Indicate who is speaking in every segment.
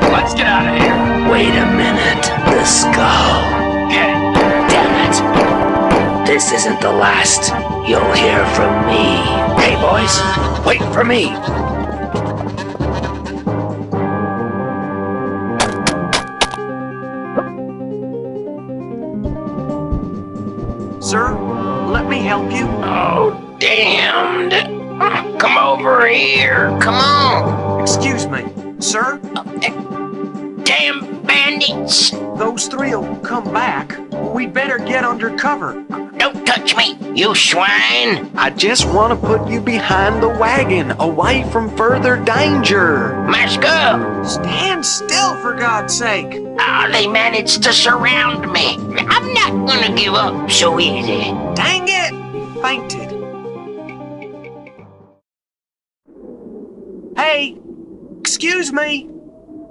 Speaker 1: Let's get out of here.
Speaker 2: Wait a minute. The skull.
Speaker 1: Get it.
Speaker 2: Damn it. This isn't the last you'll hear from me. Hey, boys, wait for me.
Speaker 3: Sir, let me help you.
Speaker 2: Oh, damned. Come over here. Come on.
Speaker 3: Excuse me, sir.
Speaker 2: Damn bandits.
Speaker 3: Those three'll come back. We'd better get under cover.
Speaker 2: Don't touch me, you swine.
Speaker 4: I just want to put you behind the wagon, away from further danger.
Speaker 2: Mask up.
Speaker 3: Stand still, for God's sake.
Speaker 2: They managed to surround me. I'm not gonna give up so easy.
Speaker 3: Dang it! He fainted. Hey, excuse me.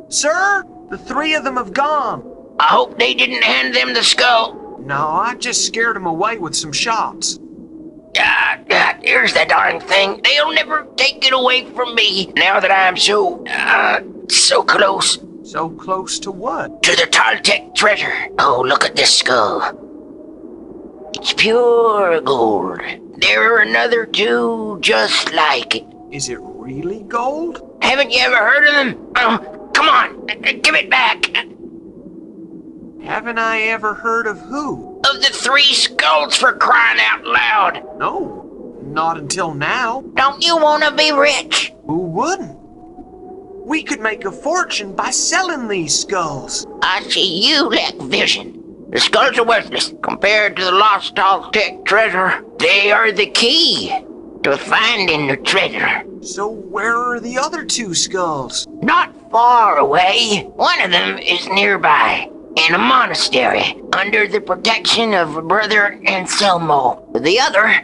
Speaker 3: Sir, the three of them have gone.
Speaker 2: I hope they didn't hand them the skull.
Speaker 3: No, I just scared them away with some shots.
Speaker 2: Here's the darn thing. They'll never take it away from me now that I'm so close.
Speaker 3: So close to what?
Speaker 2: To the Toltec treasure. Oh, look at this skull. It's pure gold. There are another two just like it.
Speaker 3: Is it really gold?
Speaker 2: Haven't you ever heard of them? Oh, come on, give it back.
Speaker 3: Haven't I ever heard of who?
Speaker 2: Of the three skulls, for crying out loud.
Speaker 3: No, not until now.
Speaker 2: Don't you want to be rich?
Speaker 3: Who wouldn't? We could make a fortune by selling these skulls.
Speaker 2: I see you lack vision. The skulls are worthless compared to the lost Toltec treasure. They are the key to finding the treasure.
Speaker 3: So where are the other two skulls?
Speaker 2: Not far away. One of them is nearby, in a monastery, under the protection of Brother Anselmo. The other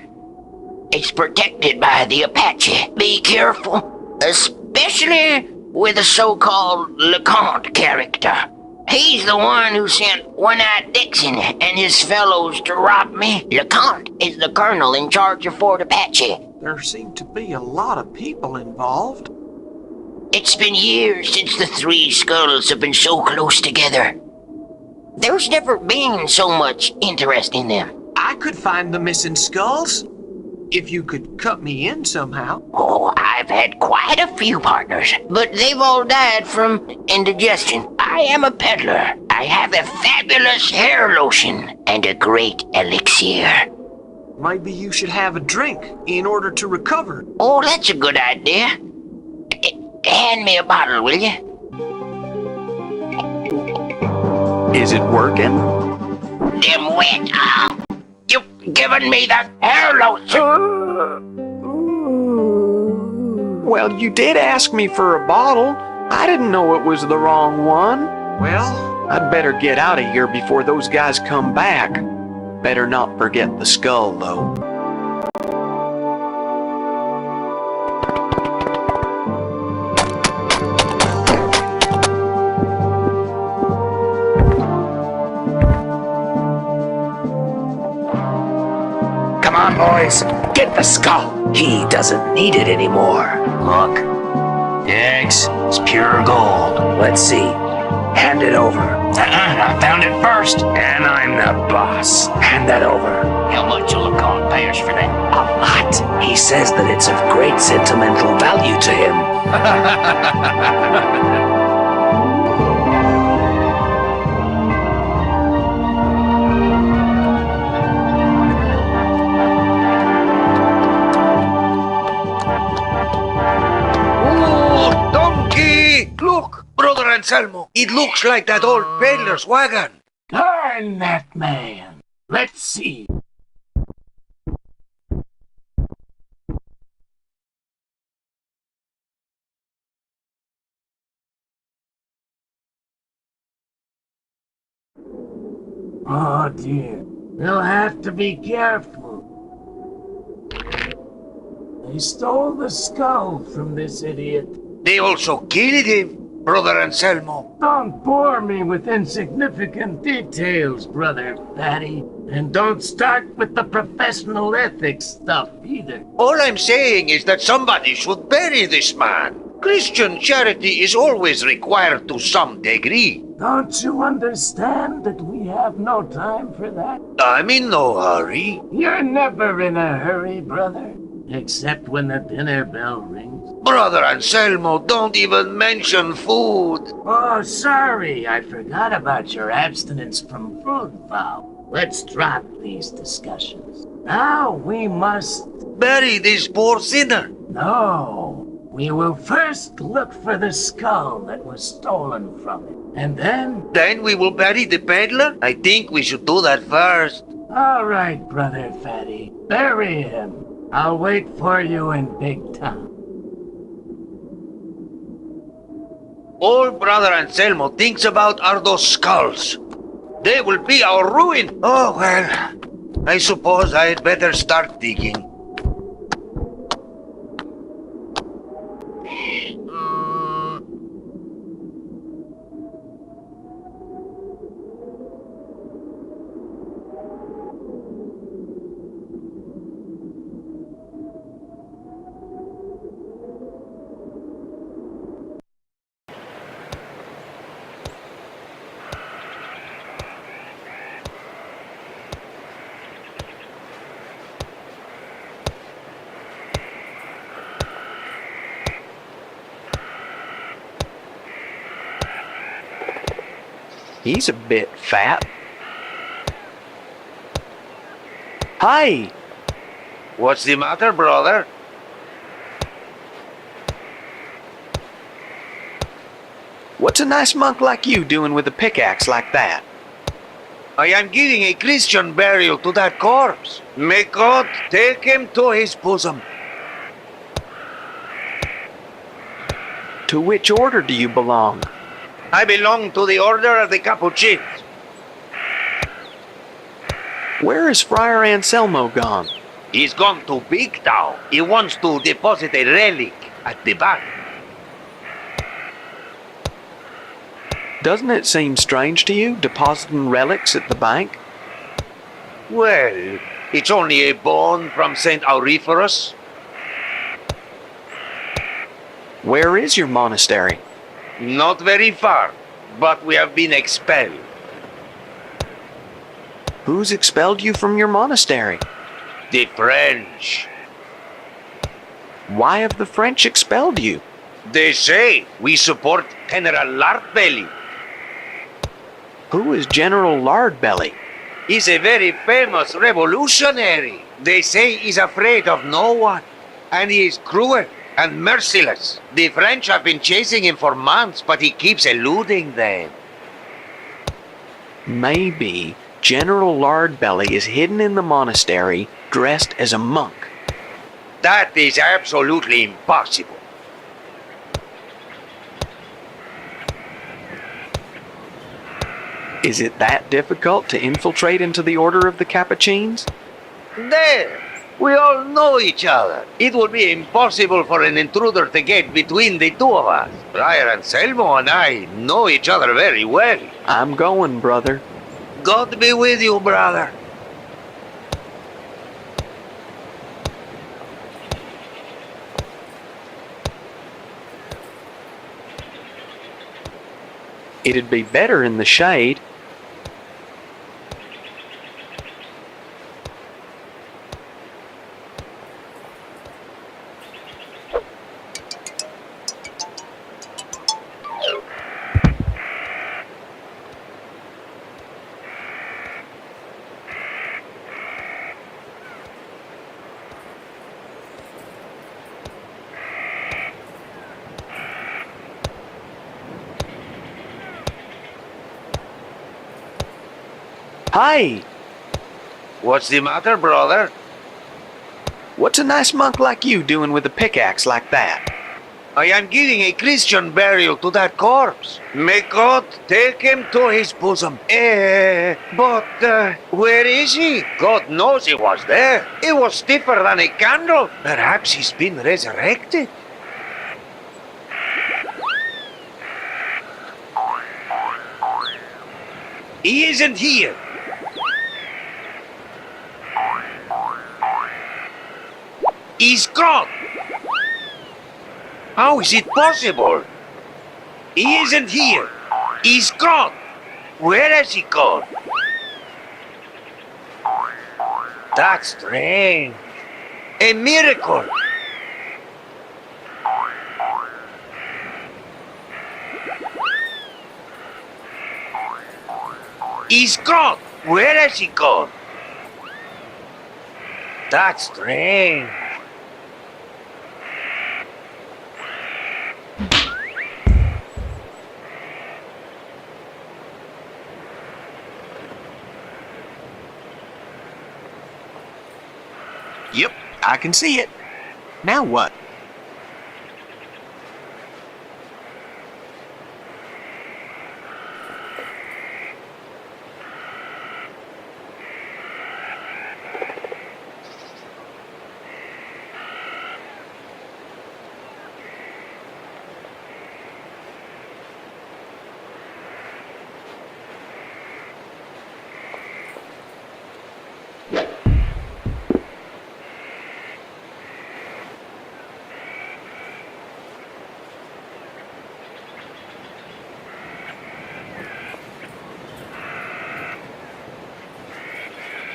Speaker 2: is protected by the Apache. Be careful, especially with a so-called Leconte character. He's the one who sent One-Eyed Dixon and his fellows to rob me. Leconte is the colonel in charge of Fort Apache.
Speaker 3: There seem to be a lot of people involved.
Speaker 2: It's been years since the three skulls have been so close together. There's never been so much interest in them.
Speaker 3: I could find the missing skulls, if you could cut me in somehow.
Speaker 2: Oh, I've had quite a few partners, but they've all died from indigestion. I am a peddler. I have a fabulous hair lotion and a great elixir.
Speaker 3: Maybe you should have a drink in order to recover.
Speaker 2: Oh, that's a good idea. Hand me a bottle, will you?
Speaker 4: Is it working?
Speaker 2: Them wet. Oh, you've given me the hair lotion.
Speaker 4: Well, you did ask me for a bottle. I didn't know it was the wrong one.
Speaker 3: Well,
Speaker 4: I'd better get out of here before those guys come back. Better not forget the skull, though.
Speaker 2: Come on, boys. Get the skull.
Speaker 5: He doesn't need it anymore.
Speaker 1: Look. Eggs. It's pure gold.
Speaker 5: Let's see. Hand it over.
Speaker 1: I found it first.
Speaker 5: And I'm the boss. Hand that over.
Speaker 2: How much will Leconte pay us for that?
Speaker 5: A lot. He says that it's of great sentimental value to him.
Speaker 6: Oh, donkey! Look, Brother Anselmo. It looks like that old peddler's wagon.
Speaker 1: Darn that man. Let's see. Oh dear. We'll have to be careful. They stole the skull from this idiot.
Speaker 6: They also killed him, Brother Anselmo.
Speaker 1: Don't bore me with insignificant details, Brother Fatty. And don't start with the professional ethics stuff either.
Speaker 6: All I'm saying is that somebody should bury this man. Christian charity is always required to some degree.
Speaker 1: Don't you understand that we have no time for that?
Speaker 6: I'm in no hurry.
Speaker 1: You're never in a hurry, brother. Except when the dinner bell rings.
Speaker 6: Brother Anselmo, don't even mention food.
Speaker 1: Oh, sorry, I forgot about your abstinence from food vow. Let's drop these discussions. Now we must...
Speaker 6: Bury this poor sinner.
Speaker 1: No. We will first look for the skull that was stolen from it. And then...
Speaker 6: Then we will bury the peddler? I think we should do that first.
Speaker 1: All right, Brother Fatty. Bury him. I'll wait for you in Big Town.
Speaker 6: All Brother Anselmo thinks about are those skulls. They will be our ruin. Oh, well, I suppose I'd better start digging.
Speaker 4: He's a bit fat. Hi!
Speaker 6: What's the matter, brother?
Speaker 4: What's a nice monk like you doing with a pickaxe like that?
Speaker 6: I am giving a Christian burial to that corpse. May God take him to his bosom.
Speaker 4: To which order do you belong?
Speaker 6: I belong to the order of the Capuchins.
Speaker 4: Where is Friar Anselmo gone?
Speaker 6: He's gone to Big Town. He wants to deposit a relic at the bank.
Speaker 4: Doesn't it seem strange to you, depositing relics at the bank?
Speaker 6: Well, it's only a bone from St. Auriferous.
Speaker 4: Where is your monastery?
Speaker 6: Not very far, but we have been expelled.
Speaker 4: Who's expelled you from your monastery?
Speaker 6: The French.
Speaker 4: Why have the French expelled you?
Speaker 6: They say we support General Lardbelly.
Speaker 4: Who is General Lardbelly?
Speaker 6: He's a very famous revolutionary. They say he's afraid of no one, and he is cruel and merciless. The French have been chasing him for months, but he keeps eluding them.
Speaker 4: Maybe General Lardbelly is hidden in the monastery, dressed as a monk.
Speaker 6: That is absolutely impossible.
Speaker 4: Is it that difficult to infiltrate into the order of the Capuchins?
Speaker 6: There! We all know each other. It would be impossible for an intruder to get between the two of us. Friar Anselmo and I know each other very well.
Speaker 4: I'm going, brother.
Speaker 6: God be with you, brother.
Speaker 4: It'd be better in the shade. Hi!
Speaker 6: What's the matter, brother?
Speaker 4: What's a nice monk like you doing with a pickaxe like that?
Speaker 6: I am giving a Christian burial to that corpse. May God take him to his bosom. But where is he? God knows he was there. He was stiffer than a candle. Perhaps he's been resurrected. He isn't here. He's gone. How is it possible? He isn't here. He's gone. Where has he gone? That's strange. A miracle. He's gone. Where has he gone? That's strange.
Speaker 3: Yep, I can see it. Now what?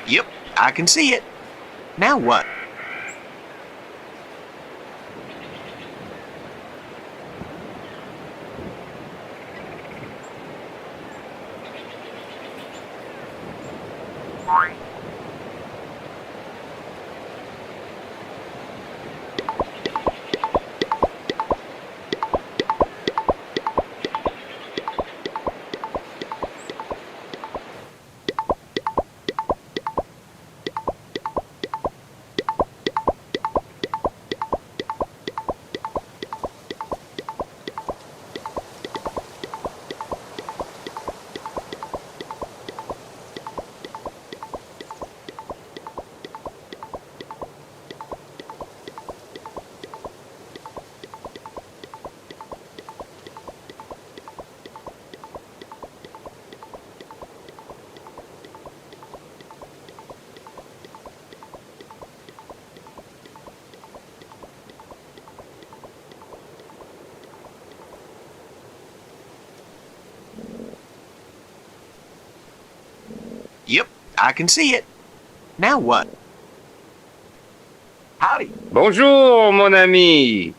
Speaker 3: Yep, I can see it. Now what? Yep, I can see it. Now what? Howdy.
Speaker 7: Bonjour, mon ami.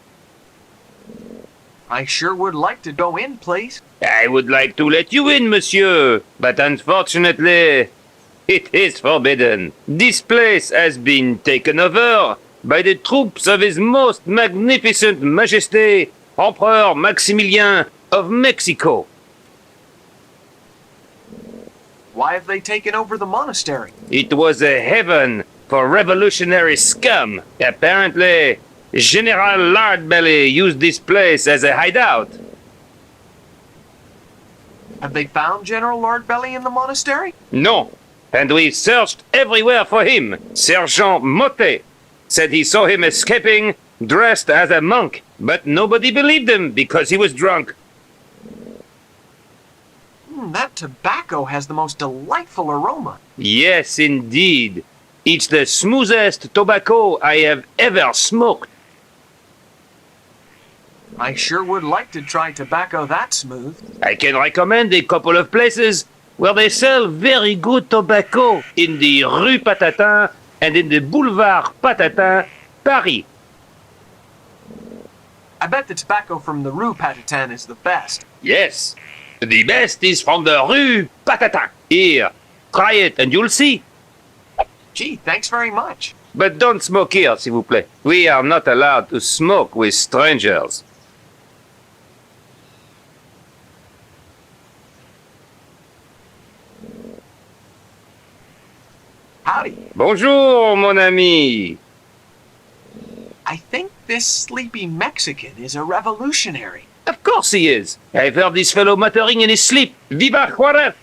Speaker 3: I sure would like to go in, please.
Speaker 7: I would like to let you in, monsieur, but unfortunately, it is forbidden. This place has been taken over by the troops of His Most Magnificent Majesté, Emperor Maximilien of Mexico.
Speaker 3: Why have they taken over the monastery?
Speaker 7: It was a heaven for revolutionary scum. Apparently, General Lardbelly used this place as a hideout.
Speaker 3: Have they found General Lardbelly in the monastery?
Speaker 7: No, and we searched everywhere for him. Sergeant Motte said he saw him escaping dressed as a monk, but nobody believed him because he was drunk.
Speaker 3: That tobacco has the most delightful aroma.
Speaker 7: Yes, indeed. It's the smoothest tobacco I have ever smoked.
Speaker 3: I sure would like to try tobacco that smooth.
Speaker 7: I can recommend a couple of places where they sell very good tobacco in the Rue Patatin and in the Boulevard Patatin, Paris.
Speaker 3: I bet the tobacco from the Rue Patatin is the best.
Speaker 7: Yes, the best is from the Rue Patatin. Here, try it and you'll see.
Speaker 3: Gee, thanks very much.
Speaker 7: But don't smoke here, s'il vous plaît. We are not allowed to smoke with strangers.
Speaker 3: Howdy.
Speaker 7: Bonjour, mon ami.
Speaker 3: I think this sleepy Mexican is a revolutionary.
Speaker 7: Of course he is. I've heard this fellow muttering in his sleep. Viva Juarez!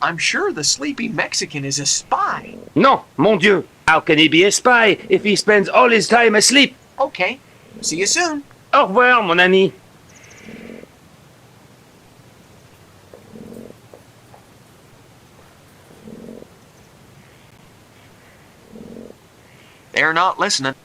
Speaker 3: I'm sure the sleepy Mexican is a spy.
Speaker 7: Non, mon Dieu. How can he be a spy if he spends all his time asleep?
Speaker 3: Okay, see you soon.
Speaker 7: Au revoir, mon ami.
Speaker 3: They're not listening.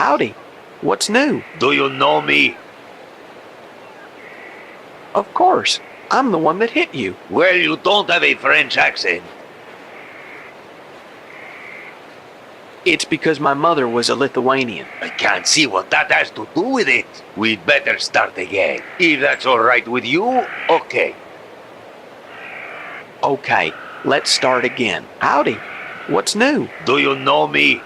Speaker 4: Howdy. What's new?
Speaker 6: Do you know me?
Speaker 4: Of course. I'm the one that hit you.
Speaker 6: Well, you don't have a French accent.
Speaker 4: It's because my mother was a Lithuanian.
Speaker 6: I can't see what that has to do with it. We'd better start again. If that's all right with you, okay.
Speaker 4: Okay, let's start again. Howdy. What's new?
Speaker 6: Do you know me?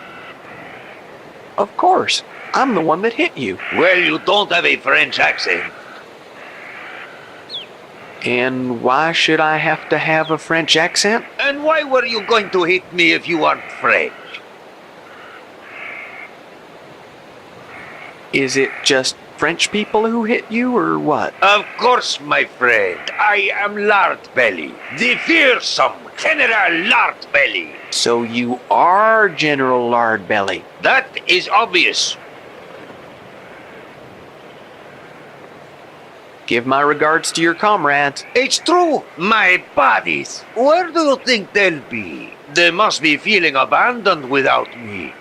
Speaker 4: Of course. I'm the one that hit you.
Speaker 6: Well, you don't have a French accent.
Speaker 4: And why should I have to have a French accent?
Speaker 6: And why were you going to hit me if you aren't French?
Speaker 4: Is it just French people who hit you, or what?
Speaker 6: Of course, my friend. I am Lartbelly, the fearsome General Lartbelly.
Speaker 4: So you are General Lardbelly.
Speaker 6: That is obvious.
Speaker 4: Give my regards to your comrades.
Speaker 6: It's true, my buddies. Where do you think they'll be? They must be feeling abandoned without me.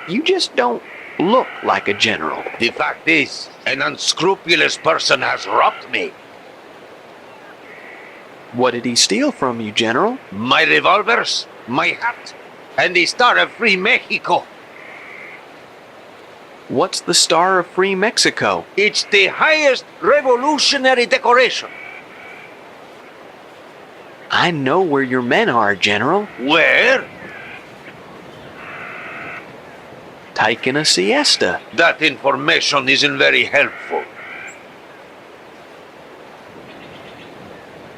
Speaker 4: You just don't look like a general.
Speaker 6: The fact is, an unscrupulous person has robbed me.
Speaker 4: What did he steal from you, General?
Speaker 6: My revolvers, my hat, and the Star of Free Mexico.
Speaker 4: What's the Star of Free Mexico?
Speaker 6: It's the highest revolutionary decoration.
Speaker 4: I know where your men are, General.
Speaker 6: Where?
Speaker 4: Taking a siesta.
Speaker 6: That information isn't very helpful.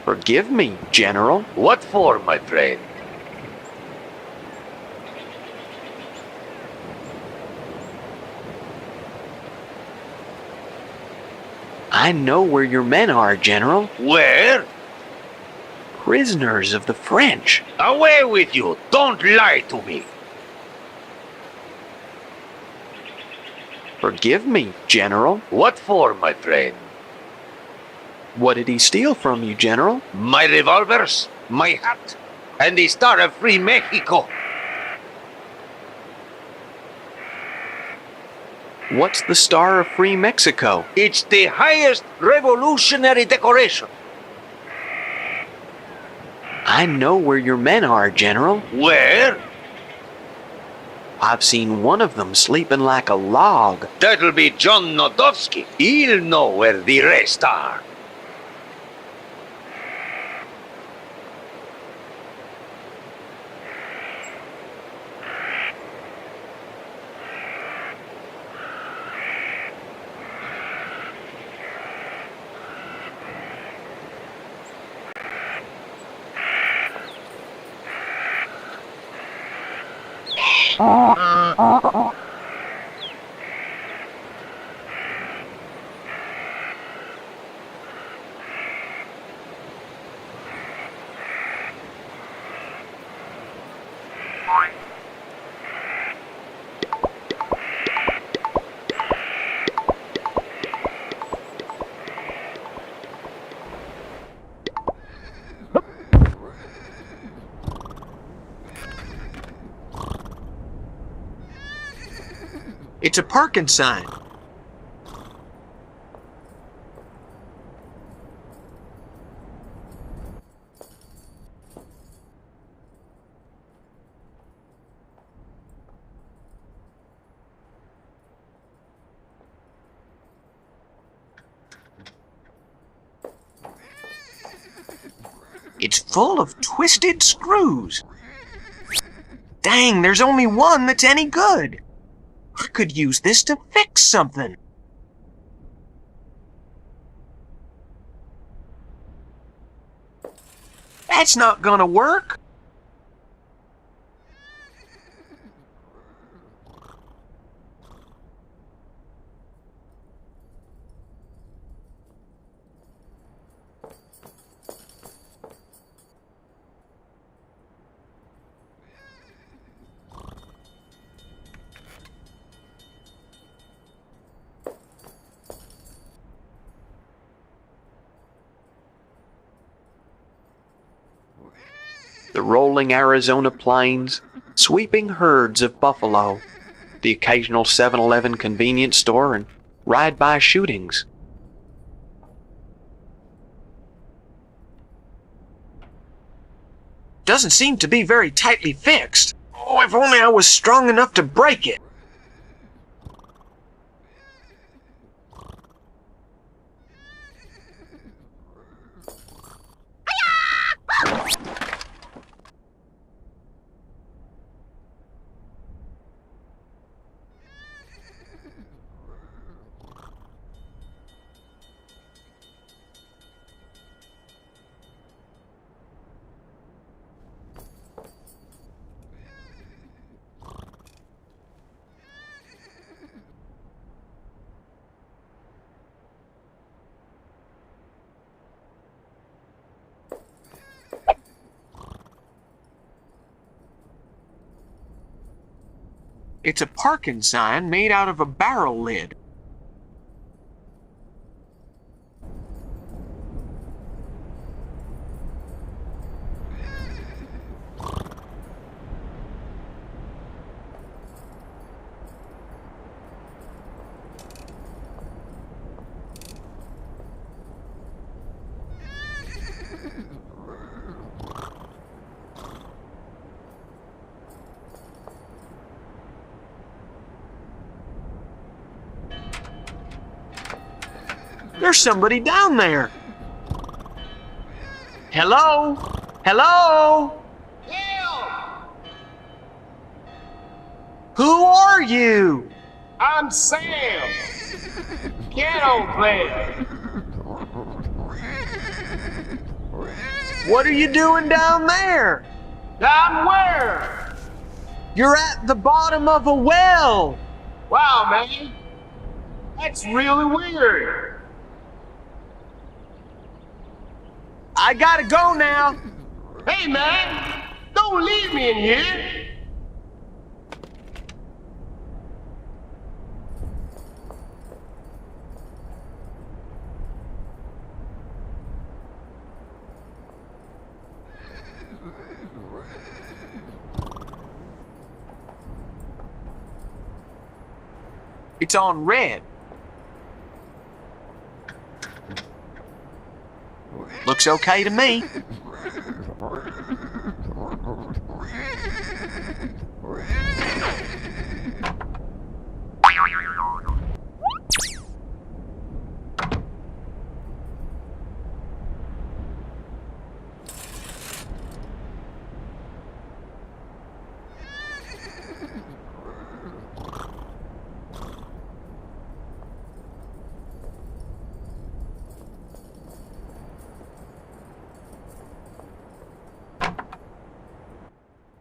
Speaker 4: Forgive me, General.
Speaker 6: What for, my friend?
Speaker 4: I know where your men are, General.
Speaker 6: Where?
Speaker 4: Prisoners of the French.
Speaker 6: Away with you! Don't lie to me!
Speaker 4: Forgive me, General.
Speaker 6: What for, my friend?
Speaker 4: What did he steal from you, General?
Speaker 6: My revolvers, my hat, and the Star of Free Mexico.
Speaker 4: What's the Star of Free Mexico?
Speaker 6: It's the highest revolutionary decoration.
Speaker 4: I know where your men are, General.
Speaker 6: Where?
Speaker 4: I've seen one of them sleeping like a log.
Speaker 6: That'll be John Nodowski. He'll know where the rest are.
Speaker 3: It's a parking sign. It's full of twisted screws. Dang, there's only one that's any good. I could use this to fix something. That's not gonna work.
Speaker 4: The rolling Arizona plains, Sweeping herds of buffalo, the occasional 7-Eleven convenience store, and ride-by shootings.
Speaker 3: Doesn't seem to be very tightly fixed. Oh, if only I was strong enough to break it. It's a parking sign made out of a barrel lid. There's somebody down there. Hello? Hello? Who are you?
Speaker 8: I'm Sam, piano player.
Speaker 3: What are you doing down there?
Speaker 8: I'm where?
Speaker 3: You're at the bottom of a well.
Speaker 8: Wow, man. That's really weird.
Speaker 3: I gotta go now.
Speaker 8: Hey, man, don't leave me in here.
Speaker 3: It's on red. Looks okay to me.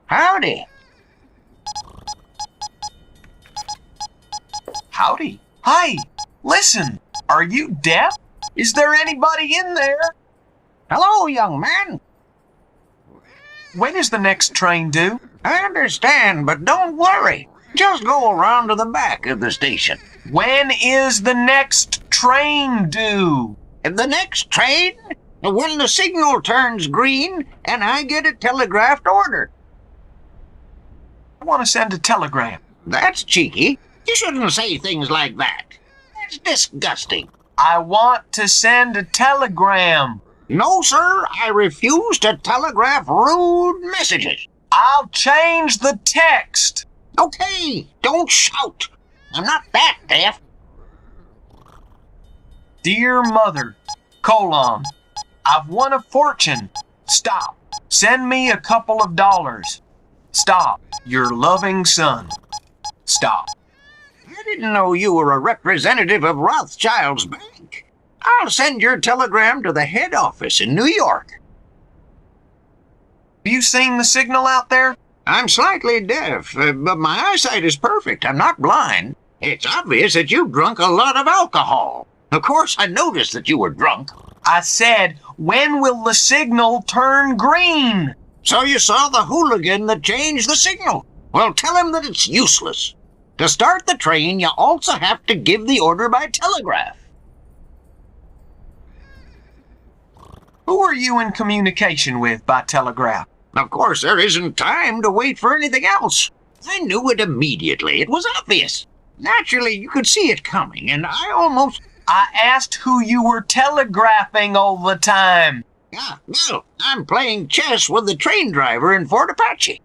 Speaker 2: Howdy.
Speaker 3: Howdy. Hi. Listen, are you deaf? Is there anybody in there?
Speaker 2: Hello, young man.
Speaker 3: When is the next train due?
Speaker 2: I understand, but don't worry. Just go around to the back of the station.
Speaker 3: When is the next train due?
Speaker 2: The next train? When the signal turns green and I get a telegraphed order.
Speaker 3: I want to send a telegram.
Speaker 2: That's cheeky. You shouldn't say things like that. It's disgusting.
Speaker 3: I want to send a telegram.
Speaker 2: No, sir, I refuse to telegraph rude messages.
Speaker 3: I'll change the text.
Speaker 2: Okay, don't shout. I'm not that deaf.
Speaker 3: Dear Mother, I've won a fortune. Stop. Send me a couple of dollars. Stop. Your loving son. Stop.
Speaker 2: I didn't know you were a representative of Rothschild's bank. I'll send your telegram to the head office in New York.
Speaker 3: Have you seen the signal out there?
Speaker 2: I'm slightly deaf, but my eyesight is perfect. I'm not blind. It's obvious that you drunk a lot of alcohol. Of course, I noticed that you were drunk.
Speaker 3: I said, when will the signal turn green?
Speaker 2: So you saw the hooligan that changed the signal. Well, tell him that it's useless. To start the train, you also have to give the order by telegraph.
Speaker 3: Who are you in communication with by telegraph?
Speaker 6: Of course, there isn't time to wait for anything else. I knew it immediately. It was obvious. Naturally, you could see it coming, and I
Speaker 3: asked who you were telegraphing all the time.
Speaker 6: Ah, well, I'm playing chess with the train driver in Fort Apache.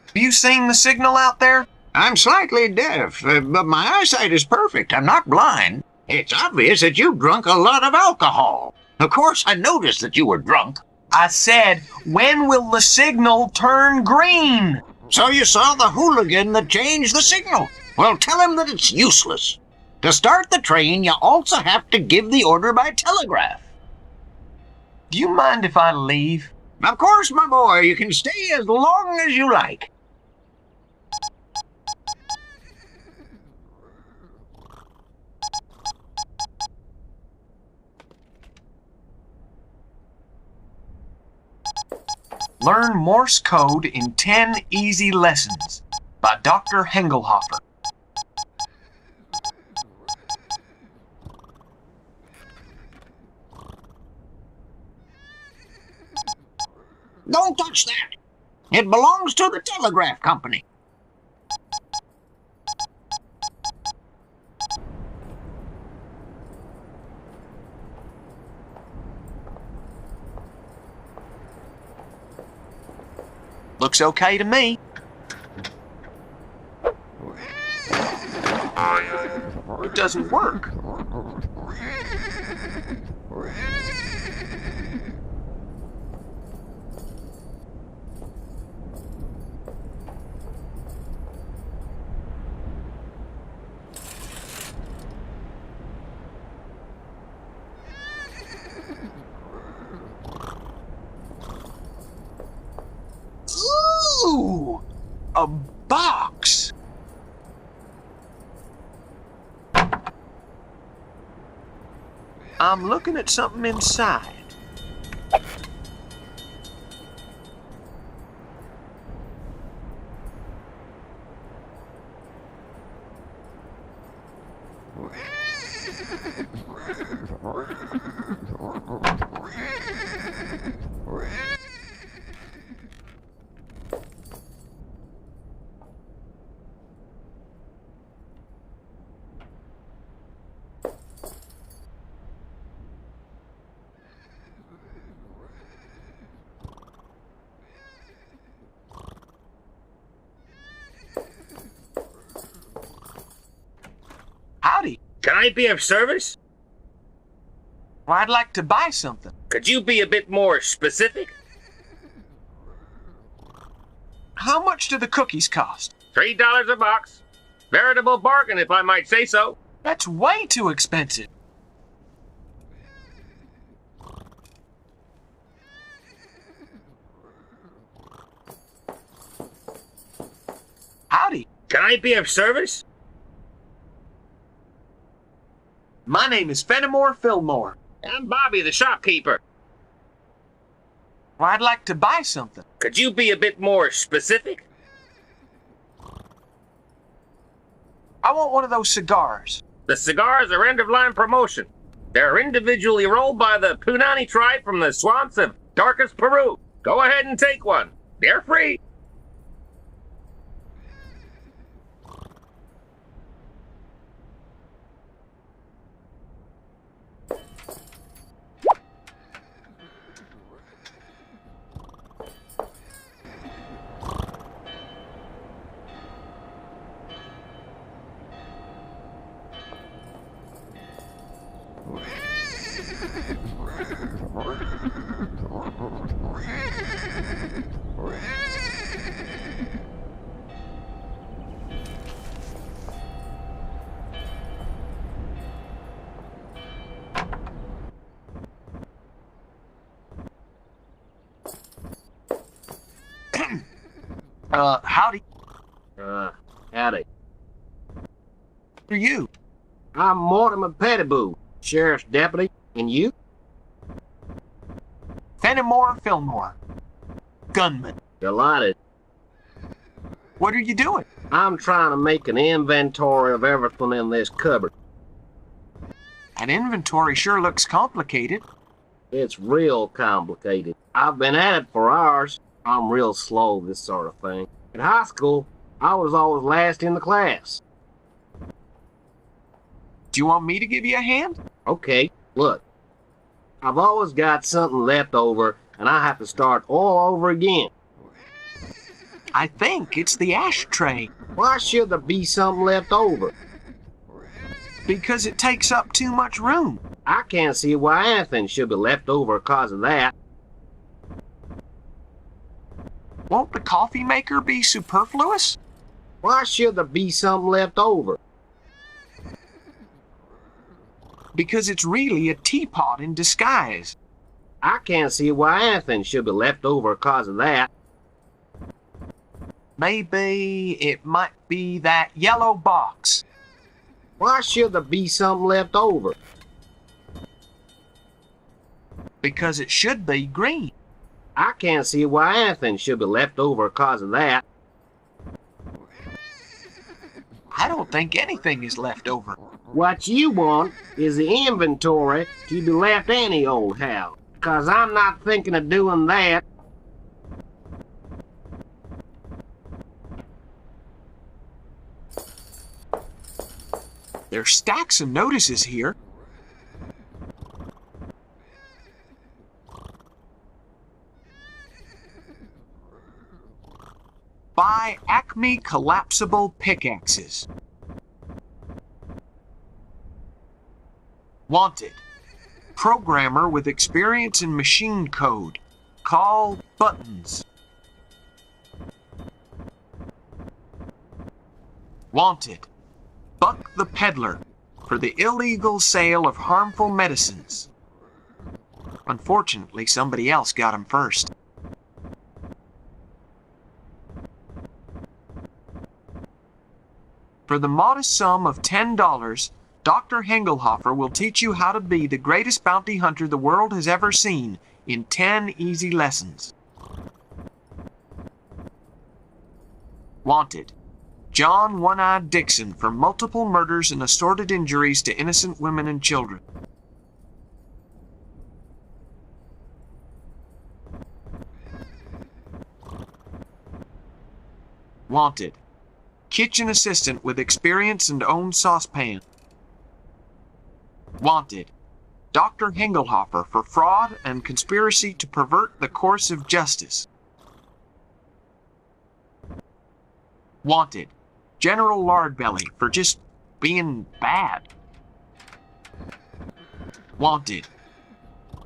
Speaker 3: Have you seen the signal out there?
Speaker 6: I'm slightly deaf, but my eyesight is perfect. I'm not blind. It's obvious that you've drunk a lot of alcohol. Of course, I noticed that you were drunk.
Speaker 3: I said, when will the signal turn green?
Speaker 6: So you saw the hooligan that changed the signal. Well, tell him that it's useless. To start the train, you also have to give the order by telegraph.
Speaker 3: Do you mind if I leave?
Speaker 6: Of course, my boy. You can stay as long as you like.
Speaker 3: Learn Morse Code in 10 Easy Lessons by Dr. Hengelhofer.
Speaker 6: Don't touch that. It belongs to the telegraph company.
Speaker 3: Looks okay to me. It doesn't work. Ooh, a box. I'm looking at something inside. Howdy.
Speaker 7: Can I be of service?
Speaker 3: Well, I'd like to buy something.
Speaker 7: Could you be a bit more specific?
Speaker 3: How much do the cookies cost?
Speaker 7: $3 a box. Veritable bargain, if I might say so.
Speaker 3: That's way too expensive. Howdy.
Speaker 7: Can I be of service?
Speaker 3: My name is Fenimore Fillmore.
Speaker 7: I'm Bobby, the shopkeeper.
Speaker 3: Well, I'd like to buy something.
Speaker 7: Could you be a bit more specific?
Speaker 3: I want one of those cigars.
Speaker 7: The cigars are end-of-line promotion. They're individually rolled by the Punani tribe from the swamps of darkest Peru. Go ahead and take one. They're free.
Speaker 3: Howdy.
Speaker 9: Howdy.
Speaker 3: Who are you?
Speaker 9: I'm Mortimer Pettiboo, sheriff's deputy. And you?
Speaker 3: Fenimore Fillmore. Gunman.
Speaker 9: Delighted.
Speaker 3: What are you doing?
Speaker 9: I'm trying to make an inventory of everything in this cupboard.
Speaker 3: An inventory sure looks complicated.
Speaker 9: It's real complicated. I've been at it for hours. I'm real slow, this sort of thing. In high school, I was always last in the class.
Speaker 3: Do you want me to give you a hand?
Speaker 9: Okay, look. I've always got something left over, and I have to start all over again.
Speaker 3: I think it's the ashtray.
Speaker 9: Why should there be something left over?
Speaker 3: Because it takes up too much room.
Speaker 9: I can't see why anything should be left over because of that.
Speaker 3: Won't the coffee maker be superfluous?
Speaker 9: Why should there be something left over?
Speaker 3: Because it's really a teapot in disguise.
Speaker 9: I can't see why anything should be left over because of that.
Speaker 3: Maybe it might be that yellow box.
Speaker 9: Why should there be something left over?
Speaker 3: Because it should be green.
Speaker 9: I can't see why anything should be left over because of that.
Speaker 3: I don't think anything is left over.
Speaker 9: What you want is the inventory to be left any old how. Because I'm not thinking of doing that.
Speaker 3: There's stacks of notices here. Buy Acme collapsible pickaxes. Wanted. Programmer with experience in machine code. Call Buttons. Wanted. Buck the peddler for the illegal sale of harmful medicines. Unfortunately, somebody else got him first. For the modest sum of $10, Dr. Hengelhofer will teach you how to be the greatest bounty hunter the world has ever seen in 10 easy lessons. Wanted. John One-Eyed Dixon for multiple murders and assorted injuries to innocent women and children. Wanted. Kitchen assistant with experience and own saucepan. Wanted. Dr. Hengelhofer for fraud and conspiracy to pervert the course of justice. Wanted. General Lardbelly for just being bad. Wanted.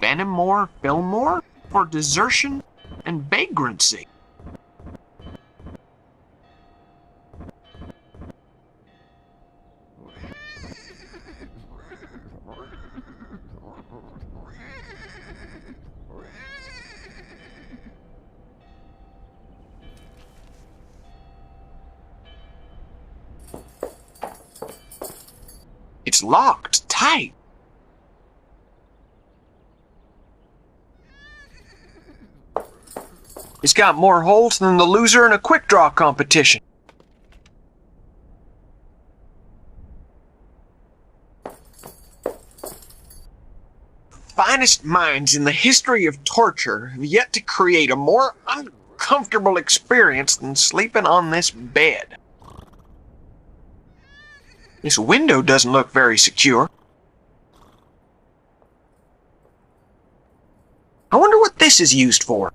Speaker 3: Fenimore Fillmore for desertion and vagrancy. It's locked tight. It's got more holes than the loser in a quick draw competition. Finest minds in the history of torture have yet to create a more uncomfortable experience than sleeping on this bed. This window doesn't look very secure. I wonder what this is used for.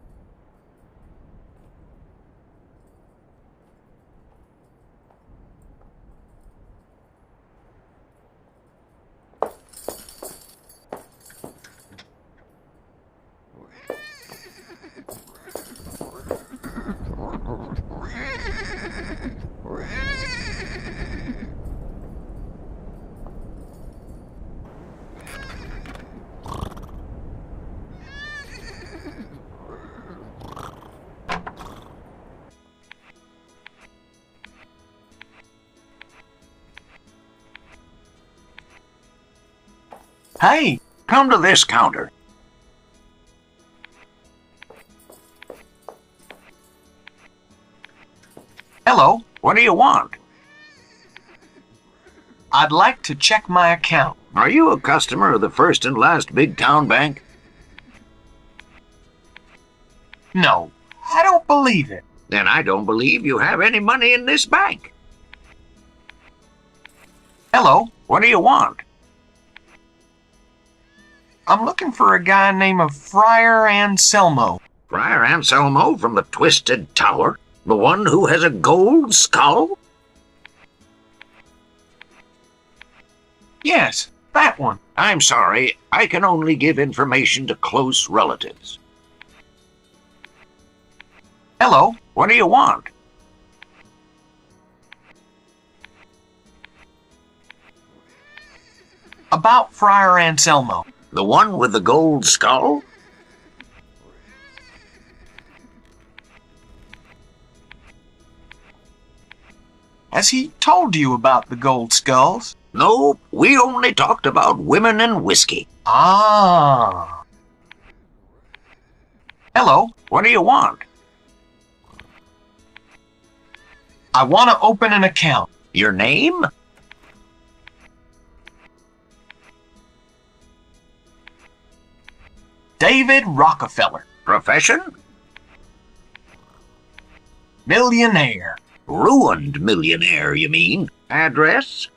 Speaker 5: Hey, come to this counter.
Speaker 3: Hello,
Speaker 5: What do you want?
Speaker 3: I'd like to check my account.
Speaker 5: Are you a customer of the First and Last Big Town Bank?
Speaker 3: No, I don't believe it.
Speaker 6: Then I don't believe you have any money in this bank.
Speaker 3: Hello,
Speaker 6: What do you want?
Speaker 3: I'm looking for a guy named Friar Anselmo.
Speaker 6: Friar Anselmo from the Twisted Tower? The one who has a gold skull?
Speaker 3: Yes, that one.
Speaker 6: I'm sorry, I can only give information to close relatives.
Speaker 3: Hello,
Speaker 6: What do you want?
Speaker 3: about Friar Anselmo.
Speaker 6: The one with the gold skull?
Speaker 3: Has he told you about the gold skulls?
Speaker 6: No, we only talked about women and whiskey.
Speaker 3: Ah. Hello,
Speaker 6: What do you want?
Speaker 3: I want to open an account.
Speaker 6: Your name?
Speaker 3: David Rockefeller,
Speaker 6: Profession?
Speaker 3: millionaire.
Speaker 6: Ruined millionaire, you mean? Address?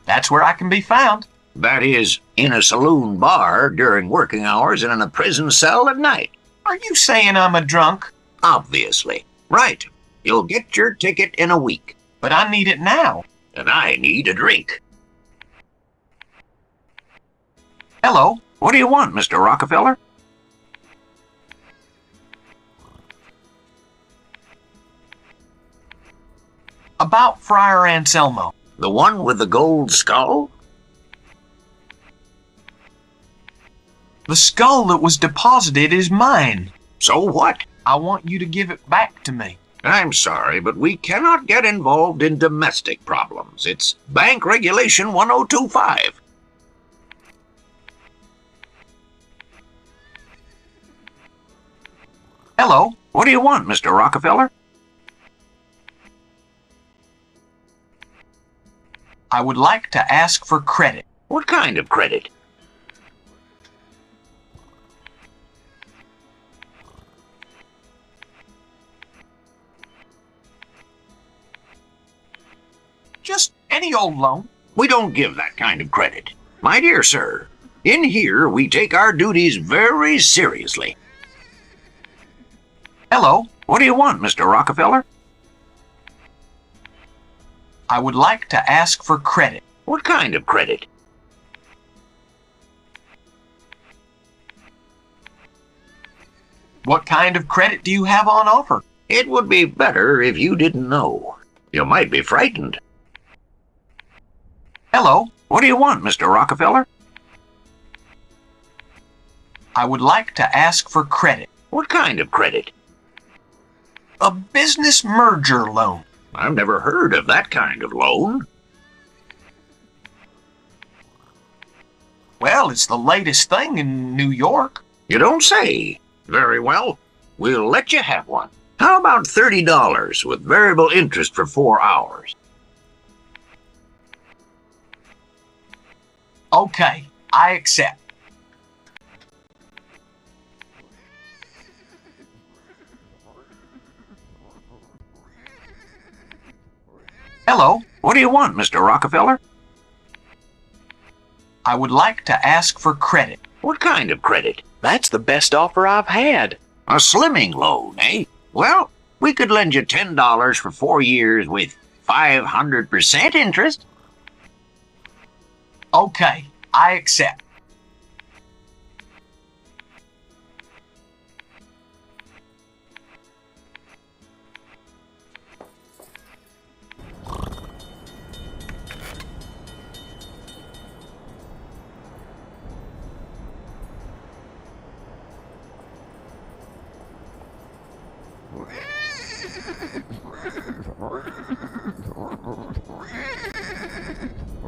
Speaker 3: That's where I can be found.
Speaker 6: That is, in a saloon bar during working hours and in a prison cell at night.
Speaker 3: Are you saying I'm a drunk?
Speaker 6: Obviously. Right. You'll get your ticket in a week.
Speaker 3: But I need it now.
Speaker 6: And I need a drink.
Speaker 3: Hello,
Speaker 6: What do you want, Mr. Rockefeller?
Speaker 3: about Friar Anselmo.
Speaker 6: The one with the gold skull?
Speaker 3: The skull that was deposited is mine.
Speaker 6: So what?
Speaker 3: I want you to give it back to me.
Speaker 6: I'm sorry, but we cannot get involved in domestic problems. It's Bank Regulation 1025.
Speaker 3: Hello,
Speaker 6: What do you want, Mr. Rockefeller?
Speaker 3: I would like to ask for credit.
Speaker 6: What kind of credit?
Speaker 3: Just any old loan.
Speaker 6: We don't give that kind of credit. My dear sir, in here we take our duties very seriously.
Speaker 3: Hello,
Speaker 6: What do you want, Mr. Rockefeller?
Speaker 3: I would like to ask for credit.
Speaker 6: What kind of credit?
Speaker 3: What kind of credit do you have on offer?
Speaker 6: It would be better if you didn't know. You might be frightened.
Speaker 3: Hello,
Speaker 6: What do you want, Mr. Rockefeller?
Speaker 3: I would like to ask for credit.
Speaker 6: What kind of credit?
Speaker 3: A business merger loan.
Speaker 6: I've never heard of that kind of loan.
Speaker 3: Well, it's the latest thing in New York.
Speaker 6: You don't say. Very well. We'll let you have one. How about $30 with variable interest for 4 hours?
Speaker 3: Okay, I accept. Hello,
Speaker 6: What do you want, Mr. Rockefeller?
Speaker 3: I would like to ask for credit.
Speaker 6: What kind of credit?
Speaker 4: That's the best offer I've had.
Speaker 6: A slimming loan, eh? Well, we could lend you $10 for 4 years with 500% interest.
Speaker 3: Okay, I accept.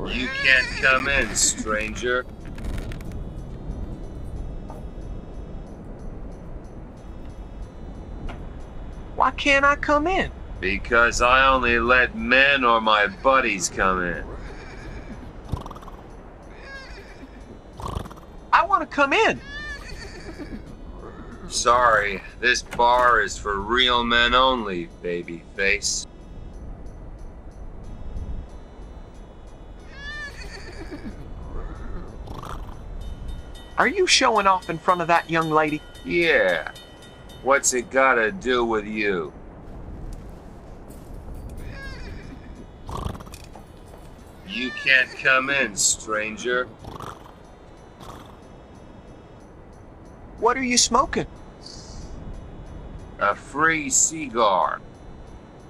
Speaker 7: You can't come in, stranger.
Speaker 3: Why can't I come in?
Speaker 7: Because I only let men or my buddies come in.
Speaker 3: I want to come in.
Speaker 7: Sorry, this bar is for real men only, babyface.
Speaker 3: Are you showing off in front of that young lady?
Speaker 7: Yeah. What's it gotta do with you? You can't come in, stranger.
Speaker 3: What are you smoking?
Speaker 7: A free cigar.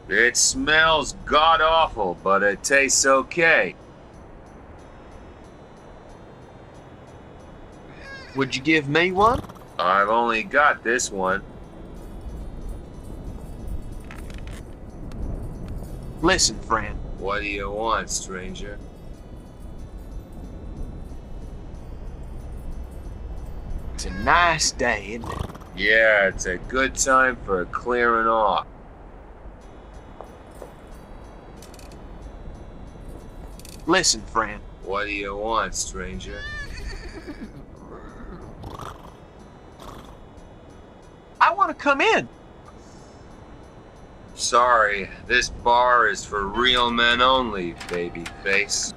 Speaker 7: It smells god-awful, but it tastes okay.
Speaker 3: Would you give me one?
Speaker 7: I've only got this one.
Speaker 3: Listen, friend.
Speaker 7: What do you want, stranger?
Speaker 3: It's a nice day, isn't it?
Speaker 7: Yeah, it's a good time for clearing off.
Speaker 3: Listen, friend.
Speaker 7: What do you want, stranger?
Speaker 3: I want to come in.
Speaker 7: Sorry, this bar is for real men only, babyface.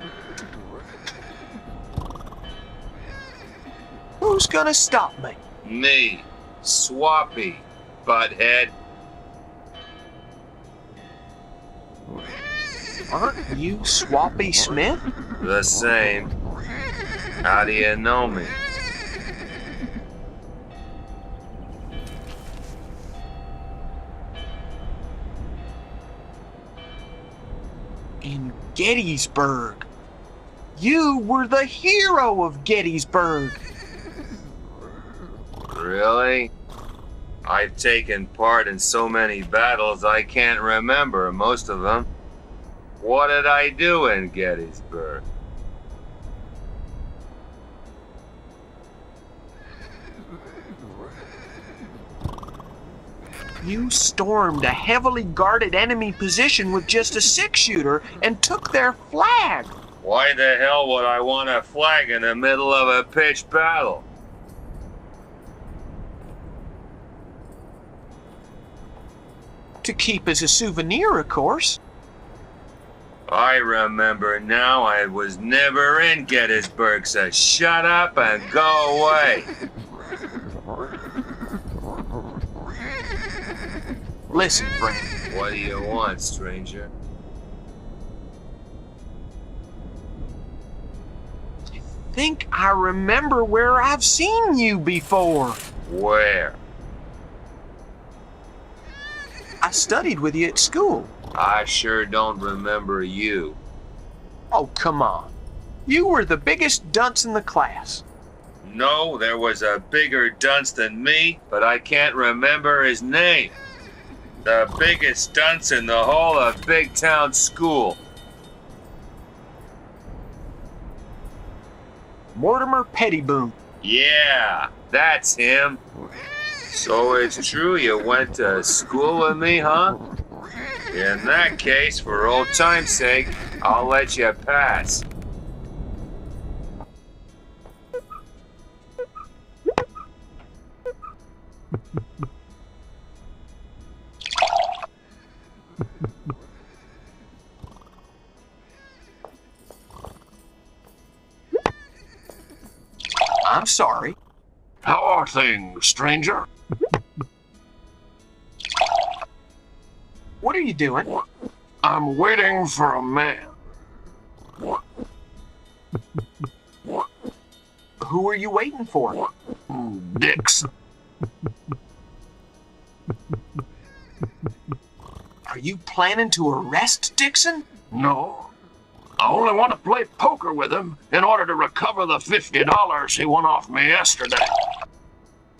Speaker 3: Who's gonna stop me?
Speaker 7: Me, Swappy, butthead.
Speaker 3: Aren't you Swappy Smith?
Speaker 7: The same. How do you know me?
Speaker 3: In Gettysburg. You were the hero of Gettysburg.
Speaker 7: Really? I've taken part in so many battles I can't remember most of them. What did I do in Gettysburg?
Speaker 3: You stormed a heavily guarded enemy position with just a six-shooter and took their flag.
Speaker 7: Why the hell would I want a flag in the middle of a pitched battle?
Speaker 3: To keep as a souvenir, of course.
Speaker 7: I remember now. I was never in Gettysburg, so shut up and go away.
Speaker 3: Listen, friend.
Speaker 7: What do you want, stranger?
Speaker 3: I think I remember where I've seen you before.
Speaker 7: Where?
Speaker 3: I studied with you at school.
Speaker 7: I sure don't remember you.
Speaker 3: Oh, come on. You were the biggest dunce in the class.
Speaker 7: No, there was a bigger dunce than me, but I can't remember his name. The biggest dunce in the whole of Big Town School.
Speaker 3: Mortimer Pettiboone.
Speaker 7: Yeah, that's him. So it's true you went to school with me, huh? In that case, for old time's sake, I'll let you pass.
Speaker 3: I'm sorry.
Speaker 8: How are things, stranger?
Speaker 3: What are you doing?
Speaker 8: I'm waiting for a man.
Speaker 3: Who are you waiting for?
Speaker 8: Dixon.
Speaker 3: Are you planning to arrest Dixon?
Speaker 8: No. I only want to play poker with him in order to recover the $50 he won off me yesterday.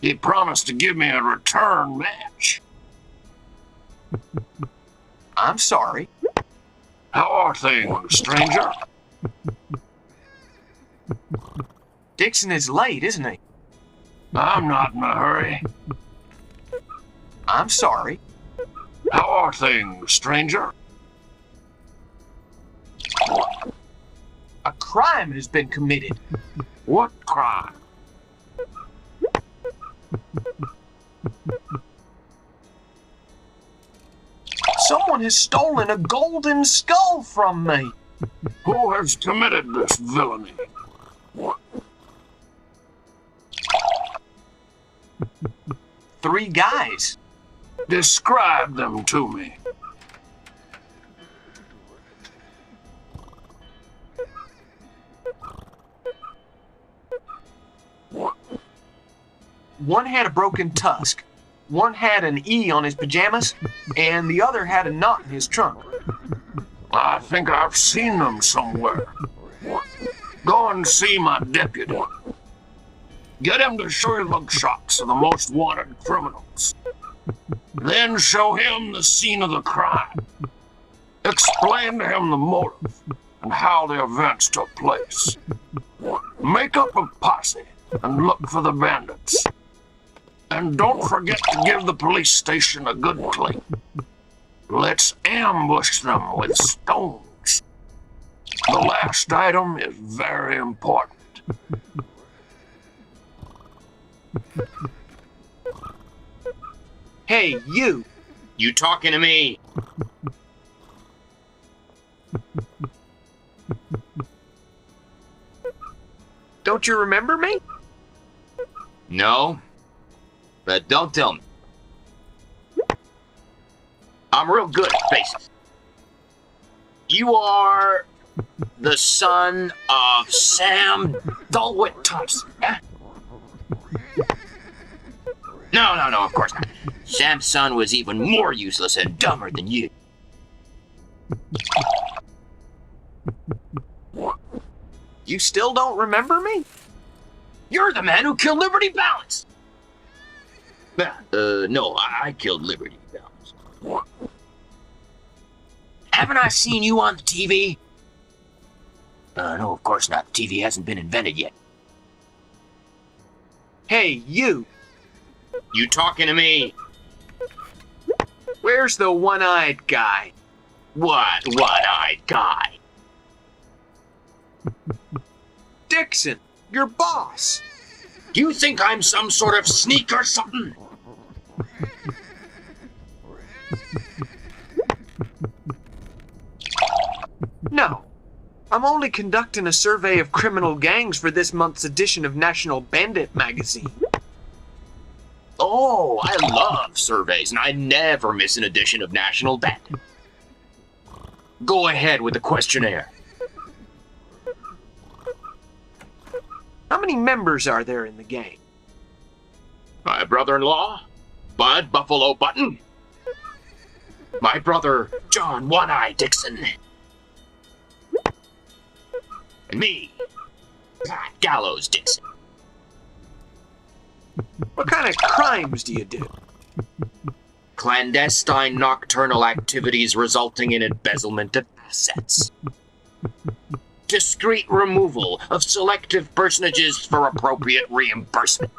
Speaker 8: He promised to give me a return match.
Speaker 3: I'm sorry.
Speaker 8: How are things, stranger?
Speaker 3: Dixon is late, isn't he?
Speaker 8: I'm not in a hurry.
Speaker 3: I'm sorry.
Speaker 8: How are things, stranger?
Speaker 3: A crime has been committed.
Speaker 8: What crime?
Speaker 3: Someone has stolen a golden skull from me.
Speaker 8: Who has committed this villainy?
Speaker 3: 3 guys.
Speaker 8: Describe them to me.
Speaker 3: One had a broken tusk, one had an E on his pajamas, and the other had a knot in his trunk.
Speaker 8: I think I've seen them somewhere. Go and see my deputy. Get him to show you mugshots of the most wanted criminals. Then show him the scene of the crime. Explain to him the motive and how the events took place. Make up a posse and look for the bandits. And don't forget to give the police station a good clean. Let's ambush them with stones. The last item is very important.
Speaker 3: Hey, you!
Speaker 7: You talking to me?
Speaker 3: Don't you remember me?
Speaker 7: No. But don't tell me. I'm real good at faces. You are the son of Sam Dulwit Thompson, huh? No, of course not. Sam's son was even more useless and dumber than you.
Speaker 3: You still don't remember me?
Speaker 7: You're the man who killed Liberty Balance. No, I killed Liberty Balance. Haven't I seen you on the TV? No, of course not. The TV hasn't been invented yet.
Speaker 3: Hey, you!
Speaker 7: You talking to me?
Speaker 3: Where's the one-eyed guy?
Speaker 7: What one-eyed guy?
Speaker 3: Dixon, your boss!
Speaker 7: Do you think I'm some sort of sneak or something?
Speaker 3: No. I'm only conducting a survey of criminal gangs for this month's edition of National Bandit magazine.
Speaker 7: Oh, I love surveys, and I never miss an edition of National Bandit. Go ahead with the questionnaire.
Speaker 3: How many members are there in the gang?
Speaker 7: My brother-in-law, Bud Buffalo Button. My brother, John One-Eye Dixon. And me, Pat Gallows Dixon.
Speaker 3: What kind of crimes do you do?
Speaker 7: Clandestine nocturnal activities resulting in embezzlement of assets. Discreet removal of selective personages for appropriate reimbursement.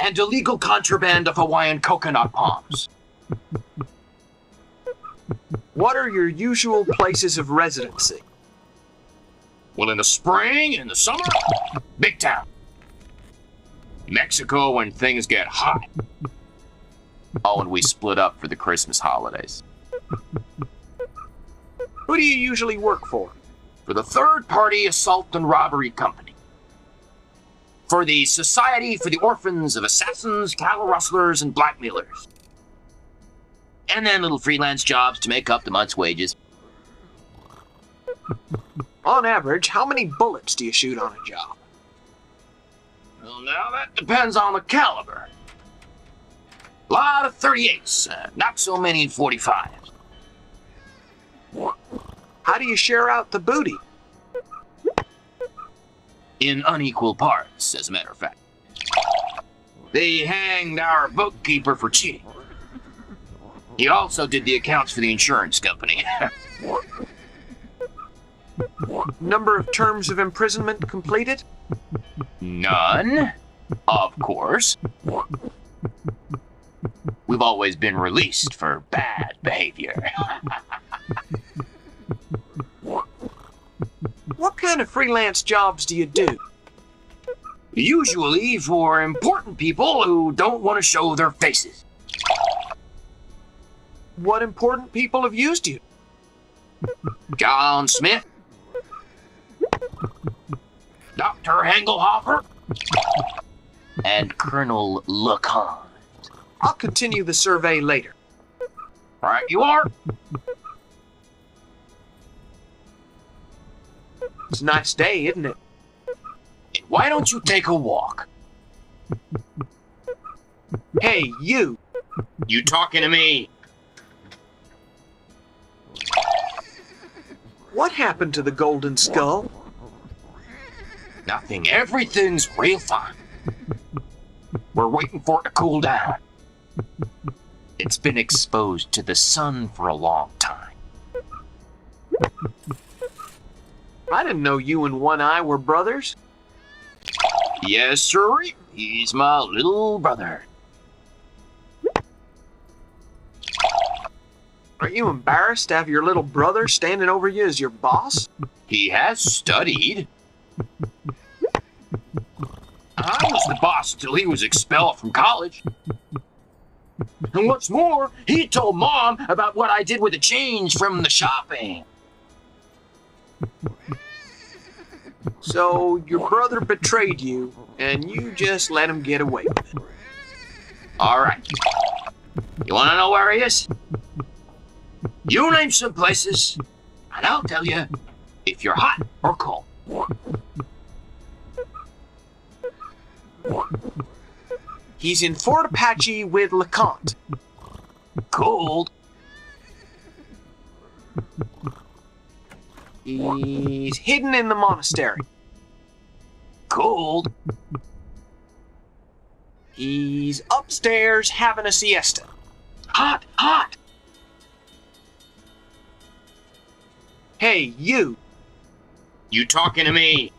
Speaker 7: And illegal contraband of Hawaiian coconut palms.
Speaker 3: What are your usual places of residency?
Speaker 7: Well, in the spring and the summer, big town. Mexico when things get hot. Oh, and we split up for the Christmas holidays.
Speaker 3: Who do you usually work for?
Speaker 7: For the third-party assault and robbery company. For the Society for the Orphans of Assassins, Cattle Rustlers, and Blackmailers. And then little freelance jobs to make up the month's wages.
Speaker 3: On average, how many bullets do you shoot on a job?
Speaker 7: Well, now that depends on the caliber. A lot of 38s, not so many 45s.
Speaker 3: How do you share out the booty?
Speaker 7: In unequal parts, as a matter of fact. They hanged our bookkeeper for cheating. He also did the accounts for the insurance company.
Speaker 3: Number of terms of imprisonment completed?
Speaker 7: None, of course. We've always been released for bad behavior.
Speaker 3: What kind of freelance jobs do you do?
Speaker 7: Usually for important people who don't want to show their faces.
Speaker 3: What important people have used you?
Speaker 9: John Smith, Dr. Engelhofer, and Colonel Leconte.
Speaker 3: I'll continue the survey later.
Speaker 9: Right you are.
Speaker 3: It's a nice day, isn't it?
Speaker 9: Why don't you take a walk?
Speaker 3: Hey, you!
Speaker 9: You talking to me?
Speaker 3: What happened to the Golden Skull?
Speaker 9: Nothing. Everything's real fine. We're waiting for it to cool down. It's been exposed to the sun for a long time.
Speaker 3: I didn't know you and One Eye were brothers.
Speaker 9: Yes, sir. He's my little brother.
Speaker 3: Aren't you embarrassed to have your little brother standing over you as your boss?
Speaker 9: He has studied. I was the boss till he was expelled from college. And what's more, he told Mom about what I did with the change from the shopping.
Speaker 3: So your brother betrayed you, and you just let him get away with it.
Speaker 9: All right. You want to know where he is? You name some places, and I'll tell you if you're hot or cold.
Speaker 3: He's in Fort Apache with Leconte.
Speaker 9: Cold.
Speaker 3: He's hidden in the monastery.
Speaker 9: Cold.
Speaker 3: He's upstairs having a siesta.
Speaker 9: Hot, hot.
Speaker 3: Hey, you!
Speaker 9: You talking to me?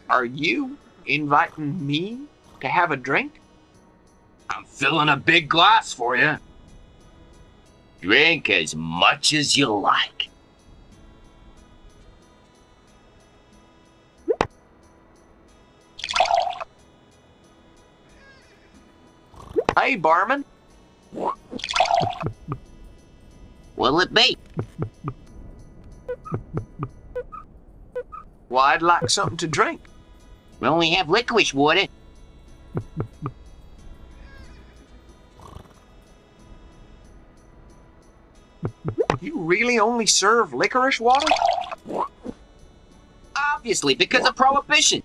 Speaker 3: Are you inviting me to have a drink?
Speaker 9: I'm filling a big glass for you. Drink as much as you like.
Speaker 3: Hey, barman.
Speaker 2: What'll it be?
Speaker 3: Well, I'd like something to drink.
Speaker 2: We only have licorice water.
Speaker 3: You really only serve licorice water?
Speaker 2: Obviously, because of Prohibition.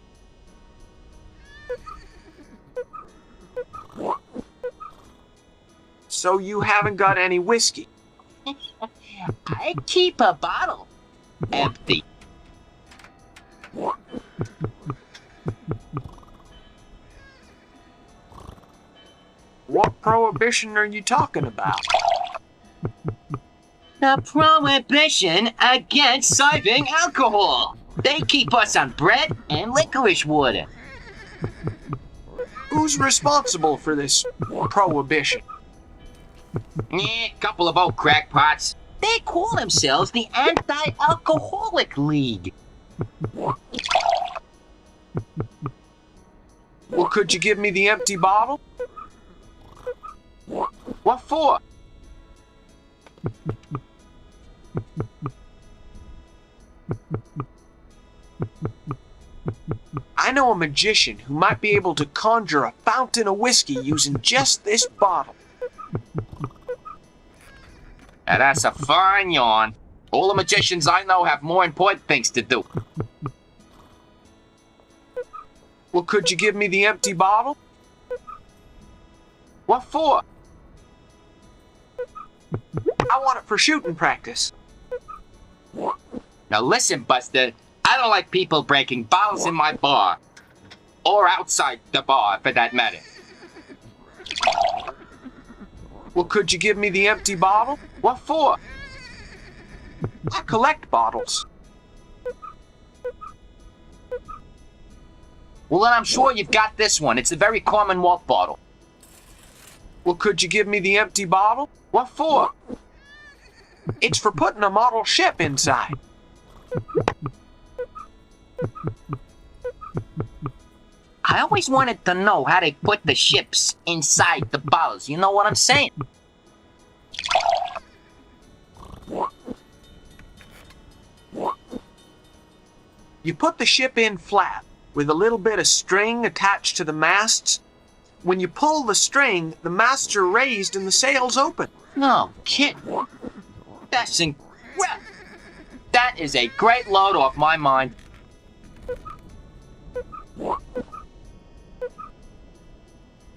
Speaker 3: So you haven't got any whiskey?
Speaker 2: I keep a bottle empty.
Speaker 3: What prohibition are you talking about?
Speaker 2: The prohibition against serving alcohol. They keep us on bread and licorice water.
Speaker 3: Who's responsible for this prohibition?
Speaker 2: Couple of old crackpots. They call themselves the Anti-Alcoholic League.
Speaker 3: Well, could you give me the empty bottle? What for? I know a magician who might be able to conjure a fountain of whiskey using just this bottle.
Speaker 9: Now that's a fine yarn. All the magicians I know have more important things to do.
Speaker 3: Well, could you give me the empty bottle? What for? I want it for shooting practice.
Speaker 9: Now listen, Buster. I don't like people breaking bottles in my bar. Or outside the bar, for that matter.
Speaker 3: Well, could you give me the empty bottle? What for? I collect bottles.
Speaker 9: Well, then I'm sure you've got this one. It's a very Commonwealth bottle.
Speaker 3: Well, could you give me the empty bottle? What for? It's for putting a model ship inside.
Speaker 2: I always wanted to know how they put the ships inside the bottles. You know what I'm saying?
Speaker 3: You put the ship in flat, with a little bit of string attached to the masts. When you pull the string, the masts are raised and the sails open.
Speaker 2: No kidding. Well, that is a great load off my mind.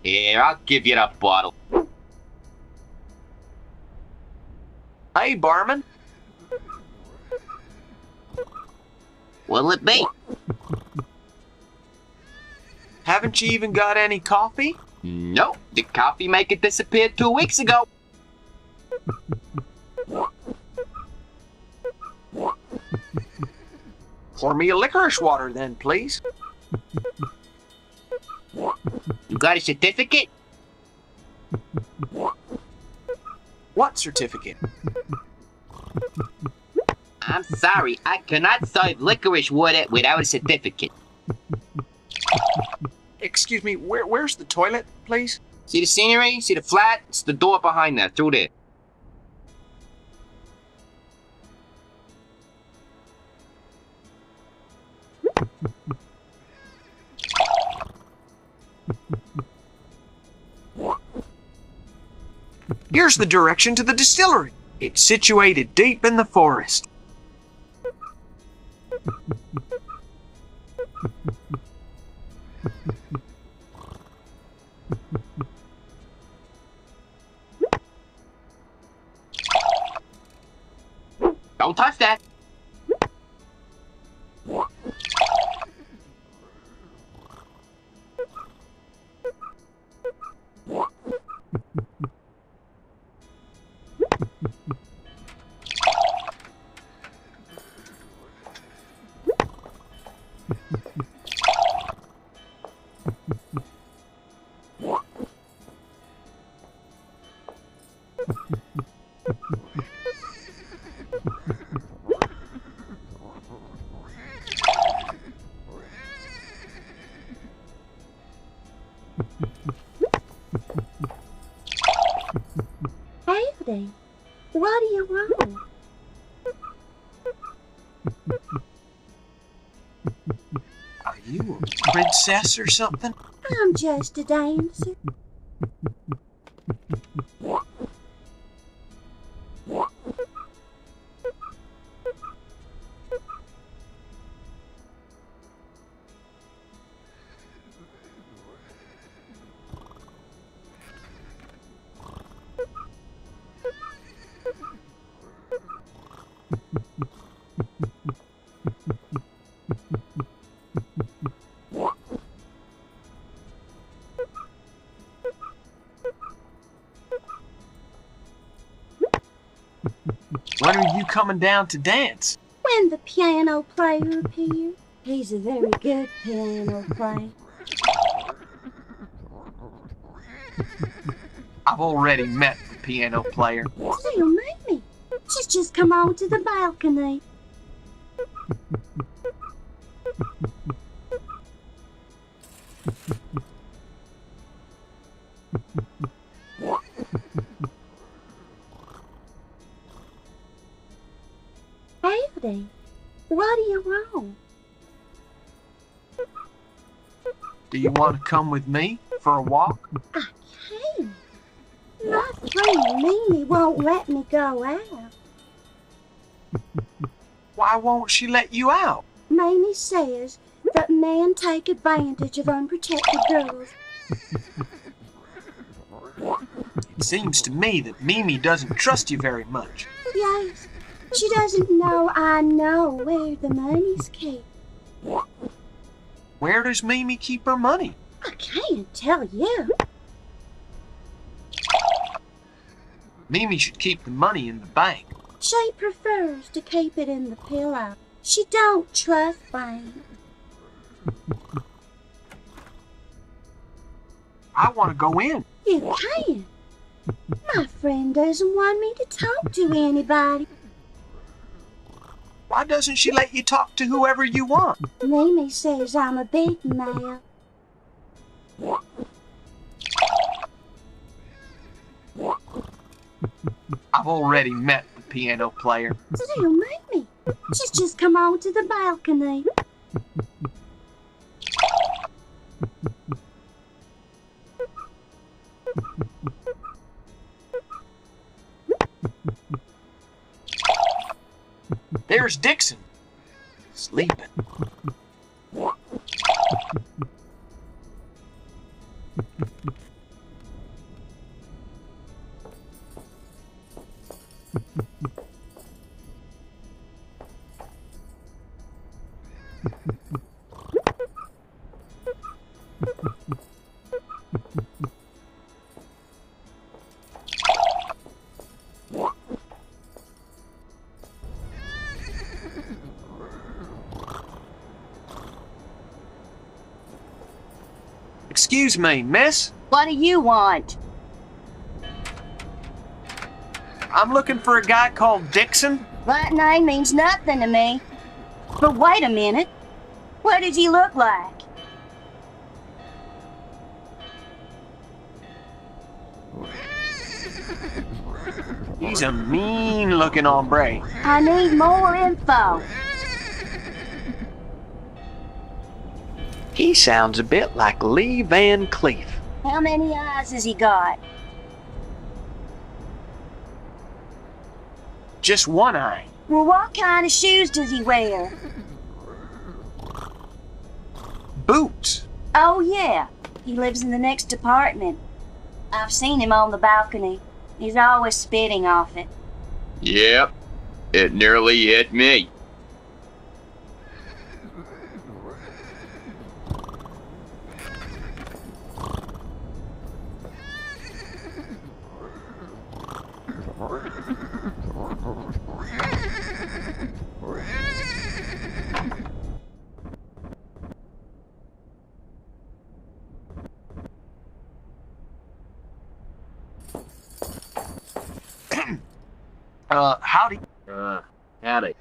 Speaker 2: Here, I'll give you the bottle.
Speaker 3: Hey, barman.
Speaker 2: What'll it be?
Speaker 3: Haven't you even got any coffee?
Speaker 2: Nope, the coffee maker disappeared 2 weeks ago.
Speaker 3: Pour me a licorice water then, please.
Speaker 2: You got a certificate?
Speaker 3: What certificate?
Speaker 2: I'm sorry, I cannot serve licorice water without a certificate.
Speaker 3: Excuse me, where's the toilet, please?
Speaker 2: See the scenery? See the flat? It's the door behind that, through there.
Speaker 3: Here's the direction to the distillery. It's situated deep in the forest.
Speaker 2: Don't touch that.
Speaker 10: Howdy. What do you want?
Speaker 3: Are you a princess or something?
Speaker 10: I'm just a dancer.
Speaker 3: When are you coming down to dance?
Speaker 10: When the piano player appears. He's a very good piano player.
Speaker 3: I've already met the piano player.
Speaker 10: She'll meet me. She's just come on to the balcony. Howdy. What do you want?
Speaker 3: Do you want to come with me for a walk?
Speaker 10: I can't. My friend Mimi won't let me go out.
Speaker 3: Why won't she let you out?
Speaker 10: Mimi says that men take advantage of unprotected girls.
Speaker 3: It seems to me that Mimi doesn't trust you very much.
Speaker 10: Yes, she doesn't know I know where the money's kept.
Speaker 3: Where does Mimi keep her money?
Speaker 10: I can't tell you.
Speaker 3: Mimi should keep the money in the bank.
Speaker 10: She prefers to keep it in the pillow. She don't trust banks.
Speaker 3: I want to go in.
Speaker 10: You can. My friend doesn't want me to talk to anybody.
Speaker 3: Why doesn't she let you talk to whoever you want?
Speaker 10: Mimi says I'm a big man.
Speaker 3: I've already met the piano player.
Speaker 10: Still maybe. She's just come on to the balcony.
Speaker 3: There's Dixon, sleeping. Excuse me, miss?
Speaker 11: What do you want?
Speaker 3: I'm looking for a guy called Dixon.
Speaker 11: That name means nothing to me. But wait a minute. What does he look like?
Speaker 3: He's a mean-looking hombre.
Speaker 11: I need more info.
Speaker 4: He sounds a bit like Lee Van Cleef.
Speaker 11: How many eyes has he got?
Speaker 3: Just one eye.
Speaker 11: Well, what kind of shoes does he wear?
Speaker 3: Boots.
Speaker 11: Oh, yeah. He lives in the next apartment. I've seen him on the balcony. He's always spitting off it.
Speaker 7: Yep, it nearly hit me.
Speaker 3: Howdy.
Speaker 9: Howdy.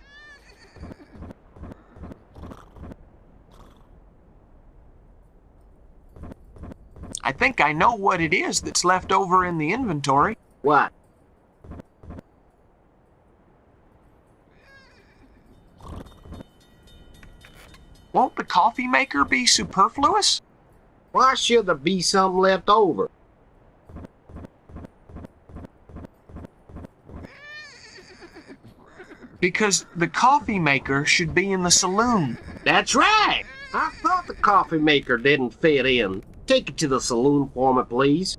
Speaker 3: I think I know what it is that's left over in the inventory.
Speaker 9: What?
Speaker 3: Won't the coffee maker be superfluous?
Speaker 9: Why should there be something left over?
Speaker 3: Because the coffee maker should be in the saloon.
Speaker 9: That's right! I thought the coffee maker didn't fit in. Take it to the saloon for me, please.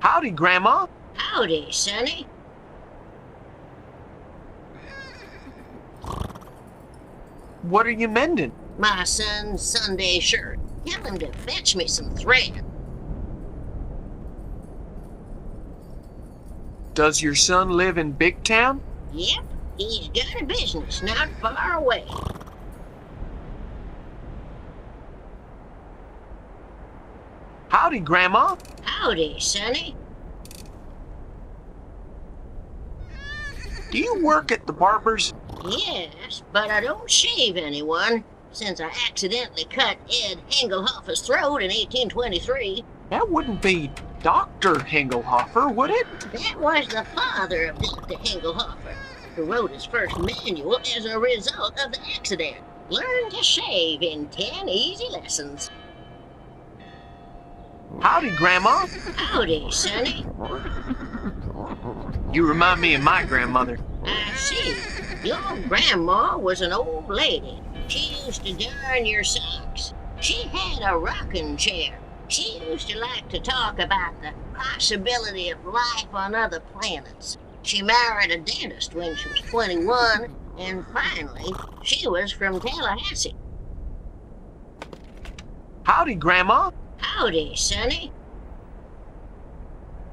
Speaker 3: Howdy, Grandma.
Speaker 2: Howdy, Sonny.
Speaker 3: What are you mending?
Speaker 2: My son's Sunday shirt. Tell him to fetch me some thread.
Speaker 3: Does your son live in Big Town?
Speaker 2: Yep, he's got a business not far away.
Speaker 3: Howdy, Grandma.
Speaker 2: Howdy, Sonny.
Speaker 3: Do you work at the barber's?
Speaker 2: Yes, but I don't shave anyone, since I accidentally cut Ed Hengelhoffer's throat in 1823.
Speaker 3: That wouldn't be Dr. Hengelhoffer, would it?
Speaker 2: That was the father of Dr. Hengelhoffer, who wrote his first manual as a result of the accident. Learn to shave in 10 easy lessons.
Speaker 3: Howdy, Grandma.
Speaker 2: Howdy, Sonny.
Speaker 3: You remind me of my grandmother.
Speaker 2: I see. Your grandma was an old lady. She used to darn your socks. She had a rocking chair. She used to like to talk about the possibility of life on other planets. She married a dentist when she was 21, and finally, she was from Tallahassee.
Speaker 3: Howdy, Grandma.
Speaker 2: Howdy, Sonny.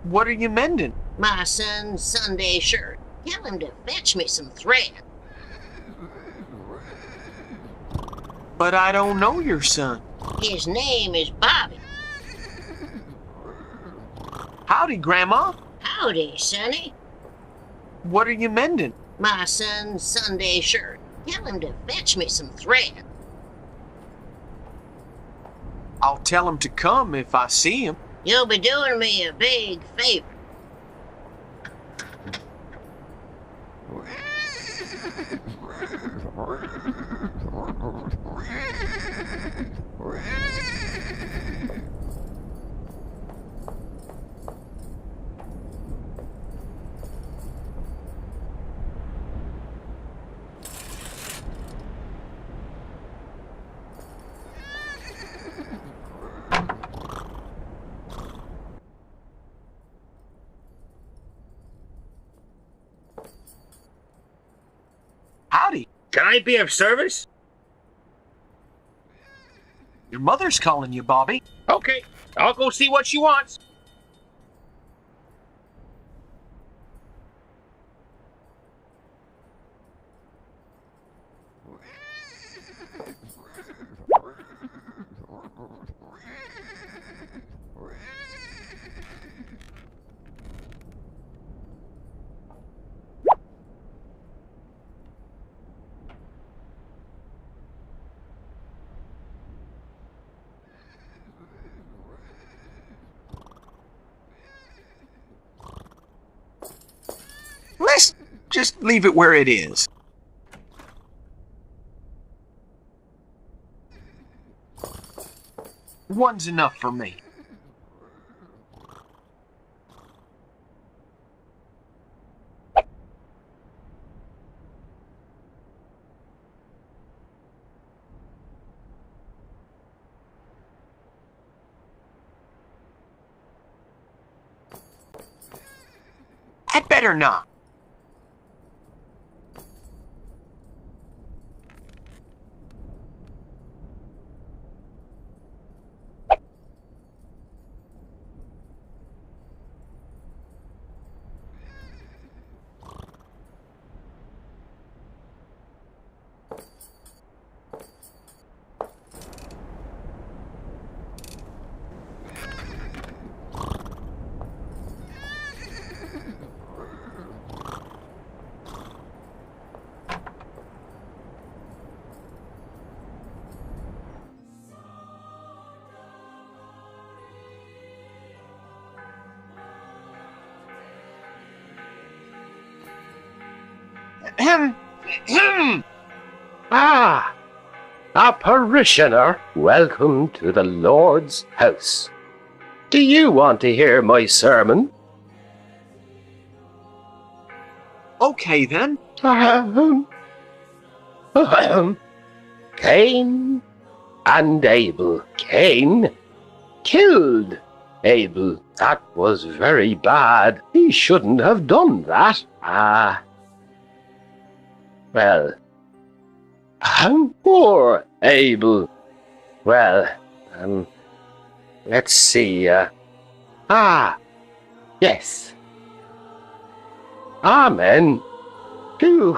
Speaker 3: What are you mending?
Speaker 2: My son's Sunday shirt. Tell him to fetch me some thread.
Speaker 3: But I don't know your son.
Speaker 2: His name is Bobby.
Speaker 3: Howdy, Grandma.
Speaker 2: Howdy, Sonny.
Speaker 3: What are you mending?
Speaker 2: My son's Sunday shirt. Tell him to fetch me some thread.
Speaker 3: I'll tell him to come if I see him.
Speaker 2: You'll be doing me a big favor.
Speaker 3: Howdy.
Speaker 9: Can I be of service?
Speaker 3: Your mother's calling you, Bobby.
Speaker 9: Okay, I'll go see what she wants.
Speaker 3: Let's just leave it where it is. One's enough for me. I'd better not.
Speaker 12: Ah, a parishioner. Welcome to the Lord's house. Do you want to hear my sermon?
Speaker 3: Okay, then.
Speaker 12: Cain and Abel. Cain killed Abel. That was very bad. He shouldn't have done that. Well, poor Abel. Well, let's see. Yes. Amen. Phew,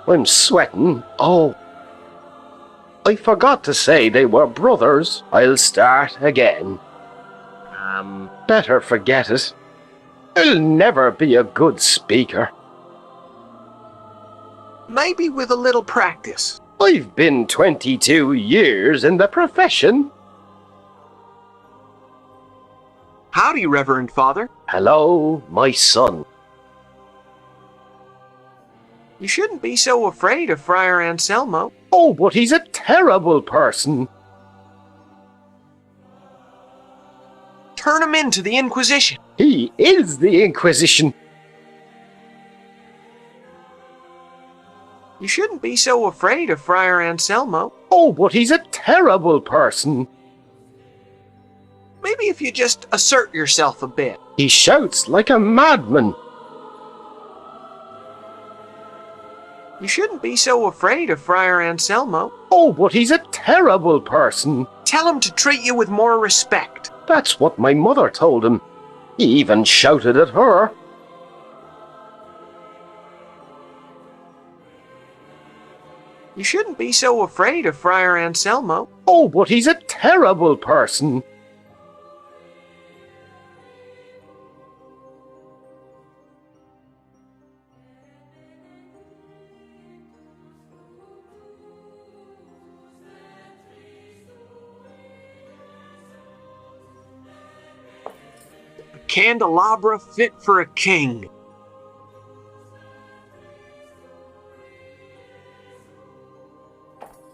Speaker 12: I'm sweating. Oh, I forgot to say they were brothers. I'll start again. Better forget it. I'll never be a good speaker.
Speaker 3: Maybe with a little practice.
Speaker 12: I've been 22 years in the profession.
Speaker 3: Howdy, Reverend Father.
Speaker 12: Hello, my son.
Speaker 3: You shouldn't be so afraid of Friar Anselmo.
Speaker 12: Oh, but he's a terrible person.
Speaker 3: Turn him into the Inquisition.
Speaker 12: He is the Inquisition.
Speaker 3: shouldn't be so afraid of Friar Anselmo.
Speaker 12: Oh, but he's a terrible person.
Speaker 3: Maybe if you just assert yourself a bit.
Speaker 12: He shouts like a madman.
Speaker 3: You shouldn't be so afraid of Friar Anselmo.
Speaker 12: Oh, but he's a terrible person.
Speaker 3: Tell him to treat you with more respect.
Speaker 12: That's what my mother told him. He even shouted at her.
Speaker 3: You shouldn't be so afraid of Friar Anselmo.
Speaker 12: Oh, but he's a terrible person.
Speaker 3: A candelabra fit for a king.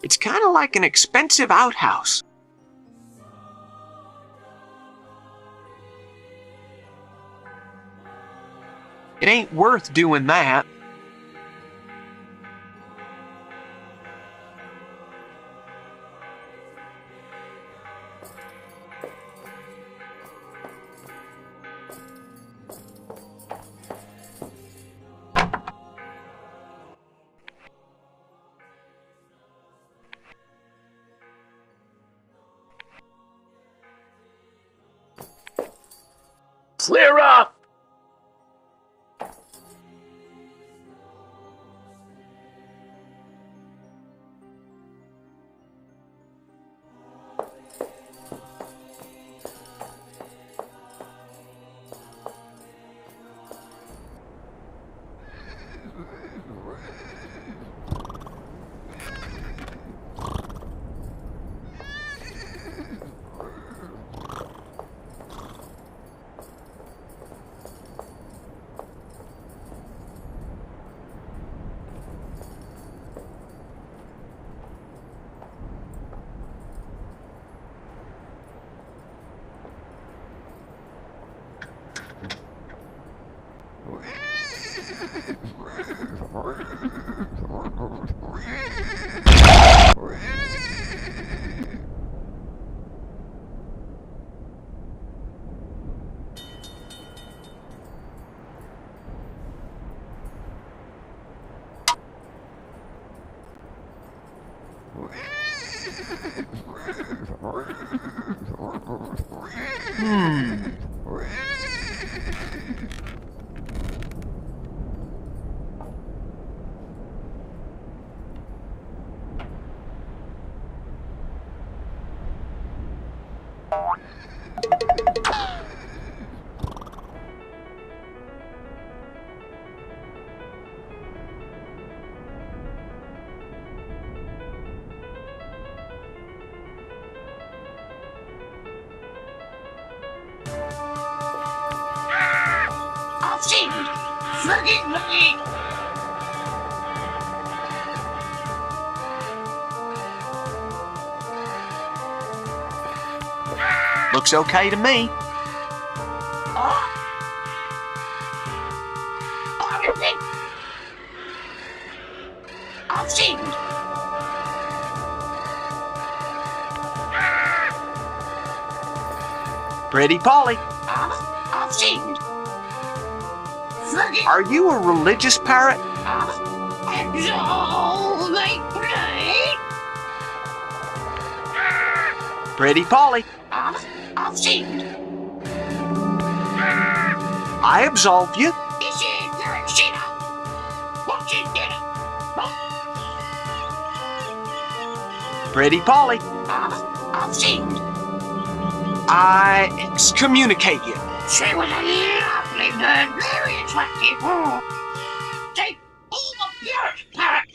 Speaker 3: It's kind of like an expensive outhouse. It ain't worth doing that.
Speaker 8: Clear up!
Speaker 2: Forgive me!
Speaker 3: Looks okay to me.
Speaker 2: I've seen.
Speaker 3: Pretty Polly.
Speaker 2: I've seen.
Speaker 3: Are you a religious parrot? Pretty Polly.
Speaker 2: I've seen.
Speaker 3: I absolve you. Pretty Polly.
Speaker 2: I've seen.
Speaker 3: I excommunicate you.
Speaker 2: She was a lovely bird, very attractive. Take all the purest parrot.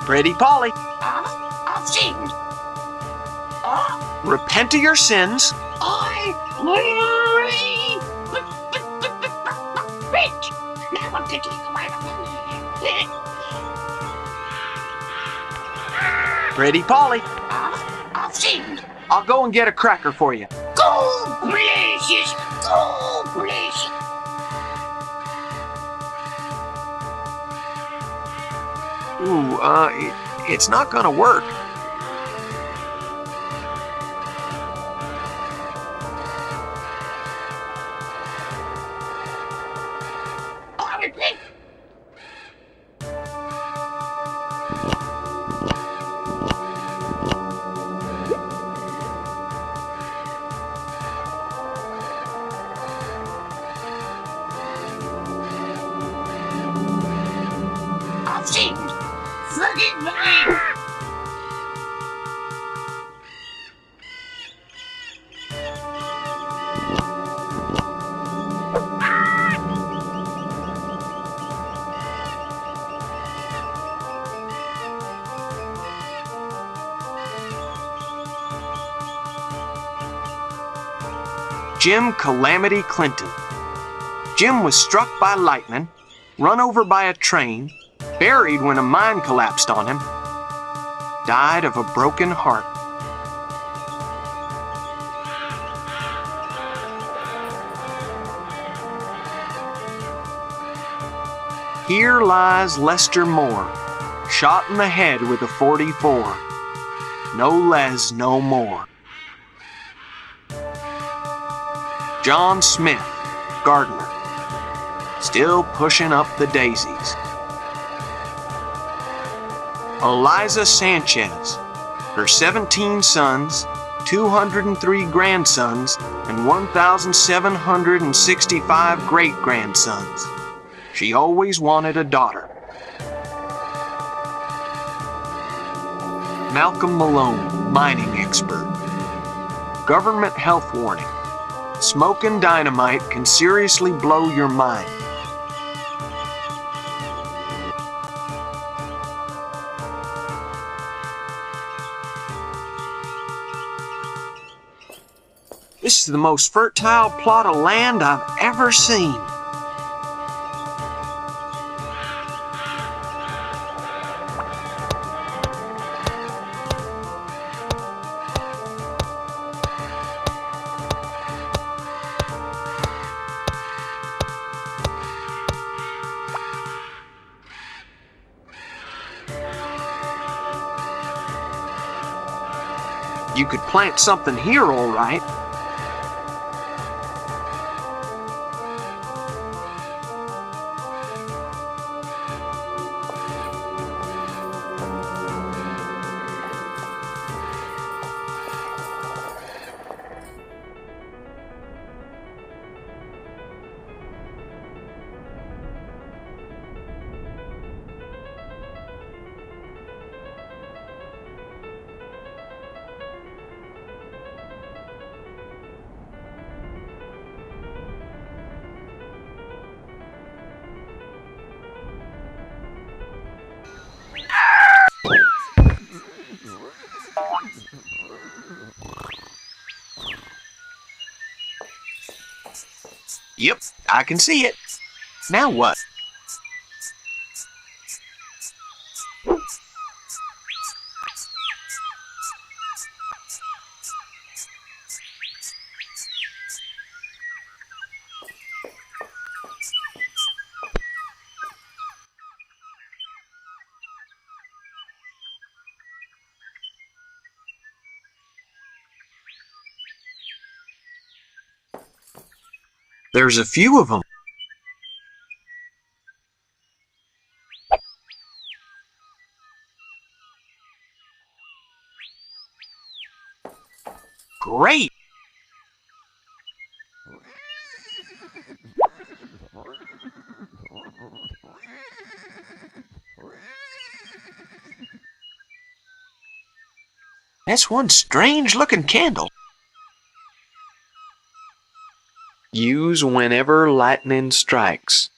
Speaker 3: Pretty Polly.
Speaker 2: I've seen.
Speaker 3: Repent of your sins.
Speaker 2: I repent. Now I'm taking away
Speaker 3: Pretty Polly.
Speaker 2: I've seen.
Speaker 3: I'll go and get a cracker for you.
Speaker 2: Go places! Go places!
Speaker 3: Ooh, it's not gonna work.
Speaker 8: Forgive me!
Speaker 3: Jim Calamity Clinton. Jim was struck by lightning, run over by a train, buried when a mine collapsed on him, died of a broken heart. Here lies Lester Moore, shot in the head with a .44. No less, no more. John Smith, gardener, still pushing up the daisies. Eliza Sanchez, her 17 sons, 203 grandsons, and 1,765 great-grandsons. She always wanted a daughter. Malcolm Malone, mining expert. Government health warning. Smoking dynamite can seriously blow your mind. This is the most fertile plot of land I've ever seen. You could plant something here, all right. Yep, I can see it. Now what? There's a few of them. Great! That's one strange-looking candle.
Speaker 4: Use whenever lightning strikes.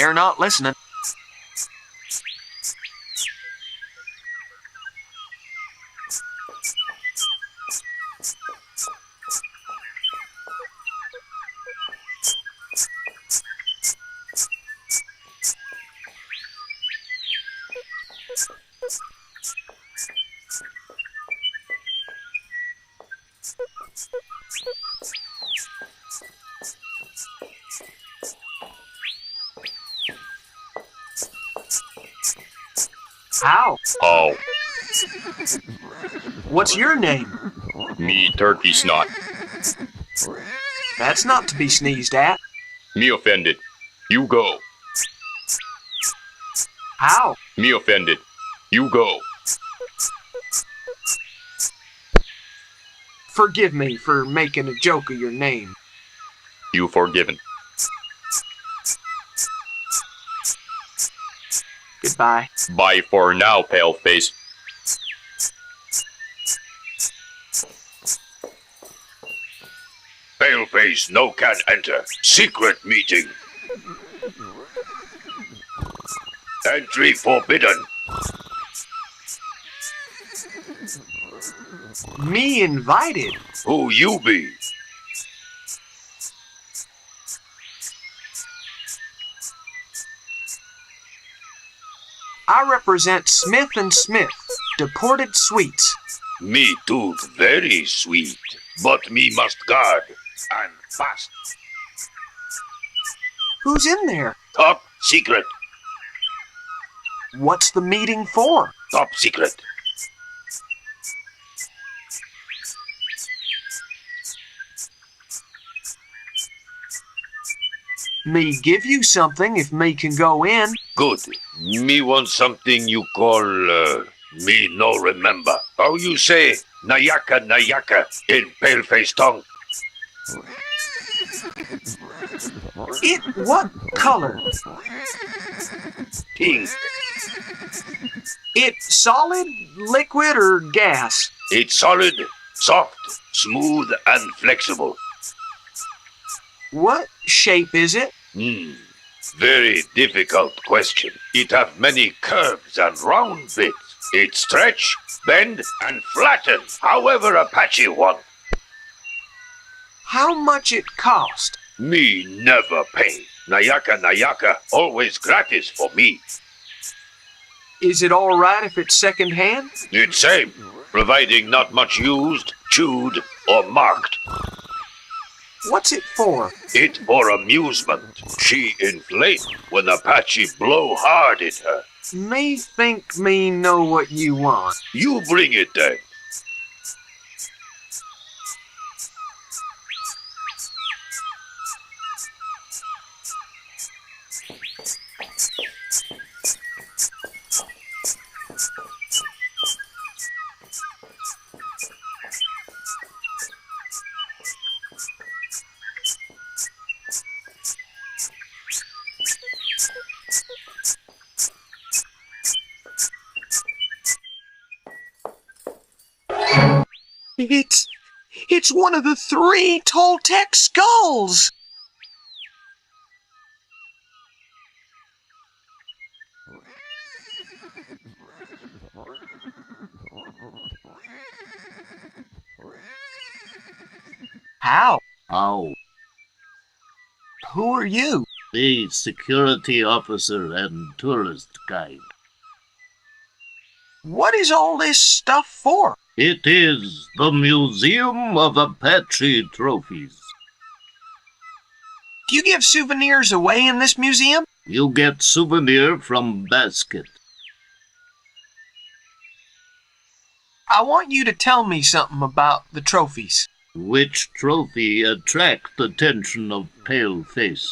Speaker 3: They're not listening. How?
Speaker 13: Oh,
Speaker 3: What's your name?
Speaker 13: me turkey snot.
Speaker 3: That's not to be sneezed at.
Speaker 13: Me offended. You go.
Speaker 3: How?
Speaker 13: Me offended. You go.
Speaker 3: Forgive me for making a joke of your name.
Speaker 13: You forgiven.
Speaker 3: Goodbye.
Speaker 13: Bye for now, paleface.
Speaker 6: Paleface, no can enter. Secret meeting. Entry forbidden.
Speaker 3: Me invited.
Speaker 6: Who you be?
Speaker 3: I represent Smith & Smith, Deported Sweets.
Speaker 6: Me tooth very sweet, but me must guard and fast.
Speaker 3: Who's in there?
Speaker 6: Top secret.
Speaker 3: What's the meeting for?
Speaker 6: Top secret.
Speaker 3: Me give you something if me can go in.
Speaker 6: Good. Me want something you call, me no remember. How you say Nayaka Nayaka in paleface tongue?
Speaker 3: It what color?
Speaker 6: Pink.
Speaker 3: It solid, liquid, or gas?
Speaker 6: It's solid, soft, smooth, and flexible.
Speaker 3: What shape is it?
Speaker 6: Very difficult question. It have many curves and round bits. It stretch, bend, and flatten however Apache want.
Speaker 3: How much it cost?
Speaker 6: Me never pay. Nayaka Nayaka always gratis for me.
Speaker 3: Is it all right if it's second hand?
Speaker 6: It's same, providing not much used, chewed, or marked.
Speaker 3: What's it for?
Speaker 6: It for amusement. She inflate when Apache blow hard at her.
Speaker 3: Me think me know what you want.
Speaker 6: You bring it then.
Speaker 3: It's one of the 3 Toltec skulls! How?
Speaker 1: Oh,
Speaker 3: Who are you?
Speaker 1: the security officer and tourist guide.
Speaker 3: What is all this stuff for?
Speaker 1: It is the Museum of Apache Trophies.
Speaker 3: Do you give souvenirs away in this museum?
Speaker 1: You get souvenir from basket.
Speaker 3: I want you to tell me something about the trophies.
Speaker 1: Which trophy attract the attention of paleface?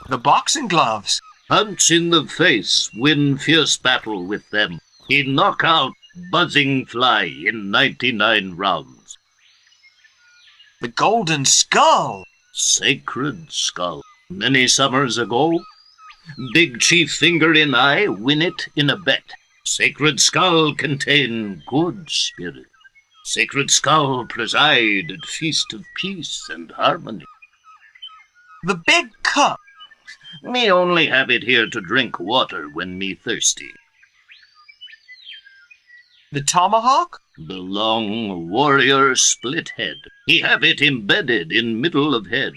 Speaker 3: The boxing gloves.
Speaker 1: Punch in the face, win fierce battle with them. He knock out buzzing fly in 99 rounds.
Speaker 3: The golden skull.
Speaker 1: Sacred skull. Many summers ago, Big Chief Finger in Eye win it in a bet. Sacred skull contain good spirit. Sacred skull preside at feast of peace and harmony.
Speaker 3: The big cup.
Speaker 1: Me only have it here to drink water when me thirsty.
Speaker 3: The tomahawk?
Speaker 1: The long warrior split head. He have it embedded in middle of head.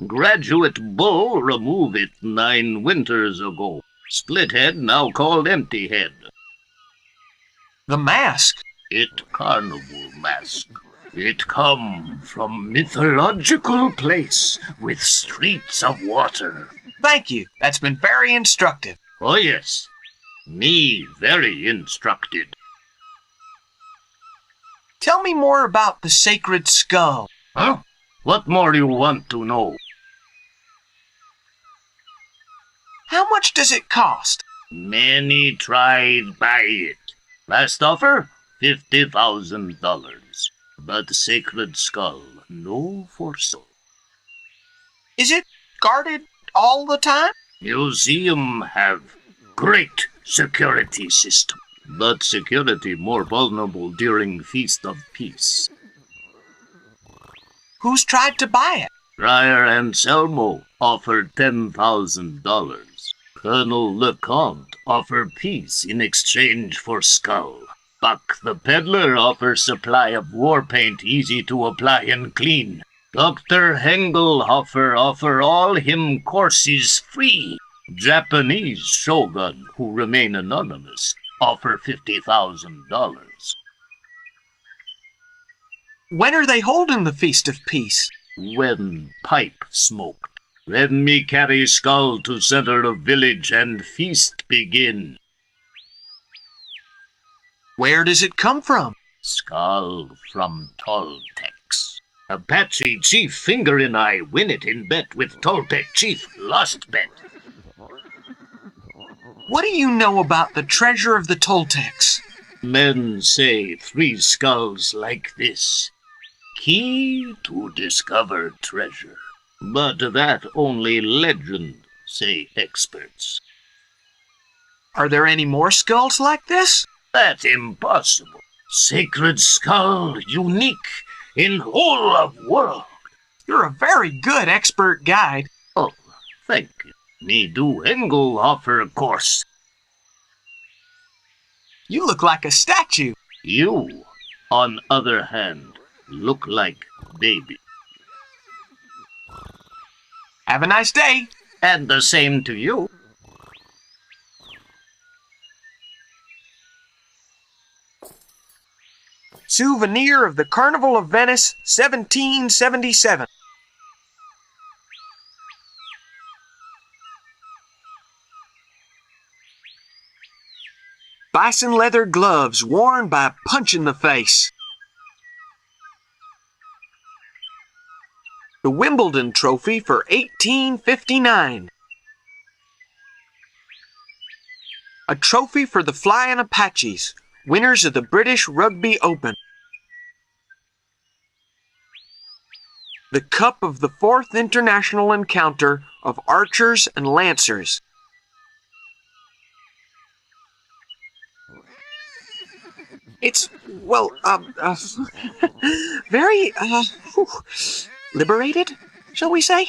Speaker 1: Graduate bull remove it 9 winters ago. Split head now called empty head.
Speaker 3: The mask.
Speaker 1: It carnival mask. It come from mythological place with streets of water.
Speaker 3: Thank you. That's been very instructive.
Speaker 1: Oh yes, me very instructed.
Speaker 3: Tell me more about the sacred skull.
Speaker 1: Huh? What more you want to know?
Speaker 3: How much does it cost?
Speaker 1: Many tried buy it. Last offer, $50,000. But sacred skull, no for so.
Speaker 3: Is it guarded all the time?
Speaker 1: Museum have great security system, but security more vulnerable during Feast of Peace.
Speaker 3: Who's tried to buy it?
Speaker 1: Friar Anselmo offered $10,000. Colonel Leconte offered peace in exchange for skull. Buck the peddler offers supply of war paint easy to apply and clean. Dr. Hengelhofer offer all him courses free. Japanese shogun, who remain anonymous, offer $50,000.
Speaker 3: When are they holding the Feast of Peace?
Speaker 1: When pipe smoked. Let me carry skull to center of village and feast begin.
Speaker 3: Where does it come from?
Speaker 1: Skull from Toltecs. Apache chief finger and I win it in bet with Toltec chief lost bet.
Speaker 3: What do you know about the treasure of the Toltecs?
Speaker 1: Men say 3 skulls like this. Key to discover treasure. But that only legend, say experts.
Speaker 3: Are there any more skulls like this?
Speaker 1: That's impossible. Sacred skull, unique in whole of world.
Speaker 3: You're a very good expert guide.
Speaker 1: Oh, thank you. Me do Engel offer a course.
Speaker 3: You look like a statue.
Speaker 1: You, on other hand, look like baby.
Speaker 3: Have a nice day.
Speaker 1: And the same to you.
Speaker 3: Souvenir of the Carnival of Venice, 1777. Bison leather gloves worn by Punch in the Face. The Wimbledon Trophy for 1859. A trophy for the Flying Apaches, winners of the British Rugby Open. The cup of the 4th International Encounter of Archers and Lancers. It's, well, very, liberated, shall we say?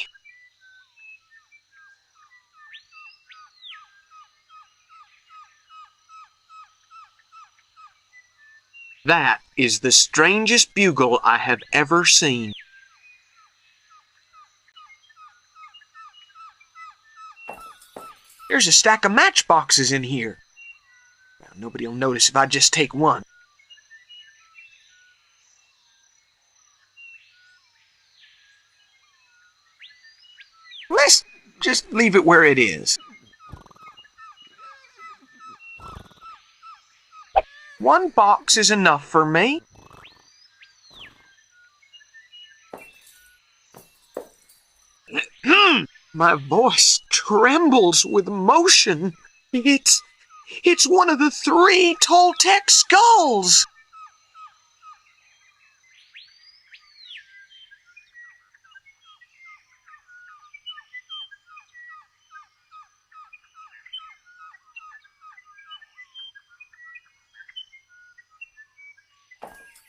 Speaker 3: That is the strangest bugle I have ever seen. There's a stack of matchboxes in here. Now, nobody'll notice if I just take one. Let's just leave it where it is. One box is enough for me. My voice trembles with emotion. It's one of the 3 Toltec skulls.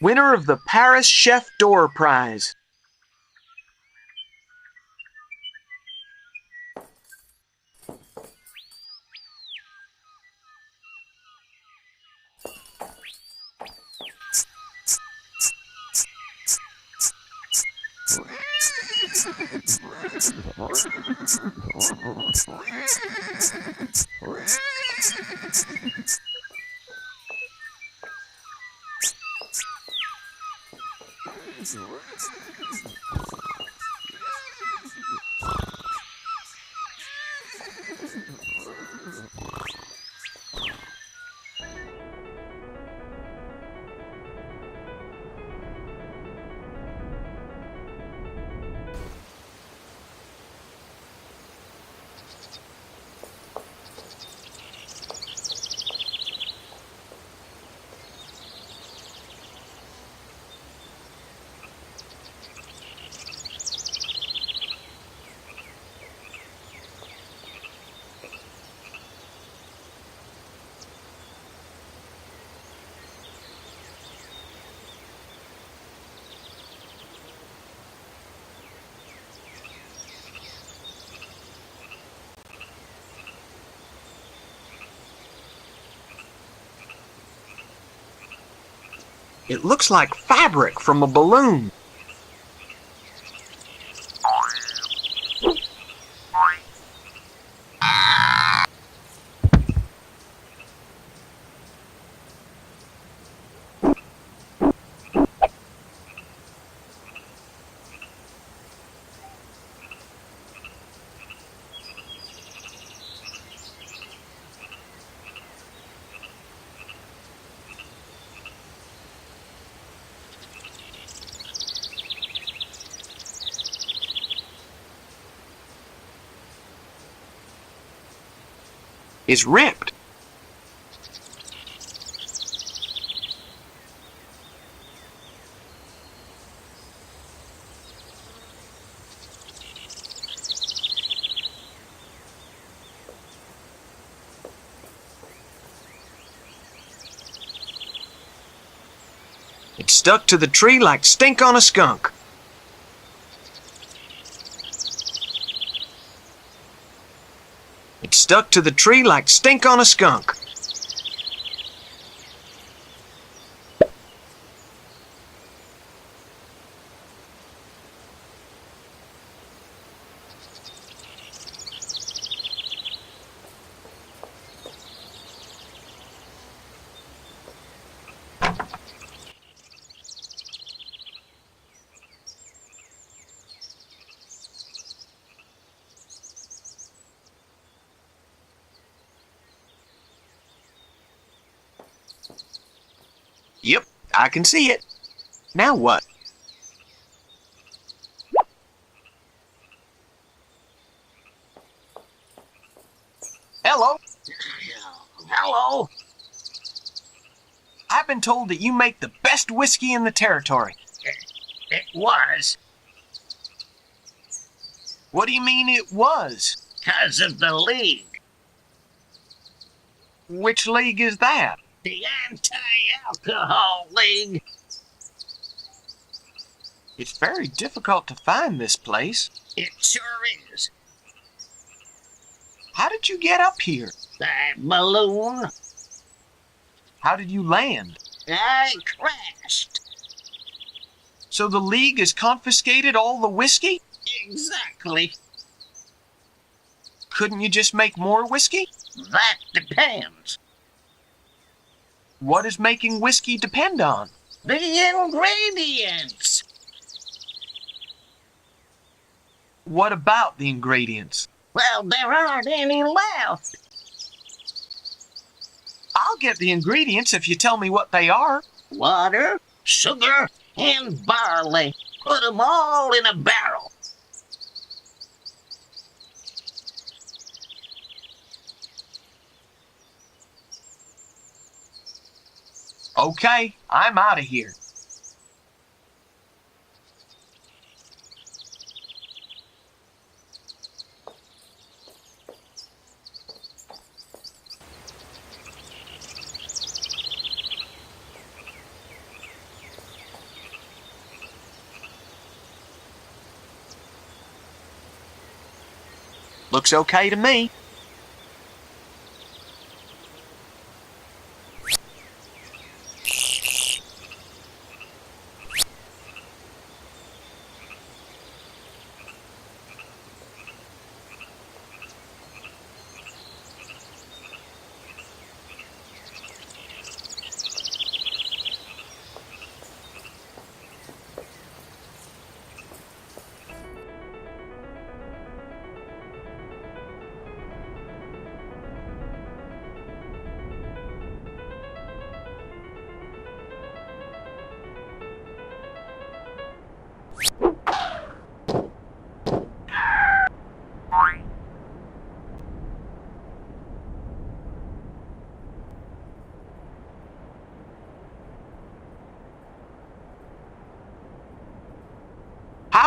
Speaker 3: Winner of the Paris Chef D'Or Prize. It looks like fabric from a balloon. Is ripped. It's stuck to the tree like stink on a skunk. It's stuck to the tree like stink on a skunk. Yep, I can see it. Now what? Hello?
Speaker 9: Hello?
Speaker 3: I've been told that you make the best whiskey in the territory.
Speaker 9: It was.
Speaker 3: What do you mean it was?
Speaker 9: 'Cause of the League.
Speaker 3: Which league is that?
Speaker 9: The Anti-Alcohol League.
Speaker 3: It's very difficult to find this place.
Speaker 9: It sure is.
Speaker 3: How did you get up here?
Speaker 9: That balloon.
Speaker 3: How did you land?
Speaker 9: I crashed.
Speaker 3: So the league has confiscated all the whiskey?
Speaker 9: Exactly.
Speaker 3: Couldn't you just make more whiskey?
Speaker 9: That depends.
Speaker 3: What does making whiskey depend on?
Speaker 9: The ingredients.
Speaker 3: What about the ingredients?
Speaker 9: Well, there aren't any left.
Speaker 3: I'll get the ingredients if you tell me what they are.
Speaker 9: Water, sugar, and barley. Put them all in a barrel.
Speaker 3: Okay, I'm out of here. Looks okay to me.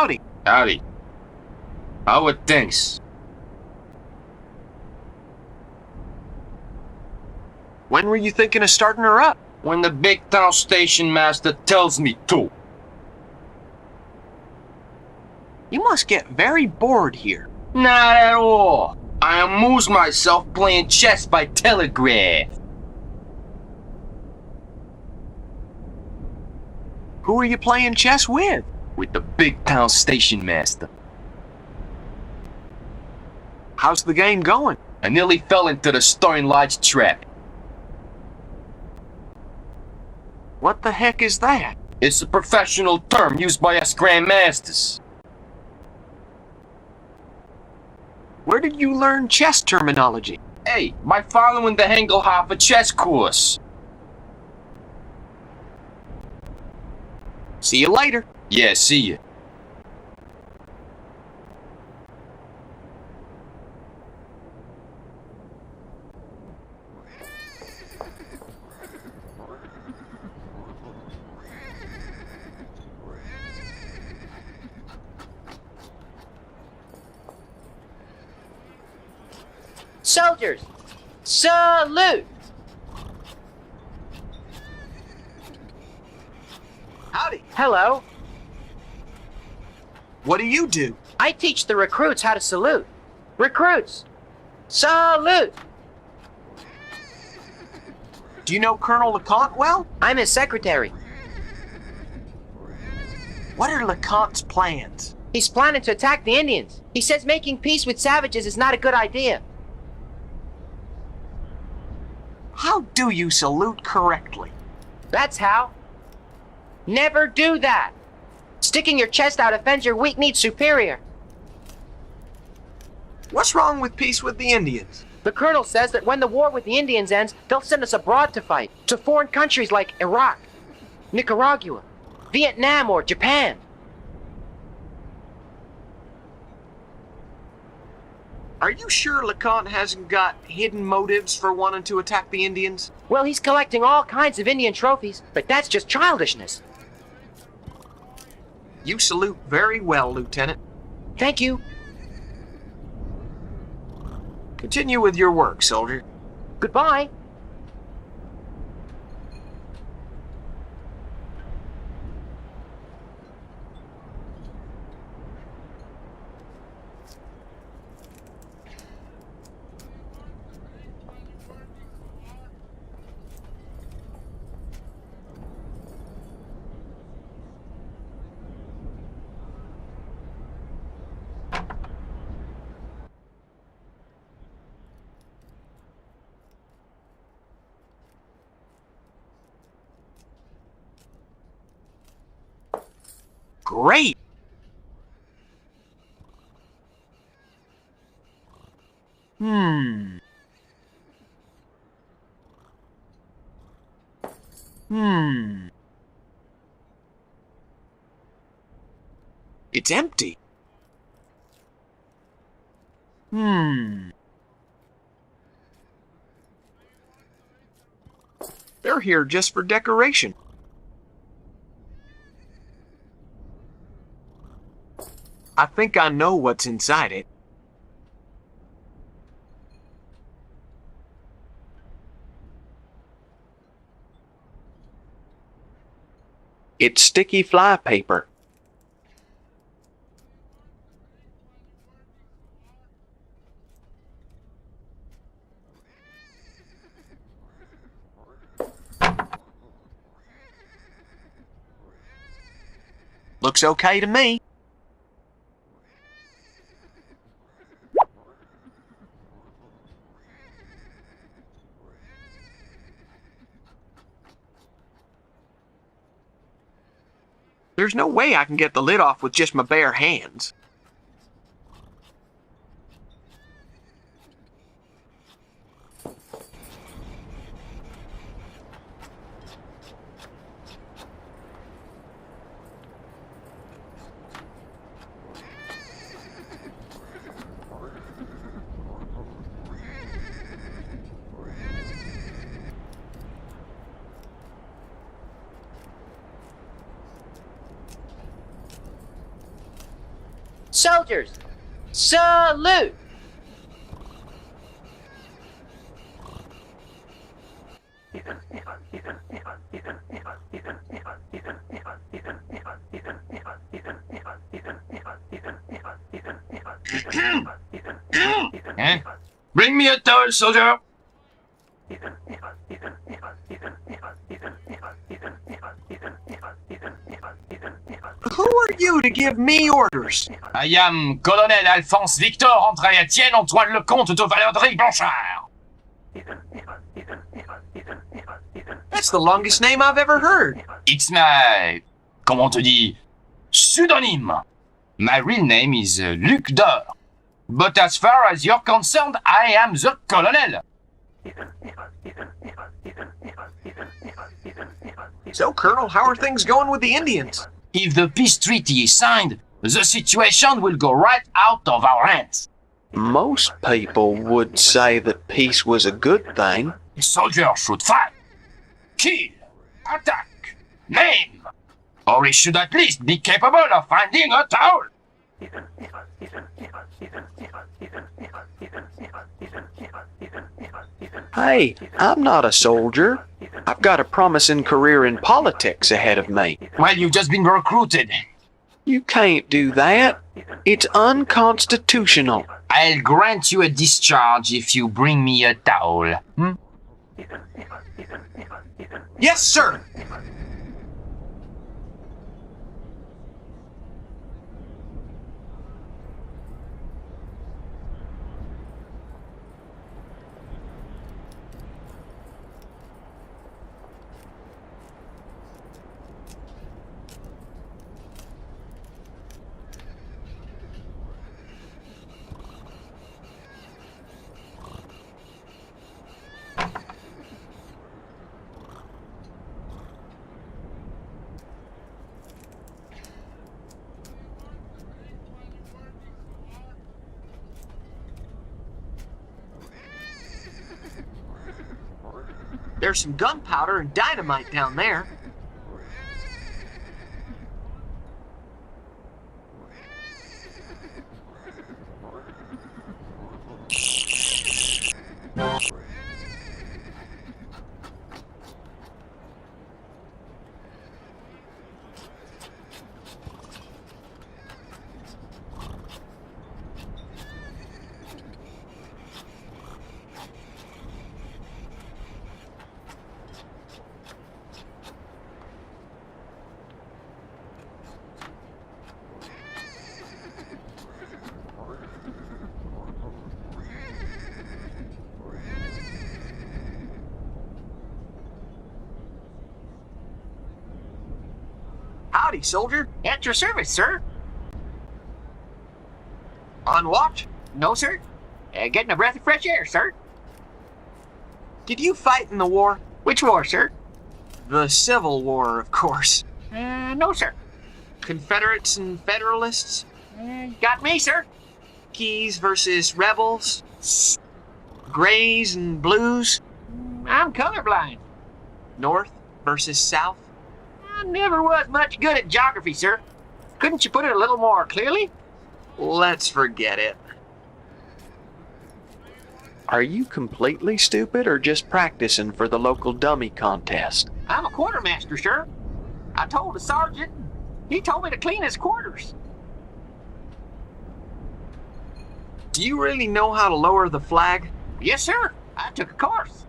Speaker 3: Howdy.
Speaker 9: Howdy. How are things?
Speaker 3: When were you thinking of starting her up?
Speaker 9: When the big town station master tells me to.
Speaker 3: You must get very bored here.
Speaker 9: Not at all. I amuse myself playing chess by telegraph.
Speaker 3: Who are you playing chess with?
Speaker 9: With the big town station master.
Speaker 3: How's the game going?
Speaker 9: I nearly fell into the Stone Lodge trap.
Speaker 3: What the heck is that?
Speaker 9: It's a professional term used by us grandmasters.
Speaker 3: Where did you learn chess terminology?
Speaker 9: Hey, by following the Hengelhofer chess course.
Speaker 3: See you later.
Speaker 9: Yeah, see ya.
Speaker 2: Soldiers, salute!
Speaker 3: Howdy.
Speaker 2: Hello.
Speaker 3: What do you do?
Speaker 2: I teach the recruits how to salute. Recruits, salute!
Speaker 3: Do you know Colonel Leconte well?
Speaker 2: I'm his secretary.
Speaker 3: What are Leconte's plans?
Speaker 2: He's planning to attack the Indians. He says making peace with savages is not a good idea.
Speaker 3: How do you salute correctly?
Speaker 2: That's how. Never do that. Sticking your chest out offends your weak-kneed superior.
Speaker 3: What's wrong with peace with the Indians?
Speaker 2: The colonel says that when the war with the Indians ends, they'll send us abroad to fight. To foreign countries like Iraq, Nicaragua, Vietnam, or Japan.
Speaker 3: Are you sure Leconte hasn't got hidden motives for wanting to attack the Indians?
Speaker 2: Well, he's collecting all kinds of Indian trophies, but that's just childishness.
Speaker 3: You salute very well, Lieutenant.
Speaker 2: Thank you.
Speaker 3: Continue with your work, soldier.
Speaker 2: Goodbye.
Speaker 3: Great! It's empty. They're here just for decoration. I think I know what's inside it.
Speaker 4: It's sticky fly paper.
Speaker 3: Looks okay to me. There's no way I can get the lid off with just my bare hands.
Speaker 2: Soldiers, salute!
Speaker 9: Eh? Bring me a towel, soldier.
Speaker 3: Who are you to give me orders?
Speaker 9: I am Colonel Alphonse Victor André Etienne Antoine Leconte de Valérie Blanchard.
Speaker 3: That's the longest name I've ever heard.
Speaker 9: It's my, comment on te dit, pseudonyme. My real name is Luc Dor. But as far as you're concerned, I am the colonel.
Speaker 3: So, Colonel, how are things going with the Indians?
Speaker 9: If the peace treaty is signed, the situation will go right out of our hands.
Speaker 4: Most people would say that peace was a good thing.
Speaker 9: A soldier should fight, kill, attack, maim, or he should at least be capable of finding a towel.
Speaker 4: Hey, I'm not a soldier. I've got a promising career in politics ahead of me.
Speaker 9: Well, you've just been recruited.
Speaker 4: You can't do that. It's unconstitutional.
Speaker 9: I'll grant you a discharge if you bring me a towel.
Speaker 3: Yes, sir. There's some gunpowder and dynamite down there. Howdy, soldier.
Speaker 2: At your service, sir.
Speaker 3: On watch?
Speaker 2: No, sir. Getting a breath of fresh air, sir.
Speaker 3: Did you fight in the war?
Speaker 2: Which war, sir?
Speaker 3: The Civil War, of course.
Speaker 2: No, sir.
Speaker 3: Confederates and Federalists?
Speaker 2: Got me, sir.
Speaker 3: Keys versus rebels? Grays and blues?
Speaker 2: I'm colorblind.
Speaker 3: North versus south?
Speaker 2: I never was much good at geography, sir. Couldn't you put it a little more clearly?
Speaker 3: Let's forget it.
Speaker 4: Are you completely stupid or just practicing for the local dummy contest?
Speaker 2: I'm a quartermaster, sir. I told the sergeant. He told me to clean his quarters.
Speaker 3: Do you really know how to lower the flag?
Speaker 2: Yes, sir. I took a course.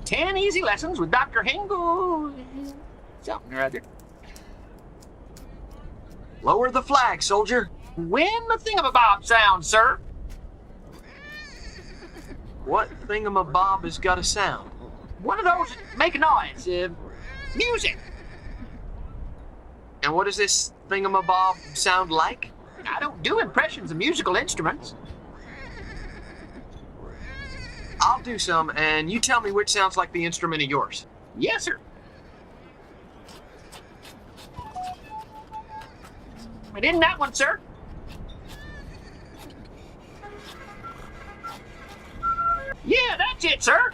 Speaker 2: 10 easy lessons with Dr. Hingle... something or other.
Speaker 3: Lower the flag, soldier.
Speaker 2: When the thingamabob sounds, sir.
Speaker 3: What thingamabob has got a sound?
Speaker 2: One of those that make a noise. Music.
Speaker 3: And what does this thingamabob sound like?
Speaker 2: I don't do impressions of musical instruments.
Speaker 3: I'll do some, and you tell me which sounds like the instrument of yours.
Speaker 2: Yes, sir. It isn't that one, sir. Yeah, that's it, sir.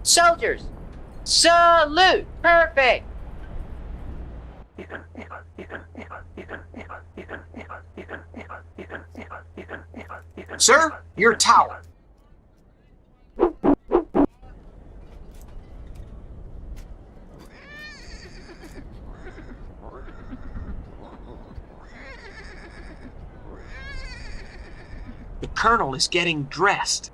Speaker 2: Soldiers, salute! Perfect!
Speaker 3: Sir, your towel. The Colonel is getting dressed.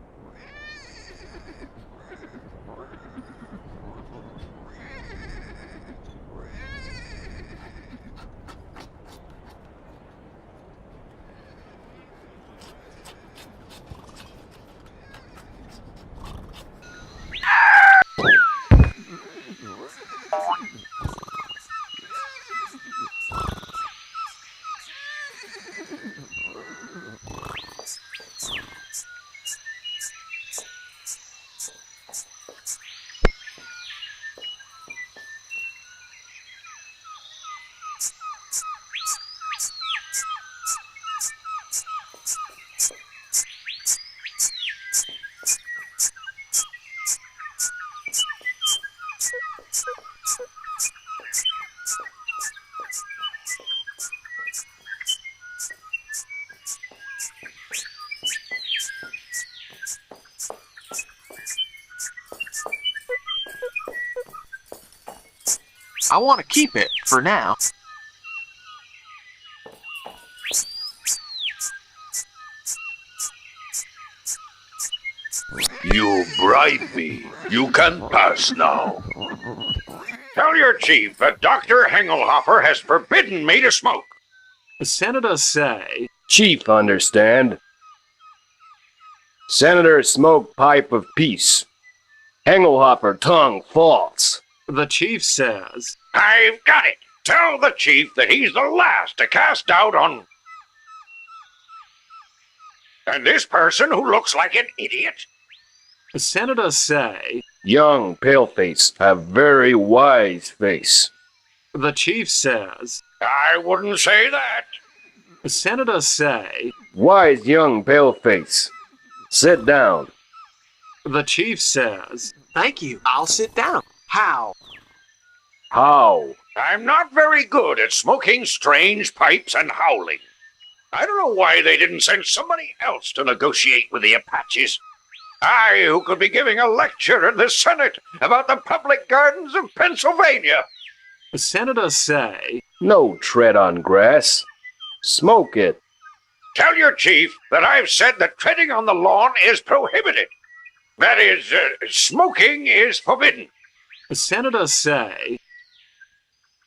Speaker 3: I want to keep it for now.
Speaker 8: You bribed me. You can pass now. Tell your chief that Dr. Hengelhofer has forbidden me to smoke.
Speaker 3: The senators say...
Speaker 12: Chief understand. Senator smoke pipe of peace. Hengelhofer tongue false.
Speaker 3: The chief says...
Speaker 8: I've got it. Tell the chief that he's the last to cast doubt on... And this person who looks like an idiot?
Speaker 3: The senators say...
Speaker 12: Young paleface have very wise face.
Speaker 3: The chief says...
Speaker 8: I wouldn't say that.
Speaker 3: The senators say...
Speaker 12: Wise young paleface. Sit down.
Speaker 3: The chief says... Thank you. I'll sit down. How?
Speaker 12: How?
Speaker 8: I'm not very good at smoking strange pipes and howling. I don't know why they didn't send somebody else to negotiate with the Apaches. I, who could be giving a lecture in the Senate about the public gardens of Pennsylvania.
Speaker 3: The senators say...
Speaker 12: No tread on grass. Smoke it.
Speaker 8: Tell your chief that I've said that treading on the lawn is prohibited. That is, smoking is forbidden.
Speaker 3: The senators say...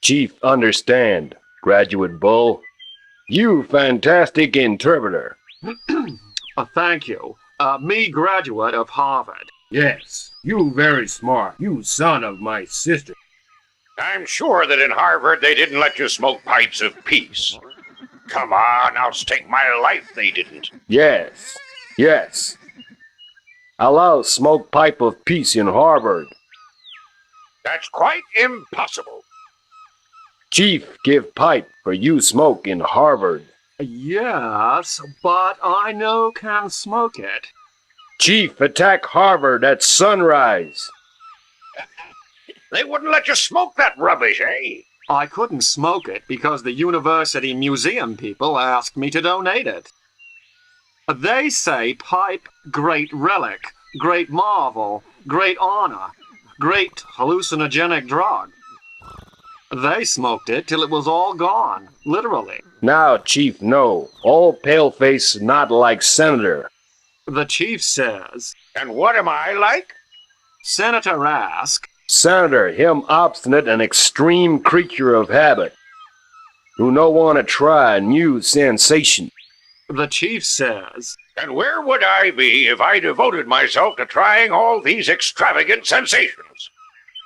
Speaker 12: Chief understand, graduate bull. You fantastic interpreter.
Speaker 3: Thank you. Me graduate of Harvard.
Speaker 1: Yes, you very smart, you son of my sister.
Speaker 8: I'm sure that in Harvard they didn't let you smoke pipes of peace. Come on, I'll stake my life they didn't.
Speaker 12: Yes, yes. Allow smoke pipe of peace in Harvard.
Speaker 8: That's quite impossible.
Speaker 12: Chief give pipe for you smoke in Harvard.
Speaker 3: Yes, but I no can smoke it.
Speaker 12: Chief attack Harvard at sunrise.
Speaker 8: They wouldn't let you smoke that rubbish, eh?
Speaker 3: I couldn't smoke it because the university museum people asked me to donate it. They say pipe, great relic, great marvel, great honor, great hallucinogenic drug. They smoked it till it was all gone, literally.
Speaker 12: Now, Chief, no. All paleface not like Senator.
Speaker 3: The chief says...
Speaker 8: And what am I like?
Speaker 3: Senator ask...
Speaker 12: Senator, him obstinate and extreme creature of habit, who no want to try new sensation.
Speaker 3: The chief says...
Speaker 8: And where would I be if I devoted myself to trying all these extravagant sensations?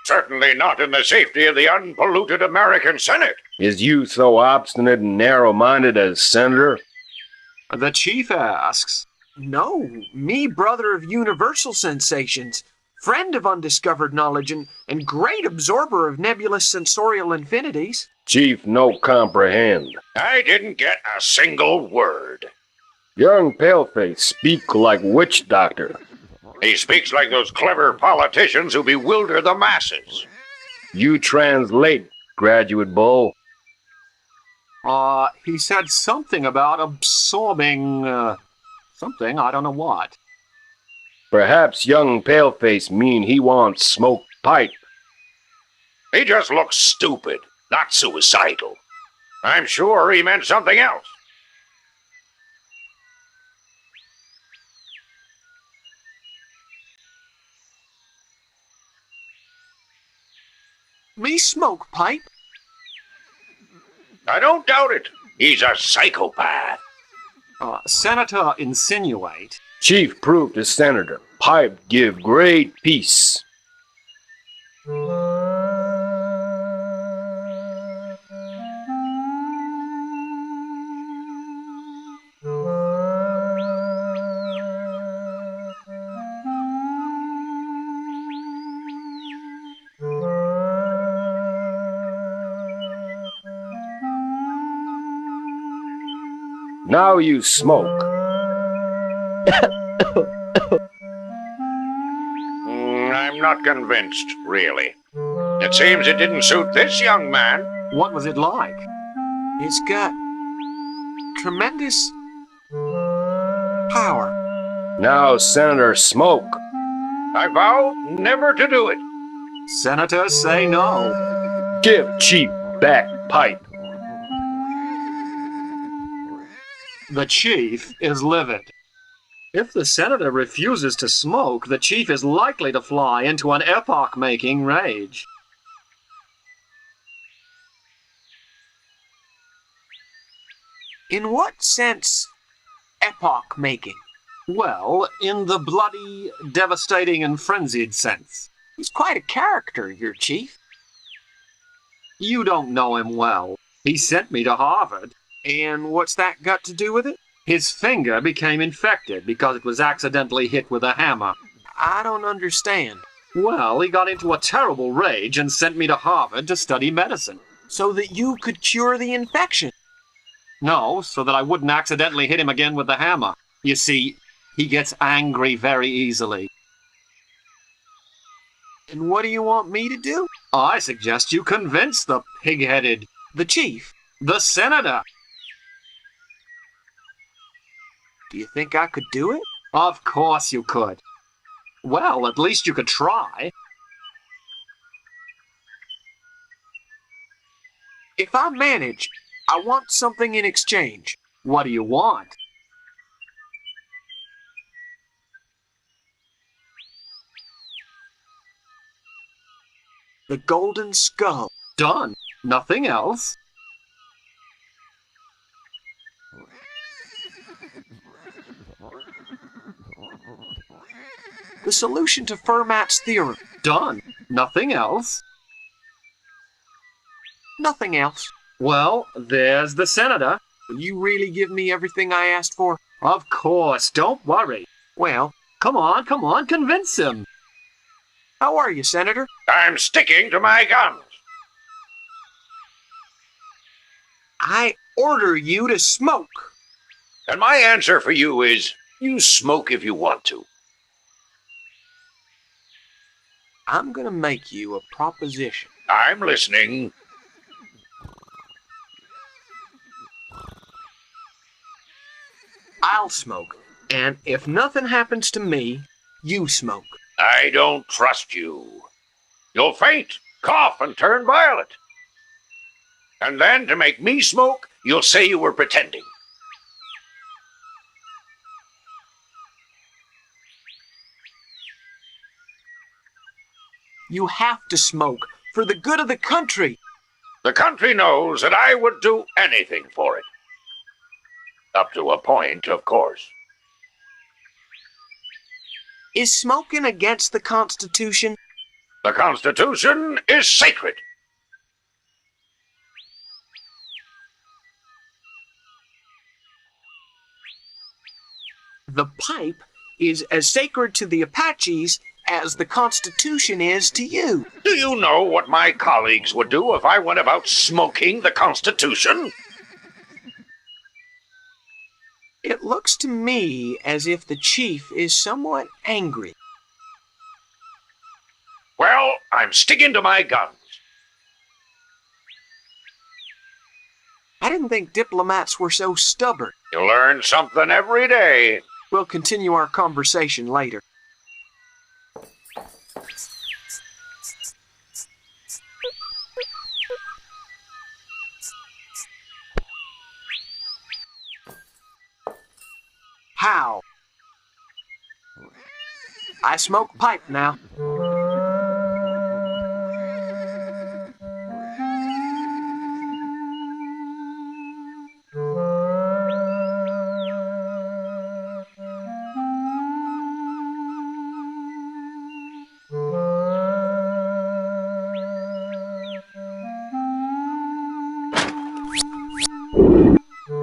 Speaker 8: Certainly not in the safety of the unpolluted American Senate.
Speaker 12: Is you so obstinate and narrow-minded as Senator?
Speaker 3: The chief asks... No, me brother of universal sensations, friend of undiscovered knowledge, and great absorber of nebulous sensorial infinities.
Speaker 12: Chief no comprehend.
Speaker 8: I didn't get a single word.
Speaker 12: Young paleface speak like witch doctor.
Speaker 6: He speaks like those clever politicians who bewilder the masses.
Speaker 12: You translate, graduate bull.
Speaker 9: He said something about absorbing, something, I don't know what.
Speaker 12: Perhaps young paleface mean he wants smoke pipe.
Speaker 6: He just looks stupid, not suicidal. I'm sure he meant something else.
Speaker 3: Me smoke pipe?
Speaker 6: I don't doubt it. He's a psychopath.
Speaker 9: Senator insinuate.
Speaker 12: Chief proof to senator. Pipe give great peace. Now you smoke.
Speaker 6: I'm not convinced, really. It seems it didn't suit this young man.
Speaker 9: What was it like?
Speaker 3: It's got tremendous power.
Speaker 12: Now, Senator, smoke.
Speaker 6: I vow never to do it.
Speaker 9: Senators say no.
Speaker 12: Give Chief back pipe.
Speaker 9: The chief is livid. If the senator refuses to smoke, the chief is likely to fly into an epoch-making rage.
Speaker 3: In what sense epoch-making?
Speaker 9: Well, in the bloody, devastating, and frenzied sense.
Speaker 3: He's quite a character, your chief.
Speaker 9: You don't know him well. He sent me to Harvard.
Speaker 3: And what's that got to do with it?
Speaker 9: His finger became infected because it was accidentally hit with a hammer.
Speaker 3: I don't understand.
Speaker 9: Well, he got into a terrible rage and sent me to Harvard to study medicine.
Speaker 3: So that you could cure the infection?
Speaker 9: No, so that I wouldn't accidentally hit him again with the hammer. You see, he gets angry very easily.
Speaker 3: And what do you want me to do?
Speaker 9: I suggest you convince the pig-headed...
Speaker 3: The chief?
Speaker 9: The senator.
Speaker 3: Do you think I could do it?
Speaker 9: Of course you could. Well, at least you could try.
Speaker 3: If I manage, I want something in exchange.
Speaker 9: What do you want?
Speaker 3: The golden skull.
Speaker 9: Done. Nothing else.
Speaker 3: The solution to Fermat's theorem.
Speaker 9: Done. Nothing else.
Speaker 3: Nothing else.
Speaker 9: Well, there's the senator.
Speaker 3: Will you really give me everything I asked for?
Speaker 9: Of course. Don't worry.
Speaker 3: Well,
Speaker 9: come on, convince him.
Speaker 3: How are you, Senator?
Speaker 6: I'm sticking to my guns.
Speaker 3: I order you to smoke.
Speaker 6: And my answer for you is, you smoke if you want to.
Speaker 3: I'm gonna make you a proposition.
Speaker 6: I'm listening.
Speaker 3: I'll smoke, and if nothing happens to me, you smoke.
Speaker 6: I don't trust you. You'll faint, cough, and turn violet. And then, to make me smoke, you'll say you were pretending.
Speaker 3: You have to smoke for the good of the country.
Speaker 6: The country knows that I would do anything for it. Up to a point, of course.
Speaker 3: Is smoking against the Constitution?
Speaker 6: The Constitution is sacred.
Speaker 3: The pipe is as sacred to the Apaches as the Constitution is to you.
Speaker 6: Do you know what my colleagues would do if I went about smoking the Constitution?
Speaker 3: It looks to me as if the chief is somewhat angry.
Speaker 6: Well, I'm sticking to my guns.
Speaker 3: I didn't think diplomats were so stubborn.
Speaker 6: You learn something every day.
Speaker 3: We'll continue our conversation later. How? I smoke pipe now.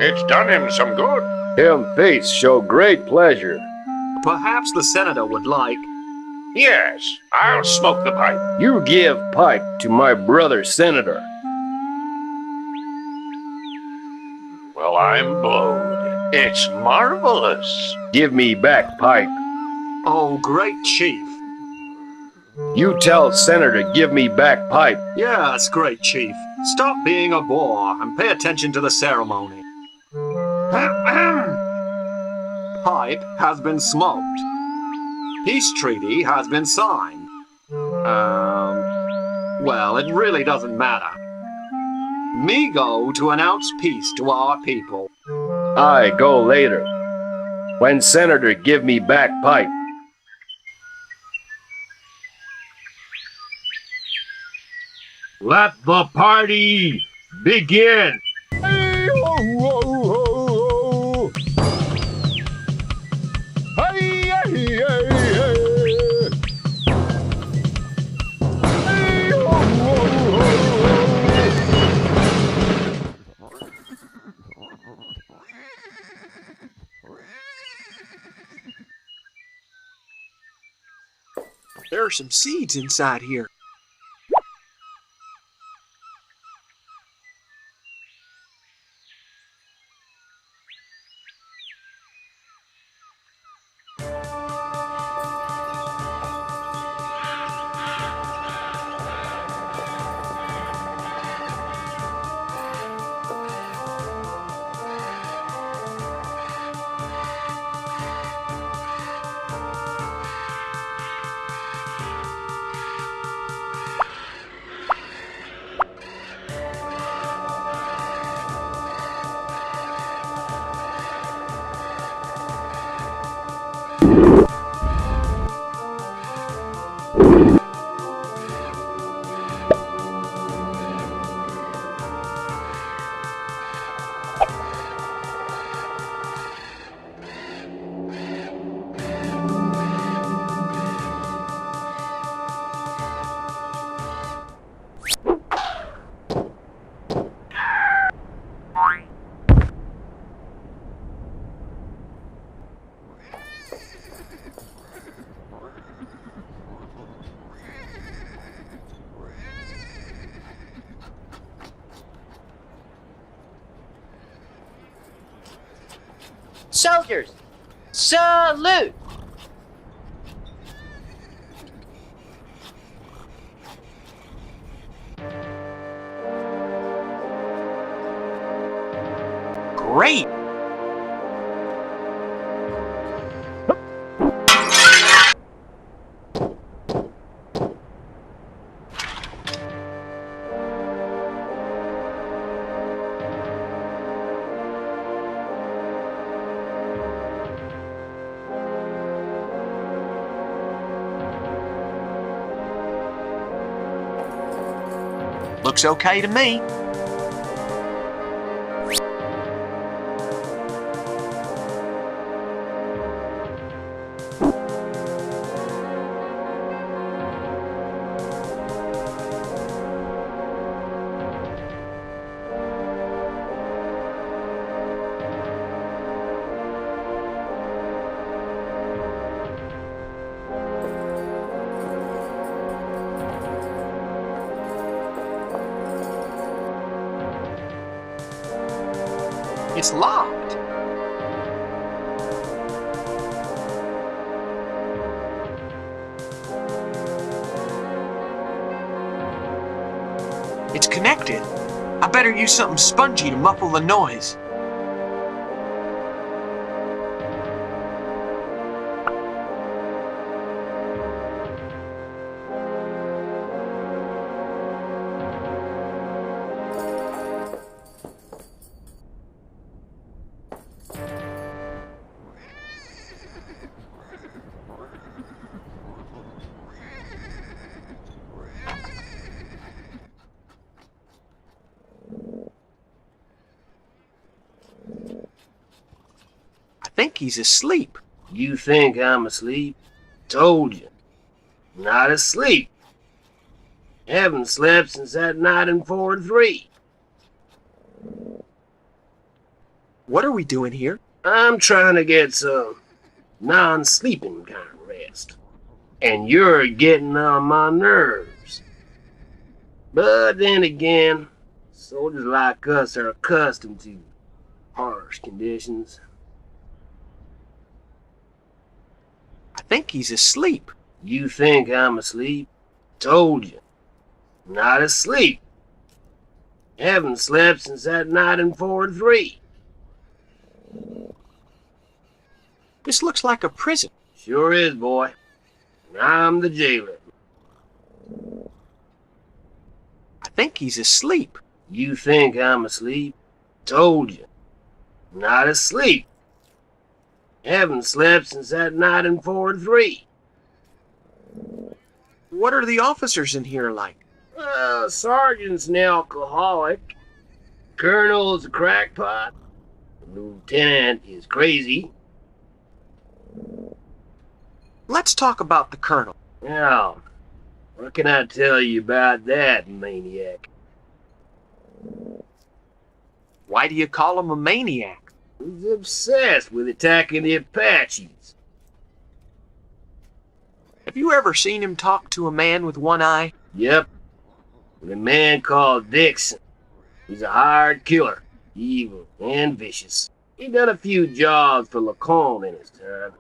Speaker 6: It's done him some good.
Speaker 12: Him face show great pleasure.
Speaker 3: Perhaps the senator would like.
Speaker 6: Yes, I'll smoke the pipe.
Speaker 12: You give pipe to my brother senator.
Speaker 6: Well, I'm blowed. It's marvelous.
Speaker 12: Give me back pipe.
Speaker 3: Oh, great chief.
Speaker 12: You tell senator to give me back pipe.
Speaker 3: Yes, great chief. Stop being a bore and pay attention to the ceremony. Pipe has been smoked. Peace treaty has been signed. Well, it really doesn't matter. Me go to announce peace to our people.
Speaker 12: I go later. When senator give me back pipe.
Speaker 1: Let the party begin.
Speaker 3: There are some seeds inside here.
Speaker 2: Soldiers, salute!
Speaker 3: Great! Looks okay to me. It's locked. disconnected. I better use something spongy to muffle the noise. I think he's asleep.
Speaker 12: You think I'm asleep? Told you. Not asleep. Haven't slept since that night in 4-3.
Speaker 3: What are we doing here?
Speaker 12: I'm trying to get some non-sleeping kind of rest. And you're getting on my nerves. But then again, soldiers like us are accustomed to harsh conditions.
Speaker 3: I think he's asleep.
Speaker 12: You think I'm asleep? Told you. Not asleep. Haven't slept since that night in 4-3.
Speaker 3: This looks like a prison.
Speaker 12: Sure is, boy. I'm the jailer.
Speaker 3: I think he's asleep.
Speaker 12: You think I'm asleep? Told you. Not asleep. Haven't slept since that night in 4-3.
Speaker 3: What are the officers in here like?
Speaker 12: Sergeant's an alcoholic. Colonel's a crackpot. The lieutenant is crazy.
Speaker 3: Let's talk about the colonel.
Speaker 12: Now, what can I tell you about that maniac?
Speaker 3: Why do you call him a maniac?
Speaker 12: He's obsessed with attacking the Apaches.
Speaker 3: Have you ever seen him talk to a man with one eye?
Speaker 12: Yep. With a man called Dixon. He's a hired killer, evil and vicious. He done a few jobs for Leconte in his time.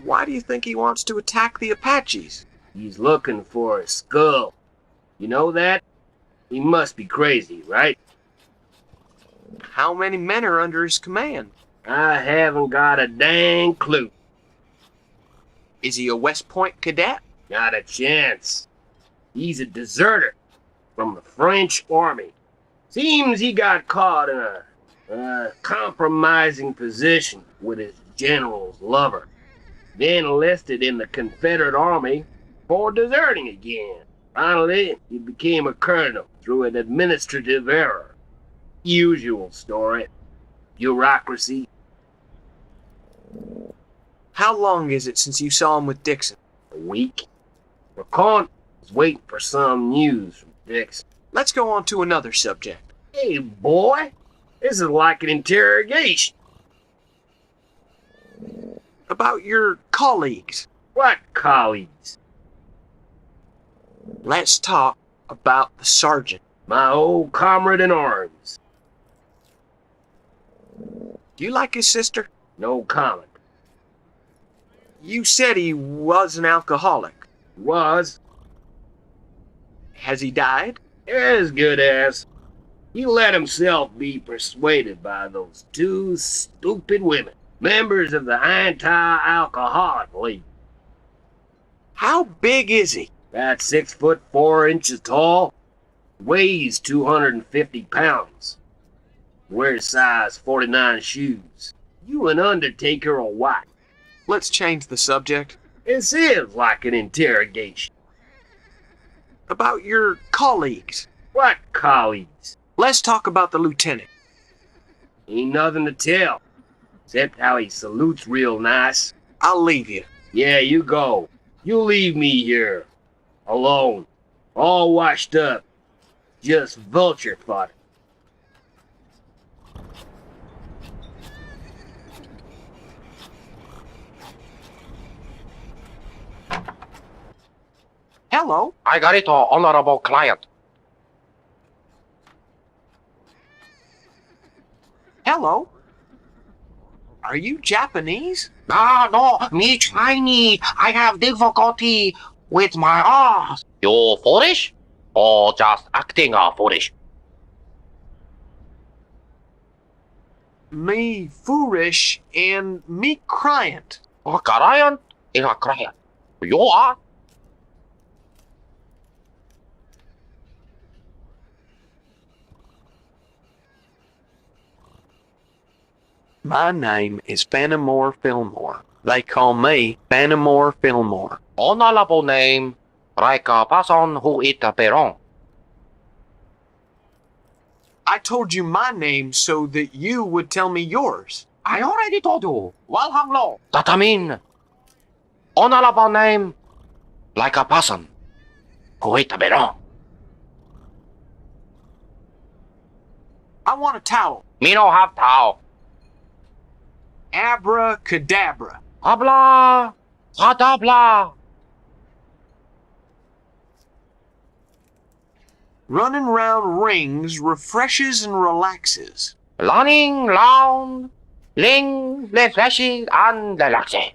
Speaker 3: Why do you think he wants to attack the Apaches?
Speaker 12: He's looking for a skull. You know that? He must be crazy, right?
Speaker 3: How many men are under his command?
Speaker 12: I haven't got a dang clue.
Speaker 3: Is he a West Point cadet?
Speaker 12: Not a chance. He's a deserter from the French army. Seems he got caught in a compromising position with his general's lover. Then enlisted in the Confederate Army for deserting again. Finally, he became a colonel through an administrative error. Usual story. Bureaucracy.
Speaker 3: How long is it since you saw him with Dixon?
Speaker 12: A week. Leconte was waiting for some news from Dixon.
Speaker 3: Let's go on to another subject.
Speaker 12: Hey, boy. This is like an interrogation.
Speaker 3: About your colleagues.
Speaker 12: What colleagues?
Speaker 3: Let's talk about the sergeant.
Speaker 12: My old comrade in arms.
Speaker 3: Do you like his sister?
Speaker 12: No comment.
Speaker 3: You said he was an alcoholic.
Speaker 12: Was.
Speaker 3: Has he died?
Speaker 12: As good as. He let himself be persuaded by those two stupid women, members of the anti-alcoholic league.
Speaker 3: How big is he?
Speaker 12: About 6'4" tall. Weighs 250 pounds. Wears size 49 shoes. You an undertaker or what?
Speaker 3: Let's change the subject.
Speaker 12: This is like an interrogation.
Speaker 3: About your colleagues.
Speaker 12: What colleagues?
Speaker 3: Let's talk about the lieutenant.
Speaker 12: Ain't nothing to tell. Except how he salutes real nice.
Speaker 3: I'll leave you.
Speaker 12: Yeah, you go. You leave me here. Alone. All washed up. Just vulture fodder.
Speaker 3: Hello.
Speaker 14: I got it, honorable client.
Speaker 3: Hello. Are you Japanese?
Speaker 14: Ah, no, me Chinese. I have difficulty with my R's.
Speaker 15: You foolish?
Speaker 14: or just acting foolish?
Speaker 3: Me foolish and me crying.
Speaker 14: A client is a client. You are.
Speaker 4: My name is Fenimore Fillmore. They call me Fenimore Fillmore.
Speaker 14: Honorable name, like a person who eat a peron.
Speaker 3: I told you my name so that you would tell me yours.
Speaker 14: I already told you. Well hung low. That I mean, honorable name, like a person who eat a peron.
Speaker 3: I want a towel.
Speaker 14: Me no have towel.
Speaker 3: Abracadabra.
Speaker 14: Habla, cadabla.
Speaker 3: Running round rings refreshes and relaxes.
Speaker 14: Running round, ling, refreshes and relaxes.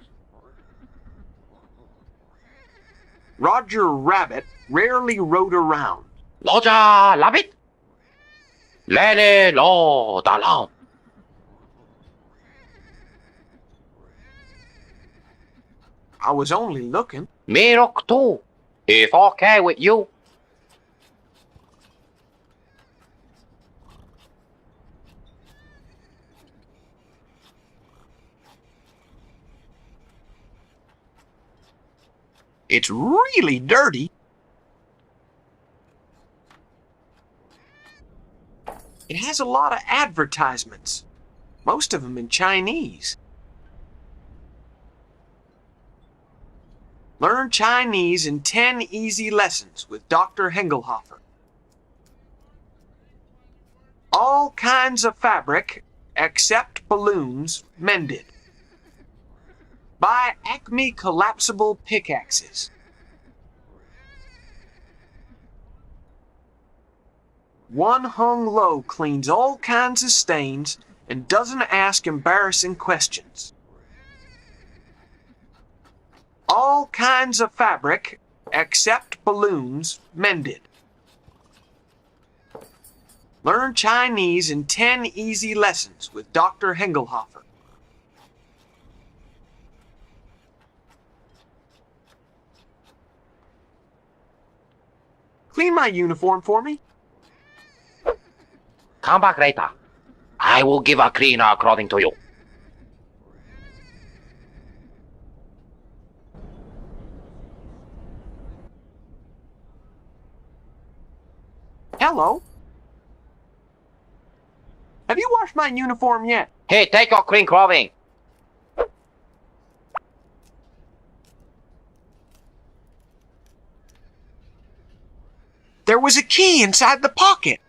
Speaker 3: Roger Rabbit rarely rode around.
Speaker 14: Roger Rabbit, lele lo dalam.
Speaker 3: I was only looking.
Speaker 14: Me look too, if okay with you.
Speaker 3: It's really dirty. It has a lot of advertisements, most of them in Chinese. Learn Chinese in 10 easy lessons with Dr. Hengelhofer. All kinds of fabric, except balloons, mended. Buy Acme collapsible pickaxes. One hung low cleans all kinds of stains and doesn't ask embarrassing questions. All kinds of fabric, except balloons, mended. Learn Chinese in 10 easy lessons with Dr. Hengelhofer. Clean my uniform for me.
Speaker 14: Come back later. I will give a cleaner clothing to you.
Speaker 3: Hello. Have you washed my uniform yet?
Speaker 14: Hey, take your clean clothing.
Speaker 3: There was a key inside the pocket.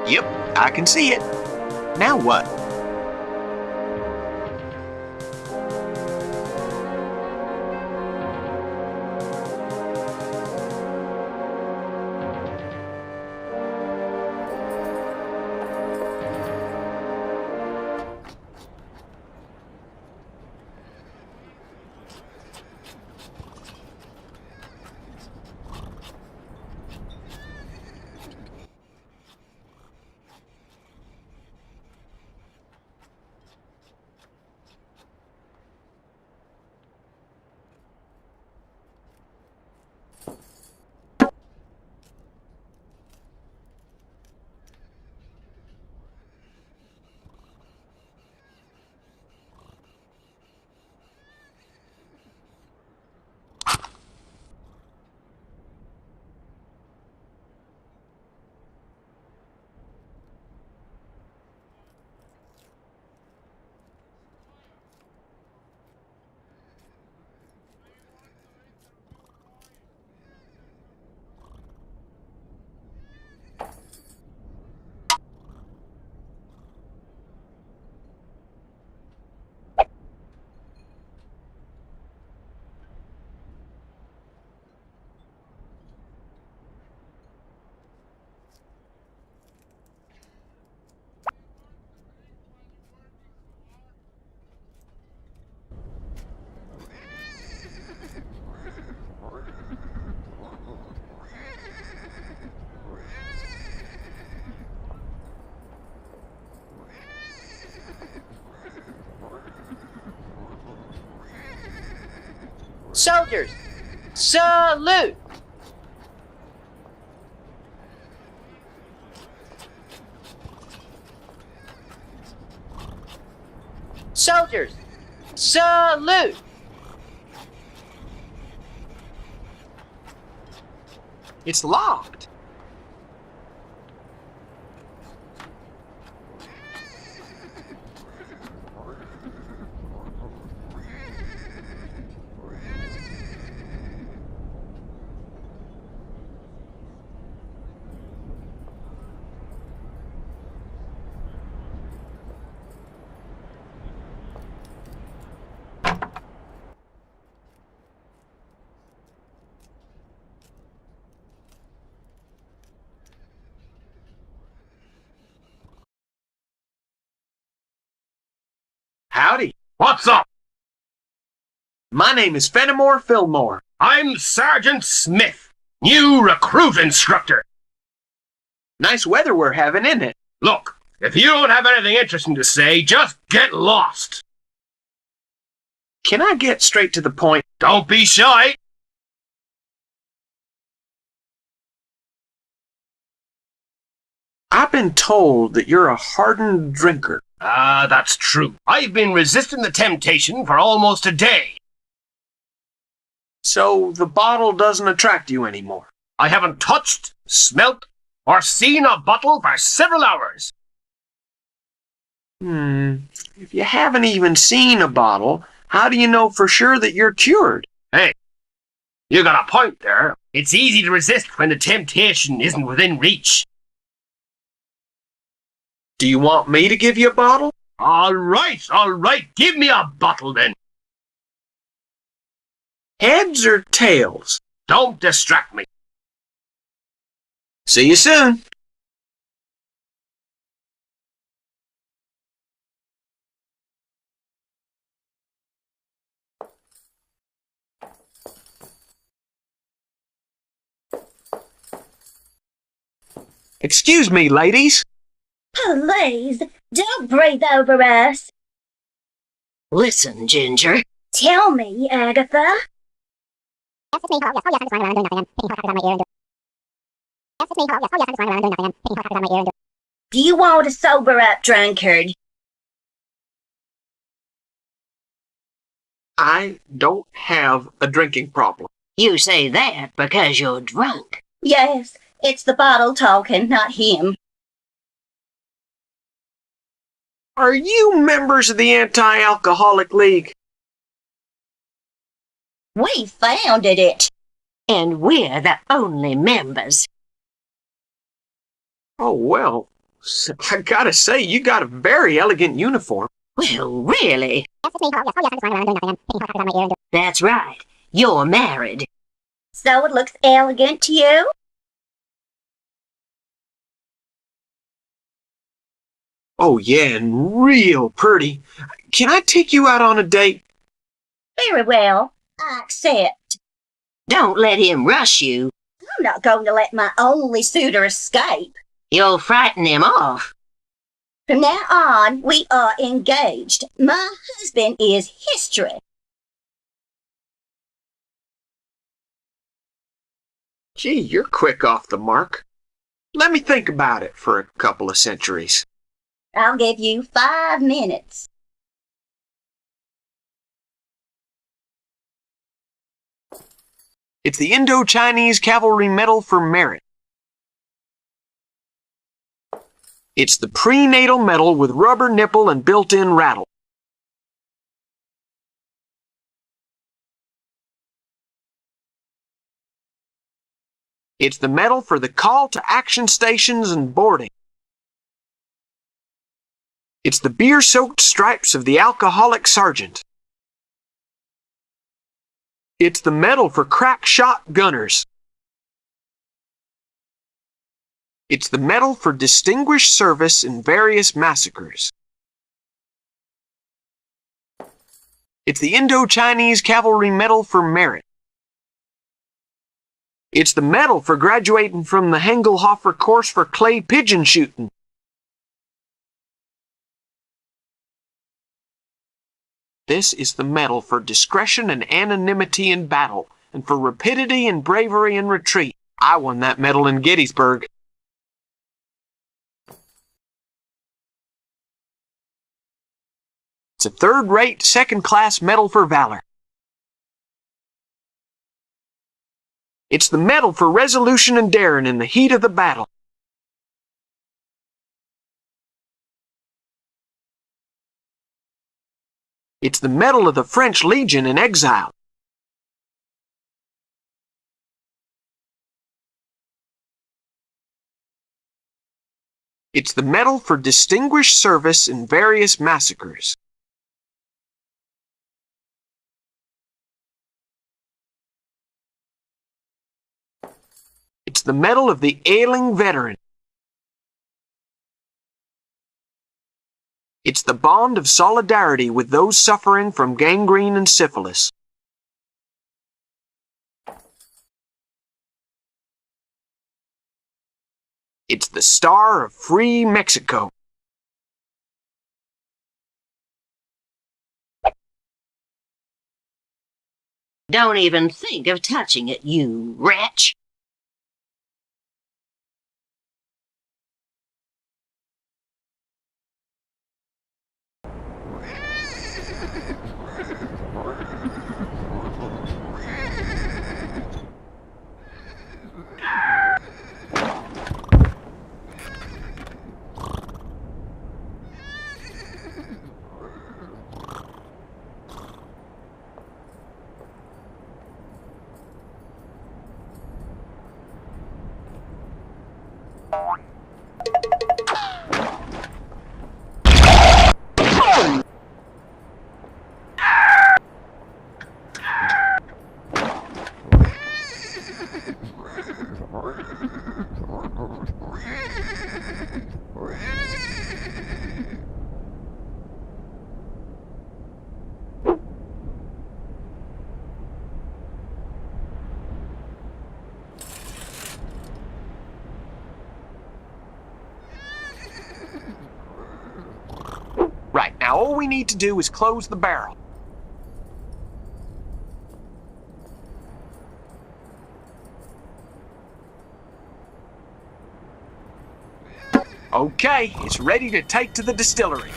Speaker 3: Yep, I can see it. Now what?
Speaker 4: Soldiers, salute! Soldiers, salute!
Speaker 3: It's locked. Howdy.
Speaker 9: What's up?
Speaker 3: My name is Fenimore Fillmore.
Speaker 9: I'm Sergeant Smith, new recruit instructor.
Speaker 3: Nice weather we're having, isn't it?
Speaker 9: Look, if you don't have anything interesting to say, just get lost.
Speaker 3: Can I get straight to the point?
Speaker 9: Don't be shy.
Speaker 3: I've been told that you're a hardened drinker.
Speaker 9: Ah, that's true. I've been resisting the temptation for almost a day.
Speaker 3: So the bottle doesn't attract you anymore?
Speaker 9: I haven't touched, smelt, or seen a bottle for several hours.
Speaker 3: If you haven't even seen a bottle, how do you know for sure that you're cured?
Speaker 9: Hey, you got a point there. It's easy to resist when the temptation isn't within reach.
Speaker 3: Do you want me to give you a bottle?
Speaker 9: All right. Give me a bottle then.
Speaker 3: Heads or tails?
Speaker 9: Don't distract me.
Speaker 3: See you soon. Excuse me, ladies.
Speaker 10: Please, don't breathe over us.
Speaker 2: Listen, Ginger.
Speaker 10: Tell me, Agatha. Do you want to sober up, drunkard?
Speaker 3: I don't have a drinking problem.
Speaker 2: You say that because you're drunk.
Speaker 10: Yes, it's the bottle talking, not him.
Speaker 3: Are you members of the Anti-Alcoholic League?
Speaker 10: We founded it.
Speaker 2: And we're the only members.
Speaker 3: Oh, well, I gotta say, you got a very elegant uniform.
Speaker 2: Well, really? That's right. You're married.
Speaker 10: So it looks elegant to you?
Speaker 3: Oh, yeah, and real pretty. Can I take you out on a date?
Speaker 10: Very well. I accept.
Speaker 2: Don't let him rush you.
Speaker 10: I'm not going to let my only suitor escape.
Speaker 2: You'll frighten him off.
Speaker 10: From now on, we are engaged. My husband is history.
Speaker 3: Gee, you're quick off the mark. Let me think about it for a couple of centuries.
Speaker 10: I'll give you 5 minutes.
Speaker 3: It's the Indo-Chinese Cavalry Medal for Merit. It's the prenatal medal with rubber nipple and built-in rattle. It's the medal for the call to action stations and boarding. It's the beer-soaked stripes of the alcoholic sergeant. It's the medal for crack shot gunners. It's the medal for distinguished service in various massacres. It's the Indo-Chinese Cavalry Medal for Merit. It's the medal for graduating from the Hengelhofer course for clay pigeon shooting. This is the medal for discretion and anonymity in battle, and for rapidity and bravery in retreat. I won that medal in Gettysburg. It's a third-rate, second-class medal for valor. It's the medal for resolution and daring in the heat of the battle. It's the medal of the French Legion in exile. It's the medal for distinguished service in various massacres. It's the medal of the ailing veteran. It's the bond of solidarity with those suffering from gangrene and syphilis. It's the Star of Free Mexico.
Speaker 2: Don't even think of touching it, you wretch.
Speaker 3: Right, now all we need to do is close the barrel. Okay, it's ready to take to the distillery.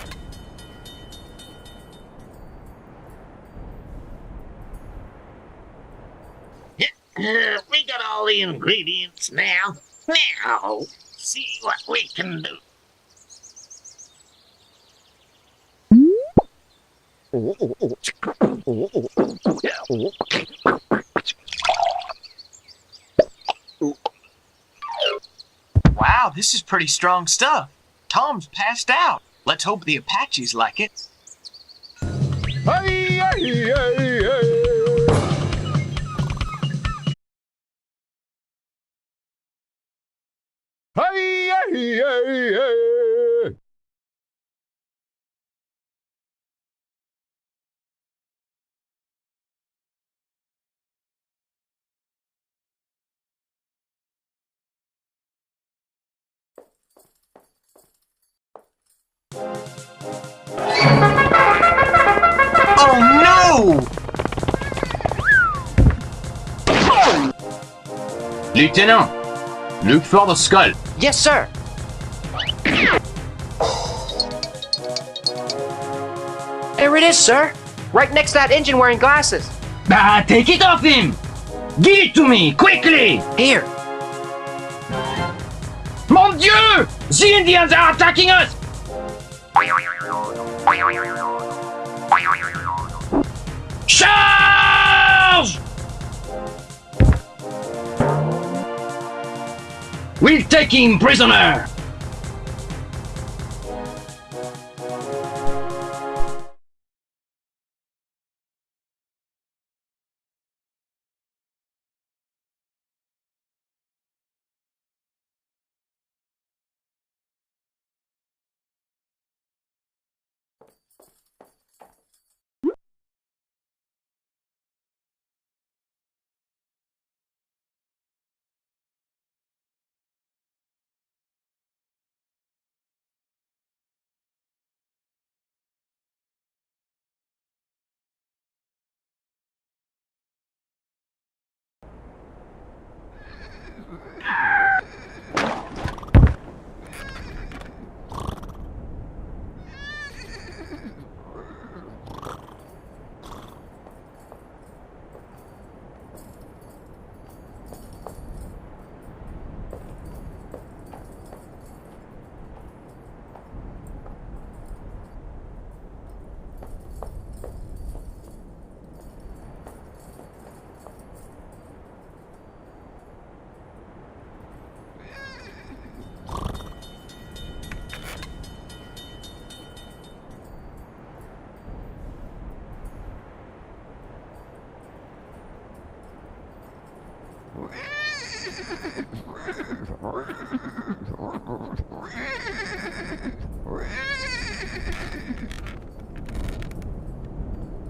Speaker 1: We got all the ingredients now. Now, see what we can do.
Speaker 3: Wow, this is pretty strong stuff. Tom's passed out. Let's hope the Apaches like it.
Speaker 8: Hey, hey, hey, hey. Hey, hey, hey, hey.
Speaker 3: Oh no!
Speaker 9: Lieutenant, look for the skull.
Speaker 14: Yes, sir. There it is, sir. Right next to that engine wearing glasses.
Speaker 7: Take it off him! Give it to me, quickly!
Speaker 14: Here.
Speaker 7: Mon Dieu! The Indians are attacking us! Charge! We'll take him prisoner!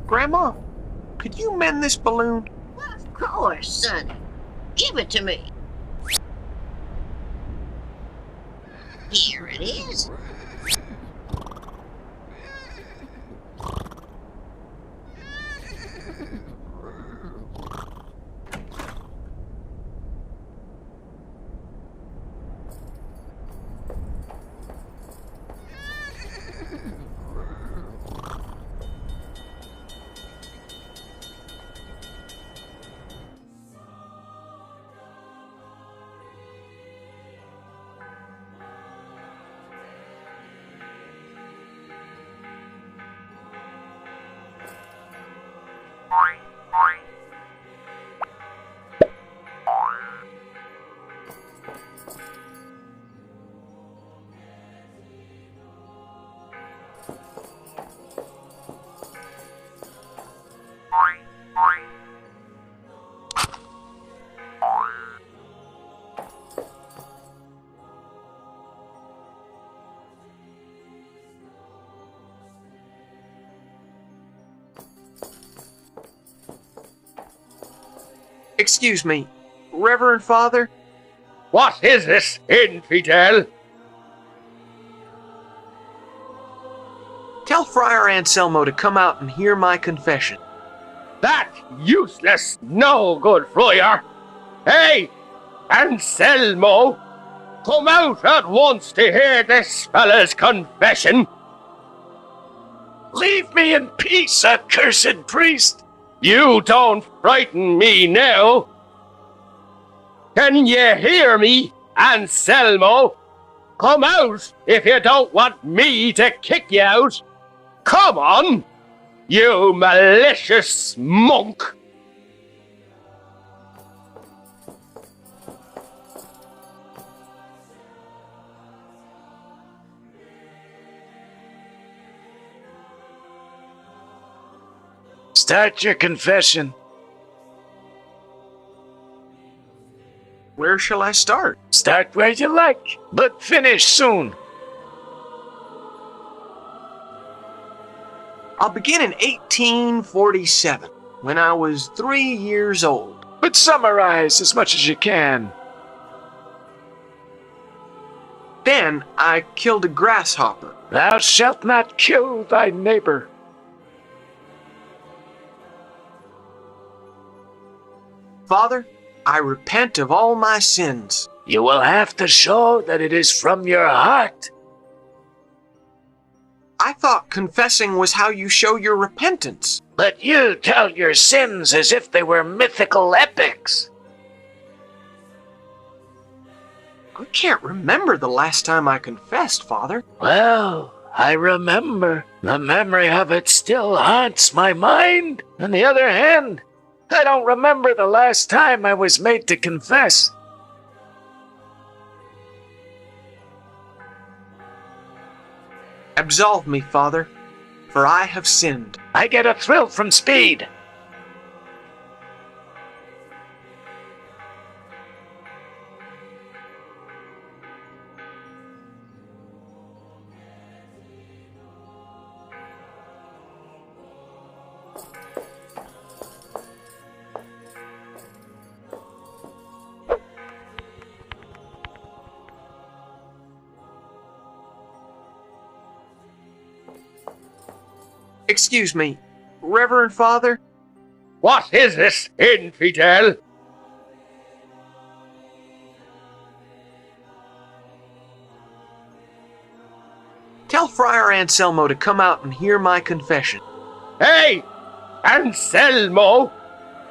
Speaker 3: Grandma, could you mend this balloon?
Speaker 15: Of course, sonny. Give it to me. Here it is.
Speaker 3: Excuse me, Reverend Father?
Speaker 6: What is this, infidel?
Speaker 3: Tell Friar Anselmo to come out and hear my confession.
Speaker 6: That useless, no good friar! Hey, Anselmo! Come out at once to hear this fella's confession!
Speaker 8: Leave me in peace, accursed priest!
Speaker 6: You don't frighten me now! Can you hear me, Anselmo? Come out if you don't want me to kick you out! Come on, you malicious monk!
Speaker 8: Start your confession.
Speaker 3: Where shall I start?
Speaker 8: Start where you like, but finish soon.
Speaker 3: I'll begin in 1847, when I was 3 years old.
Speaker 8: But summarize as much as you can.
Speaker 3: Then I killed a grasshopper.
Speaker 8: Thou shalt not kill thy neighbor.
Speaker 3: Father, I repent of all my sins.
Speaker 8: You will have to show that it is from your heart.
Speaker 3: I thought confessing was how you show your repentance.
Speaker 8: But you tell your sins as if they were mythical epics.
Speaker 3: I can't remember the last time I confessed, Father.
Speaker 8: Well, I remember. The memory of it still haunts my mind. On the other hand, I don't remember the last time I was made to confess.
Speaker 3: Absolve me, Father, for I have sinned.
Speaker 8: I get a thrill from speed.
Speaker 3: Excuse me, Reverend Father?
Speaker 6: What is this, infidel?
Speaker 3: Tell Friar Anselmo to come out and hear my confession.
Speaker 6: Hey, Anselmo!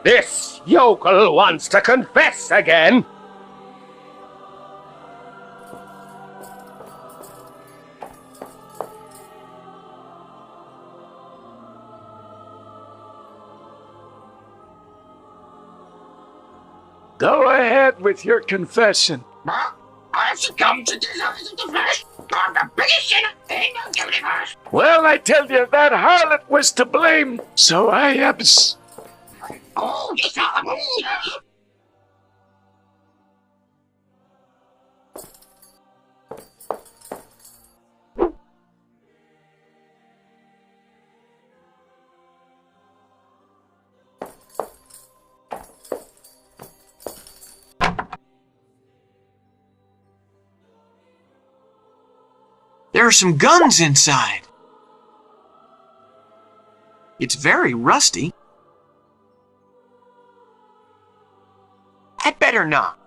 Speaker 6: This yokel wants to confess again!
Speaker 8: Go ahead with your confession.
Speaker 9: I succumb to desires of the flesh. I'm the biggest sinner in the universe.
Speaker 8: Well, I tell you, that harlot was to blame, so I
Speaker 9: Oh, yes,
Speaker 3: There are some guns inside. It's very rusty. I'd better not.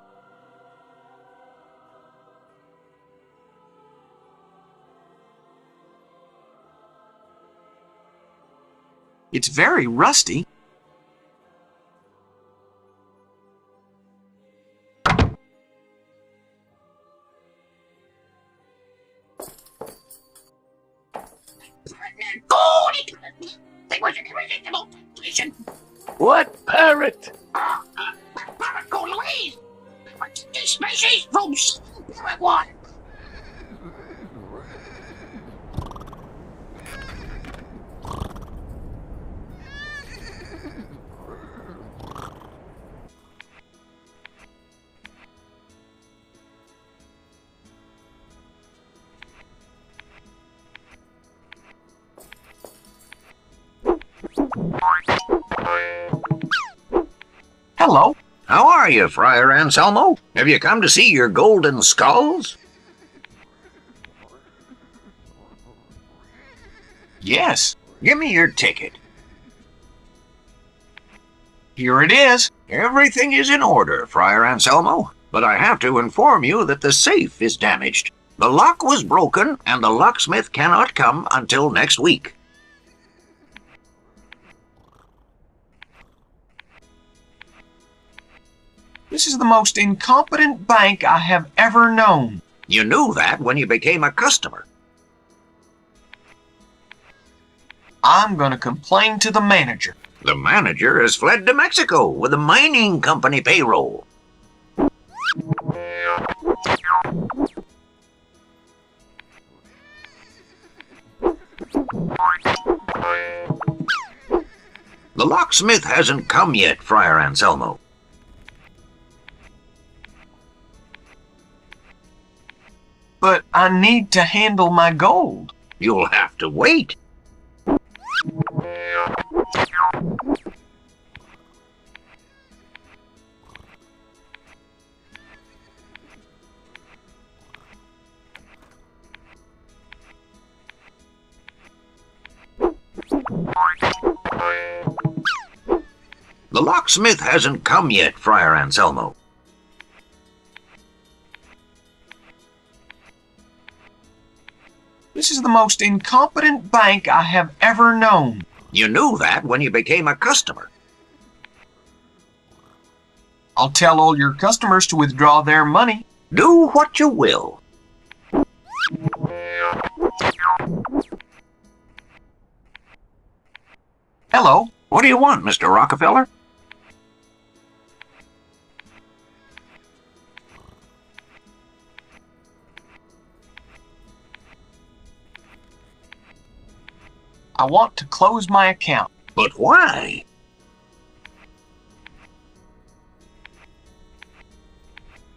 Speaker 3: It's very rusty.
Speaker 8: What parrot?
Speaker 9: Louise! Species from Paraguay!
Speaker 3: Hello.
Speaker 16: How are you, Friar Anselmo? Have you come to see your golden skulls?
Speaker 3: Yes.
Speaker 16: Give me your ticket.
Speaker 3: Here it is.
Speaker 16: Everything is in order, Friar Anselmo, but I have to inform you that the safe is damaged. The lock was broken, and the locksmith cannot come until next week.
Speaker 3: This is the most incompetent bank I have ever known.
Speaker 16: You knew that when you became a customer.
Speaker 3: I'm going to complain to the manager.
Speaker 16: The manager has fled to Mexico with a mining company payroll. The locksmith hasn't come yet, Friar Anselmo.
Speaker 3: But I need to handle my gold.
Speaker 16: You'll have to wait. The locksmith hasn't come yet, Friar Anselmo.
Speaker 3: This is the most incompetent bank I have ever known.
Speaker 16: You knew that when you became a customer.
Speaker 3: I'll tell all your customers to withdraw their money.
Speaker 16: Do what you will.
Speaker 3: Hello.
Speaker 16: What do you want, Mr. Rockefeller?
Speaker 3: I want to close my account.
Speaker 16: But why?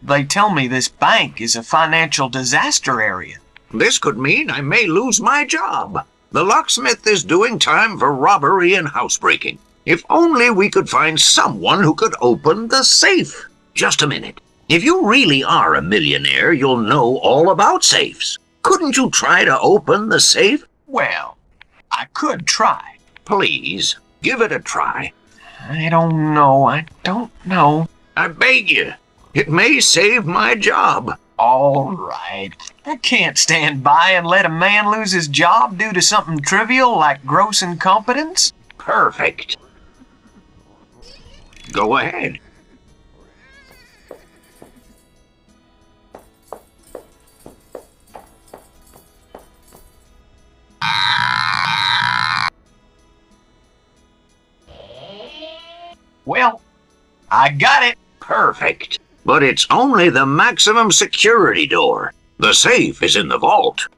Speaker 3: They tell me this bank is a financial disaster area.
Speaker 16: This could mean I may lose my job. The locksmith is doing time for robbery and housebreaking. If only we could find someone who could open the safe. Just a minute. If you really are a millionaire, you'll know all about safes. Couldn't you try to open the safe?
Speaker 3: Well, I could try.
Speaker 16: Please, give it a try.
Speaker 3: I don't know.
Speaker 16: I beg you. It may save my job.
Speaker 3: All right. I can't stand by and let a man lose his job due to something trivial like gross incompetence.
Speaker 16: Perfect. Go ahead.
Speaker 3: Well, I got it.
Speaker 16: Perfect. But it's only the maximum security door. The safe is in the vault.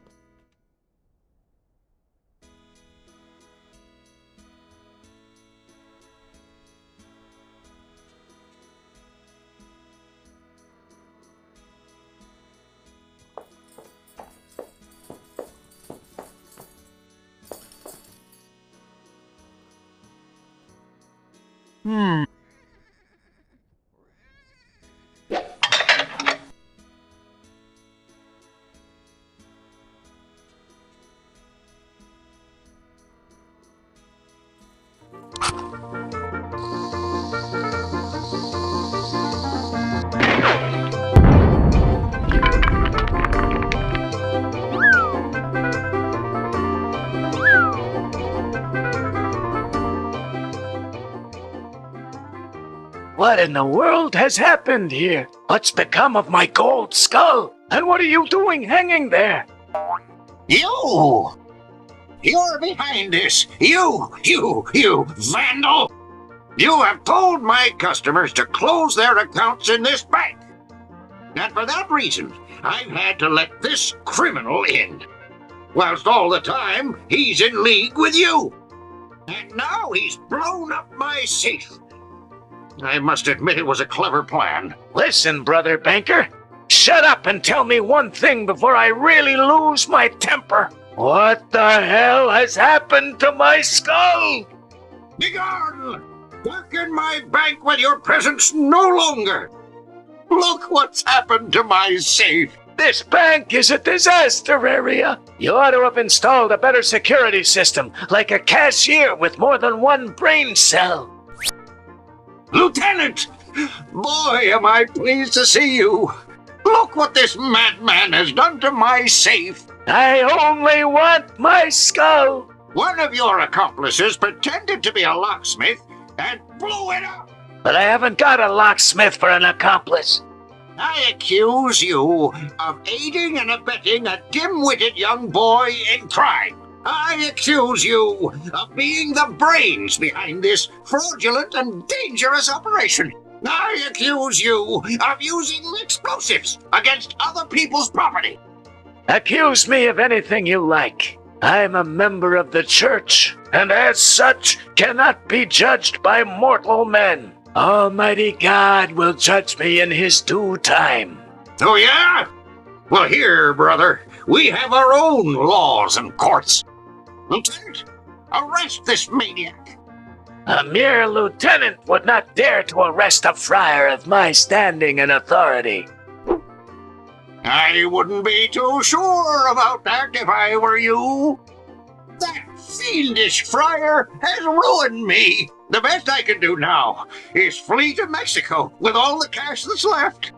Speaker 5: What in the world has happened here? What's become of my gold skull? And what are you doing hanging there?
Speaker 16: You! You're behind this! You vandal! You have told my customers to close their accounts in this bank. And for that reason, I've had to let this criminal in. Whilst all the time, he's in league with you. And now he's blown up my safe. I must admit it was a clever plan.
Speaker 5: Listen, brother banker. Shut up and tell me one thing before I really lose my temper. What the hell has happened to my skull?
Speaker 16: Begone! Darken my bank with your presence no longer. Look what's happened to my safe.
Speaker 5: This bank is a disaster area. You ought to have installed a better security system, like a cashier with more than one brain cell.
Speaker 16: Lieutenant! Boy, am I pleased to see you. Look what this madman has done to my safe.
Speaker 5: I only want my skull.
Speaker 16: One of your accomplices pretended to be a locksmith and blew it up.
Speaker 5: But I haven't got a locksmith for an accomplice.
Speaker 16: I accuse you of aiding and abetting a dim-witted young boy in crime. I accuse you of being the brains behind this fraudulent and dangerous operation. I accuse you of using explosives against other people's property.
Speaker 5: Accuse me of anything you like. I'm a member of the church, and as such cannot be judged by mortal men. Almighty God will judge me in his due time.
Speaker 16: Oh, yeah? Well, here, brother, we have our own laws and courts. Lieutenant, arrest this maniac.
Speaker 5: A mere lieutenant would not dare to arrest a friar of my standing and authority.
Speaker 16: I wouldn't be too sure about that if I were you. That fiendish friar has ruined me. The best I can do now is flee to Mexico with all the cash that's left.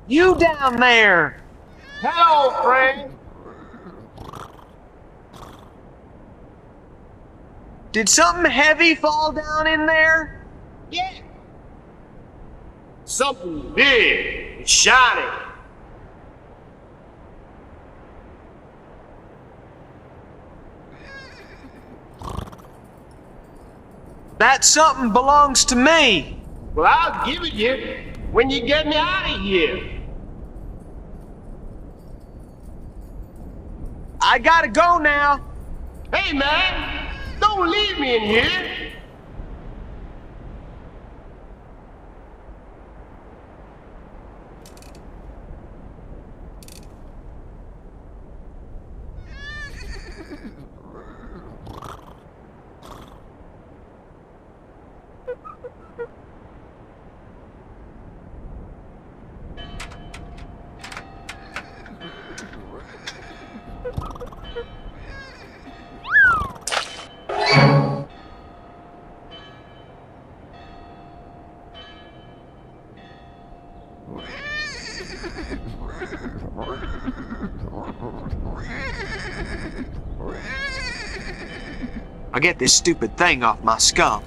Speaker 3: You down there!
Speaker 8: Hello, friend.
Speaker 3: Did something heavy fall down in there?
Speaker 8: Yeah. Something big and shiny.
Speaker 3: That something belongs to me.
Speaker 8: Well, I'll give it you when you get me out of here.
Speaker 3: I gotta go now.
Speaker 8: Hey, man, don't leave me in here.
Speaker 3: I'll get this stupid thing off my skull.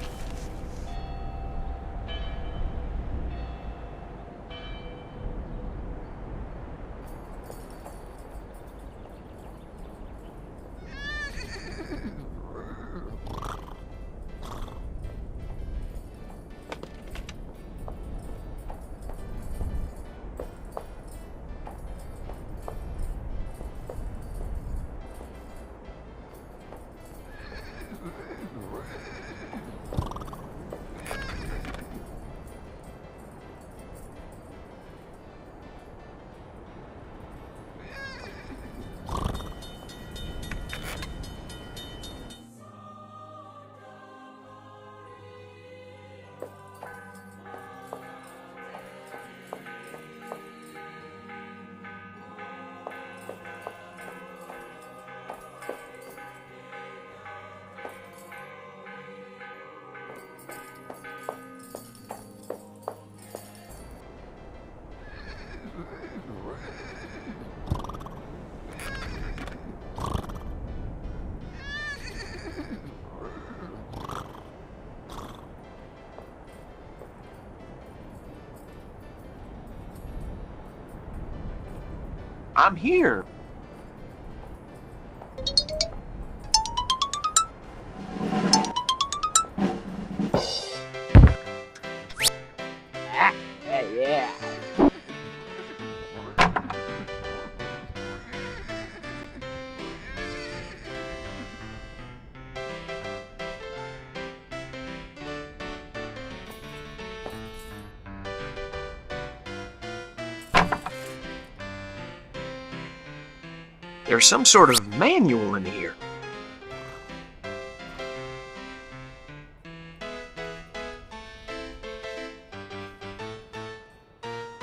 Speaker 3: I'm here.
Speaker 2: Yeah.
Speaker 3: There's some sort of manual in here.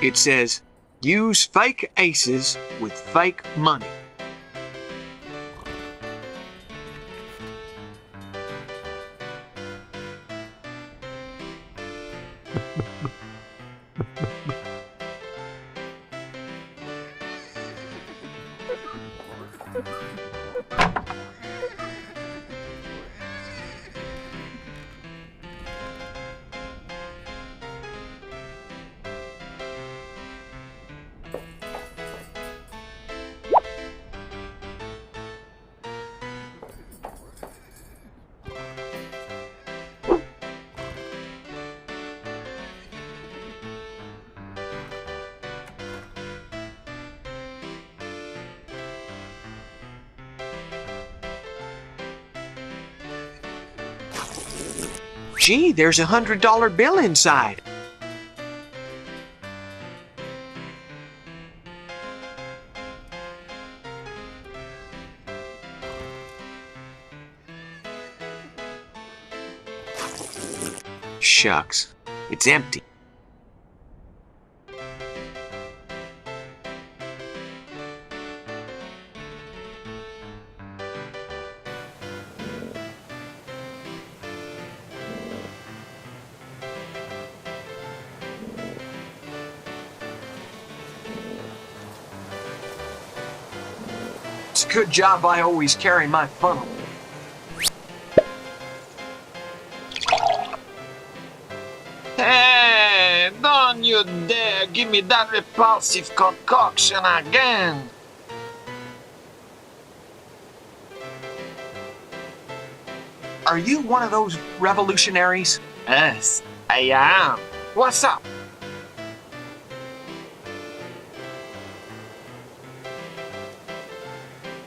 Speaker 3: It says, use fake aces with fake money. Gee, there's a $100 bill inside. Shucks, it's empty. It's a good job I always carry my funnel.
Speaker 9: Hey, don't you dare give me that repulsive concoction again.
Speaker 3: Are you one of those revolutionaries?
Speaker 9: Yes, I am. What's up?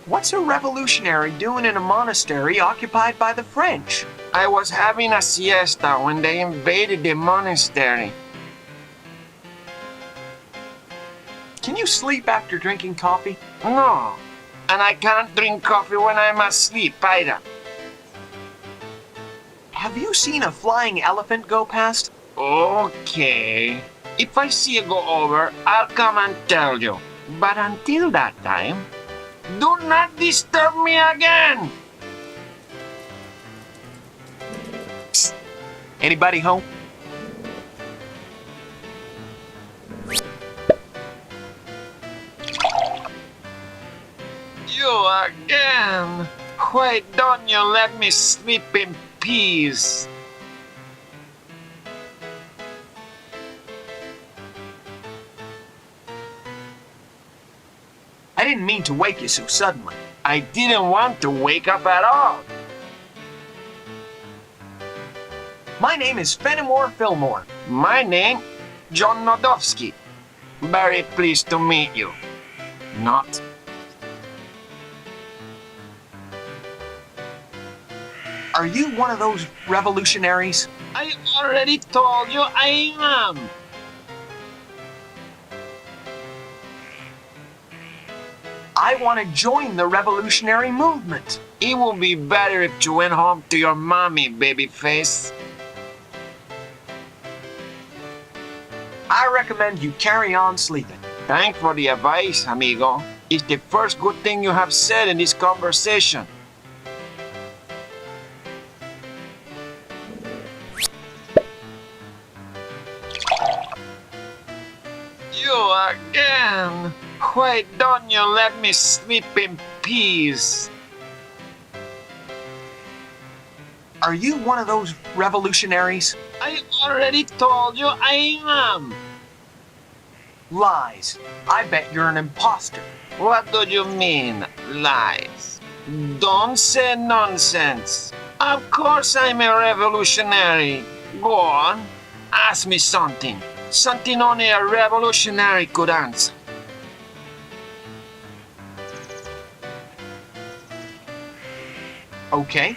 Speaker 3: What's a revolutionary doing in a monastery occupied by the French?
Speaker 9: I was having a siesta when they invaded the monastery.
Speaker 3: Can you sleep after drinking coffee?
Speaker 9: No, and I can't drink coffee when I'm asleep either.
Speaker 3: Have you seen a flying elephant go past?
Speaker 9: Okay. If I see it go over, I'll come and tell you. But until that time, do not disturb me again!
Speaker 3: Psst. Anybody home?
Speaker 9: You again! Why don't you let me sleep in peace?
Speaker 3: I didn't mean to wake you so suddenly.
Speaker 9: I didn't want to wake up at all.
Speaker 3: My name is Fenimore Fillmore.
Speaker 9: My name, John Nodowski. Very pleased to meet you. Not.
Speaker 3: Are you one of those revolutionaries?
Speaker 9: I already told you I am.
Speaker 3: I want to join the revolutionary movement.
Speaker 9: It would be better if you went home to your mommy, babyface.
Speaker 3: I recommend you carry on sleeping.
Speaker 9: Thanks for the advice, amigo. It's the first good thing you have said in this conversation. You again! Why don't you let me sleep in peace?
Speaker 3: Are you one of those revolutionaries?
Speaker 9: I already told you I am.
Speaker 3: Lies. I bet you're an imposter.
Speaker 9: What do you mean, lies? Don't say nonsense. Of course I'm a revolutionary. Go on. Ask me something. Something only a revolutionary could answer.
Speaker 3: Okay.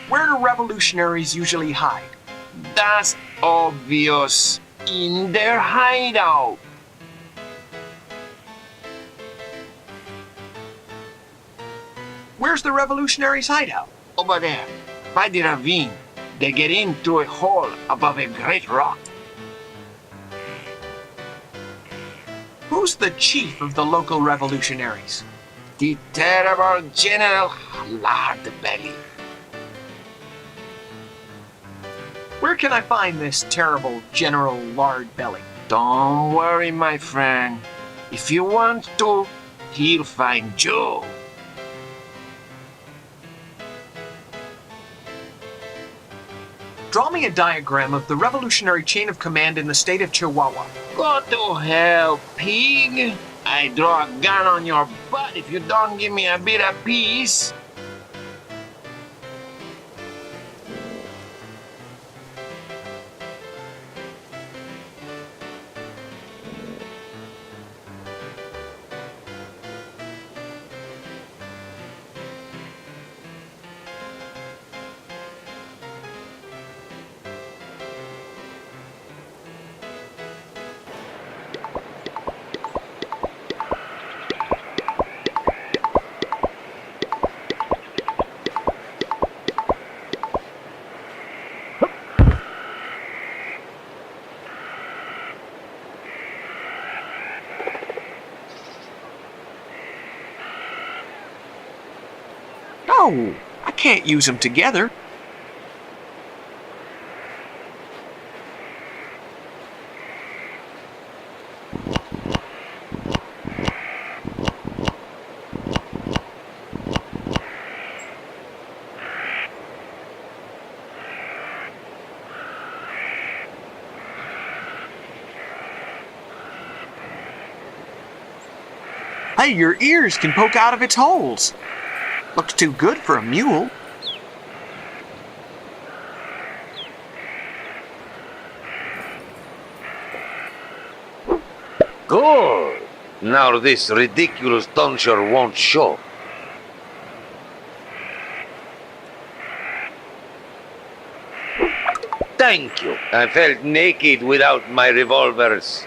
Speaker 3: Where do revolutionaries usually hide?
Speaker 9: That's obvious. In their hideout.
Speaker 3: Where's the revolutionaries' hideout?
Speaker 9: Over there, by the ravine. They get into a hole above a great rock.
Speaker 3: Who's the chief of the local revolutionaries?
Speaker 9: The terrible General Lardbelly.
Speaker 3: Where can I find this terrible General Lardbelly?
Speaker 9: Don't worry, my friend. If you want to, he'll find you.
Speaker 3: Draw me a diagram of the revolutionary chain of command in the state of Chihuahua.
Speaker 9: Go to hell, pig. I draw a gun on your butt if you don't give me a bit of peace.
Speaker 3: No, I can't use them together. Hey, your ears can poke out of its holes. Looks too good for a mule.
Speaker 6: Good. Now this ridiculous tonsure won't show. Thank you. I felt naked without my revolvers.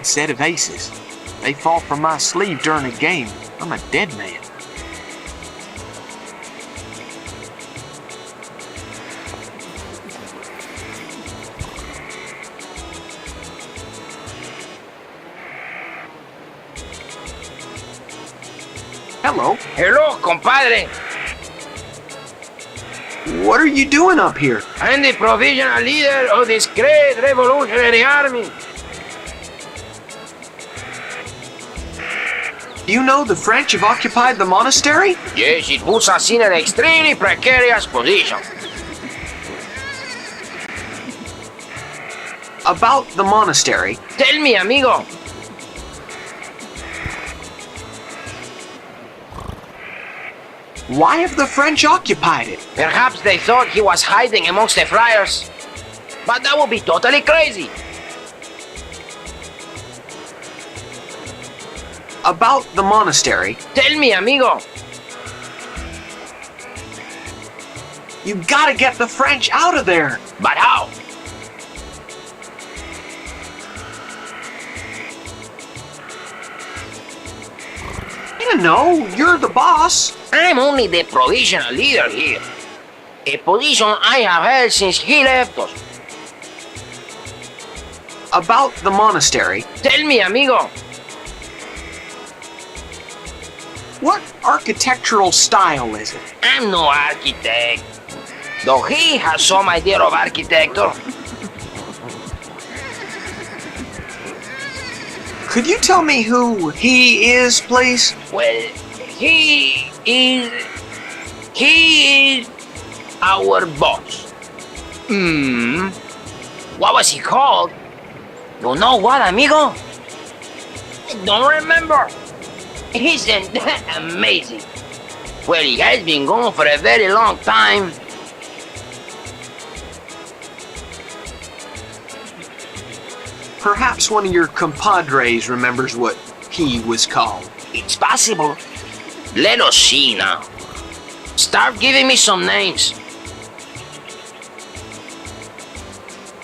Speaker 3: Set of aces. They fall from my sleeve during a game. I'm a dead man. Hello.
Speaker 2: Hello, compadre.
Speaker 3: What are you doing up here?
Speaker 2: I'm the provisional leader of this great revolutionary army.
Speaker 3: Do you know the French have occupied the monastery?
Speaker 2: Yes, it puts us in an extremely precarious position.
Speaker 3: About the monastery.
Speaker 2: Tell me, amigo.
Speaker 3: Why have the French occupied it?
Speaker 2: Perhaps they thought he was hiding amongst the friars. But that would be totally crazy.
Speaker 3: About the monastery.
Speaker 2: Tell me, amigo.
Speaker 3: You gotta get the French out of there.
Speaker 2: But how?
Speaker 3: I don't know. You're the boss.
Speaker 2: I'm only the provisional leader here. A position I have held since he left us.
Speaker 3: About the monastery.
Speaker 2: Tell me, amigo.
Speaker 3: What architectural style is it?
Speaker 2: I'm no architect. Though he has some idea of architecture.
Speaker 3: Could you tell me who he is, please?
Speaker 2: Well, he is our boss. What was he called? You know what, amigo? I don't remember. Isn't that amazing? Well, he has been gone for a very long time.
Speaker 3: Perhaps one of your compadres remembers what he was called.
Speaker 2: It's possible. Let us see now. Start giving me some names.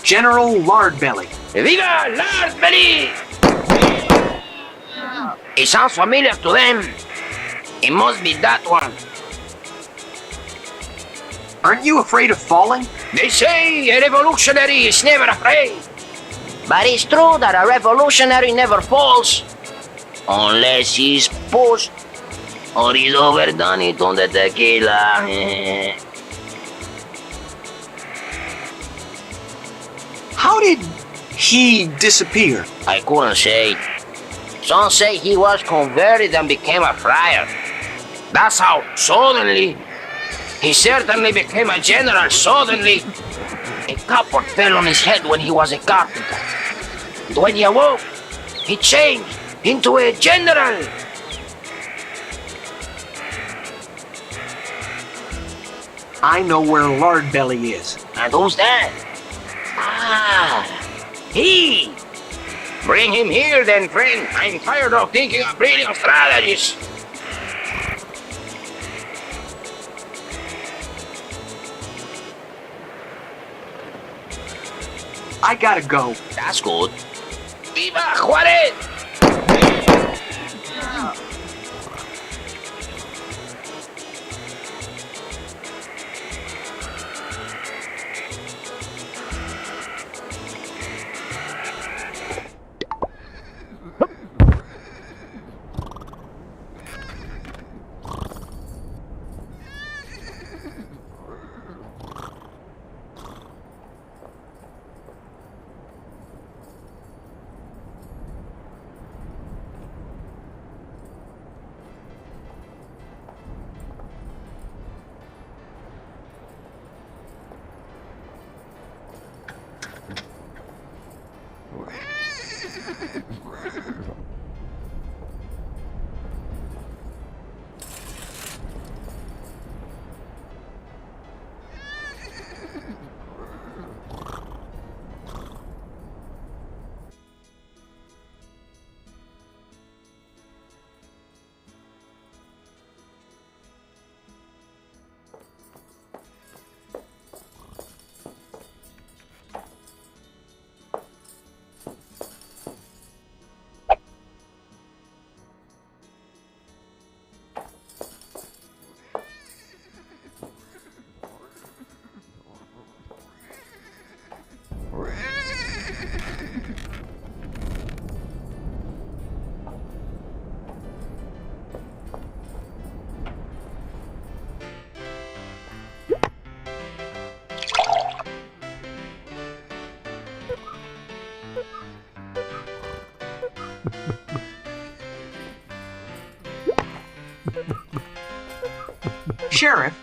Speaker 3: General Lardbelly.
Speaker 2: Viva Lardbelly! It sounds familiar to them. It must be that one.
Speaker 3: Aren't you afraid of falling?
Speaker 2: They say a revolutionary is never afraid. But it's true that a revolutionary never falls. Unless he's pushed or he's overdone it on the tequila.
Speaker 3: How did he disappear?
Speaker 2: I couldn't say. Some say he was converted and became a friar. That's how suddenly. He certainly became a general suddenly. A copper fell on his head when he was a carpenter. And when he awoke, he changed into a general.
Speaker 3: I know where Lardbelly is.
Speaker 2: And who's that? He! Bring him here then, friend. I'm tired of thinking of brilliant strategies.
Speaker 3: I gotta go.
Speaker 14: That's good.
Speaker 2: Viva Juarez!
Speaker 3: Sheriff,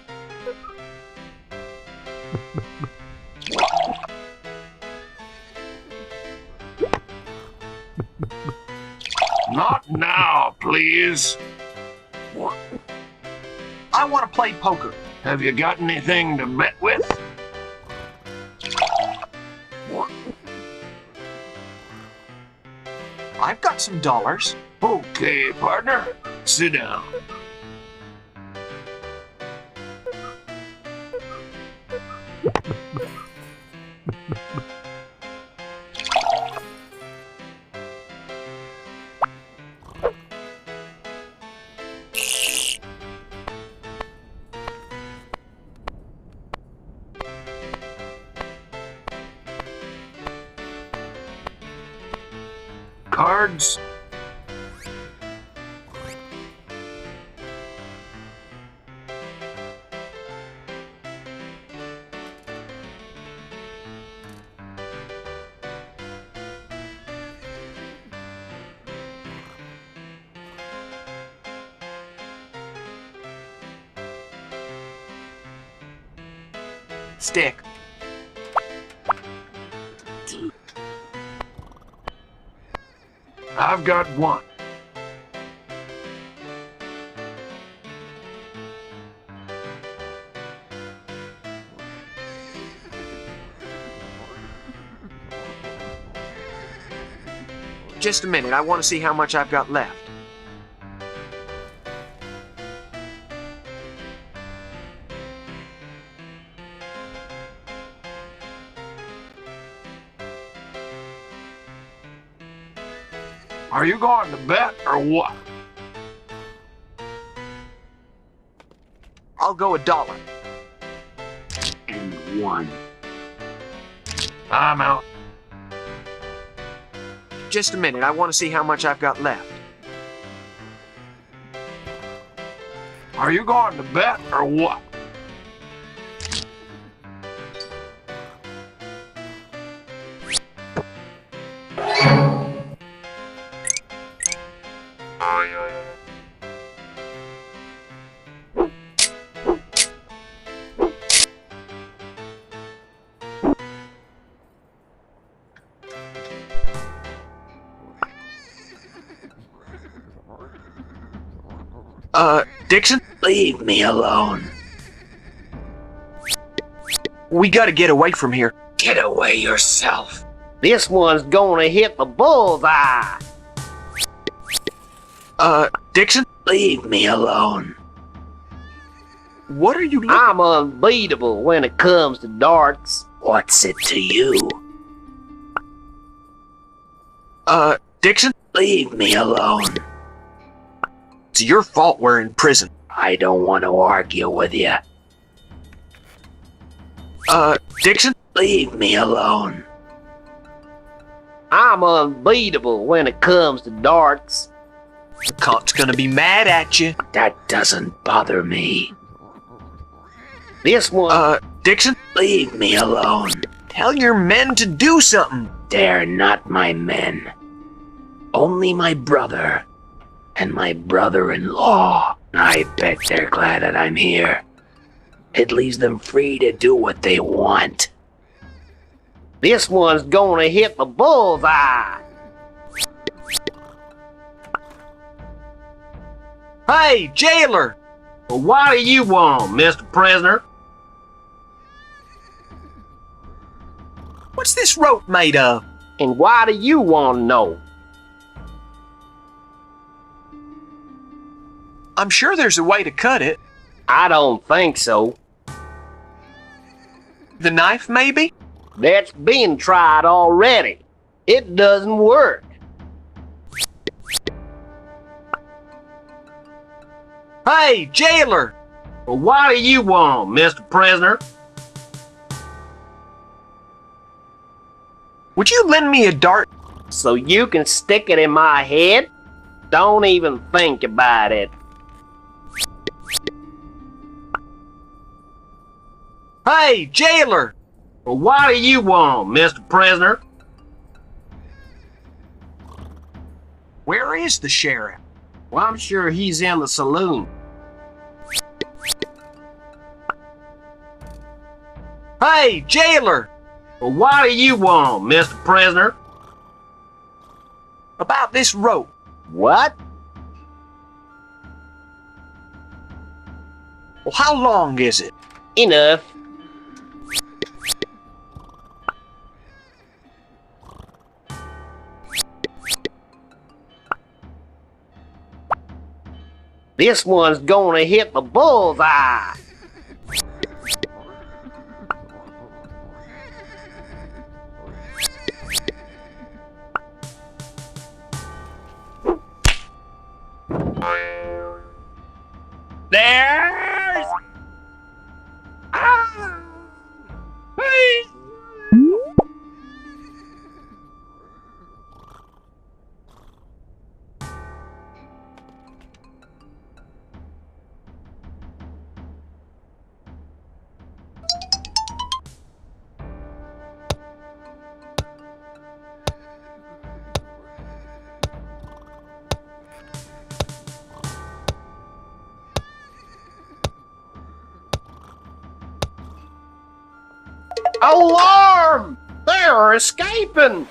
Speaker 8: Not now, please.
Speaker 3: I want to play poker.
Speaker 8: Have you got anything to bet with?
Speaker 3: I've got some dollars.
Speaker 8: Okay, partner. Sit down. Cards.
Speaker 3: Stick.
Speaker 8: I've got one.
Speaker 3: Just a minute, I want to see how much I've got left.
Speaker 8: Are you going to bet or what?
Speaker 3: I'll go $1.
Speaker 8: And one. I'm out.
Speaker 3: Just a minute, I want to see how much I've got left.
Speaker 8: Are you going to bet or what?
Speaker 3: Dixon?
Speaker 2: Leave me alone.
Speaker 3: We gotta get away from here.
Speaker 2: Get away yourself.
Speaker 12: This one's gonna hit the bullseye.
Speaker 3: Dixon?
Speaker 2: Leave me alone.
Speaker 3: What are you
Speaker 12: I'm unbeatable when it comes to darts.
Speaker 2: What's it to you?
Speaker 3: Dixon?
Speaker 5: Leave me alone.
Speaker 3: It's your fault we're in prison.
Speaker 5: I don't want to argue with you.
Speaker 3: Dixon?
Speaker 5: Leave me alone.
Speaker 12: I'm unbeatable when it comes to darts.
Speaker 3: Leconte's gonna be mad at you.
Speaker 5: That doesn't bother me.
Speaker 12: This one...
Speaker 3: Dixon?
Speaker 5: Leave me alone.
Speaker 3: Tell your men to do something.
Speaker 5: They're not my men. Only my brother and my brother-in-law. I bet they're glad that I'm here. It leaves them free to do what they want.
Speaker 12: This one's gonna hit the bullseye.
Speaker 3: Hey, jailer!
Speaker 12: Well, what do you want, Mr. Prisoner?
Speaker 3: What's this rope made of?
Speaker 12: And why do you want to know?
Speaker 3: I'm sure there's a way to cut it.
Speaker 12: I don't think so.
Speaker 3: The knife, maybe?
Speaker 12: That's been tried already. It doesn't work.
Speaker 3: Hey, jailer!
Speaker 12: Well, what do you want, Mr. Prisoner?
Speaker 3: Would you lend me a dart?
Speaker 12: So you can stick it in my head? Don't even think about it.
Speaker 3: Hey, jailer!
Speaker 12: Well, what do you want, Mr. Prisoner?
Speaker 3: Where is the sheriff?
Speaker 12: Well, I'm sure he's in the saloon.
Speaker 3: Hey, jailer!
Speaker 12: Well, what do you want, Mr. Prisoner?
Speaker 3: About this rope.
Speaker 12: What?
Speaker 3: Well, how long is it?
Speaker 12: Enough. This one's gonna hit the bullseye.
Speaker 5: There's... Ah! Hey!
Speaker 12: Alarm! They're escaping!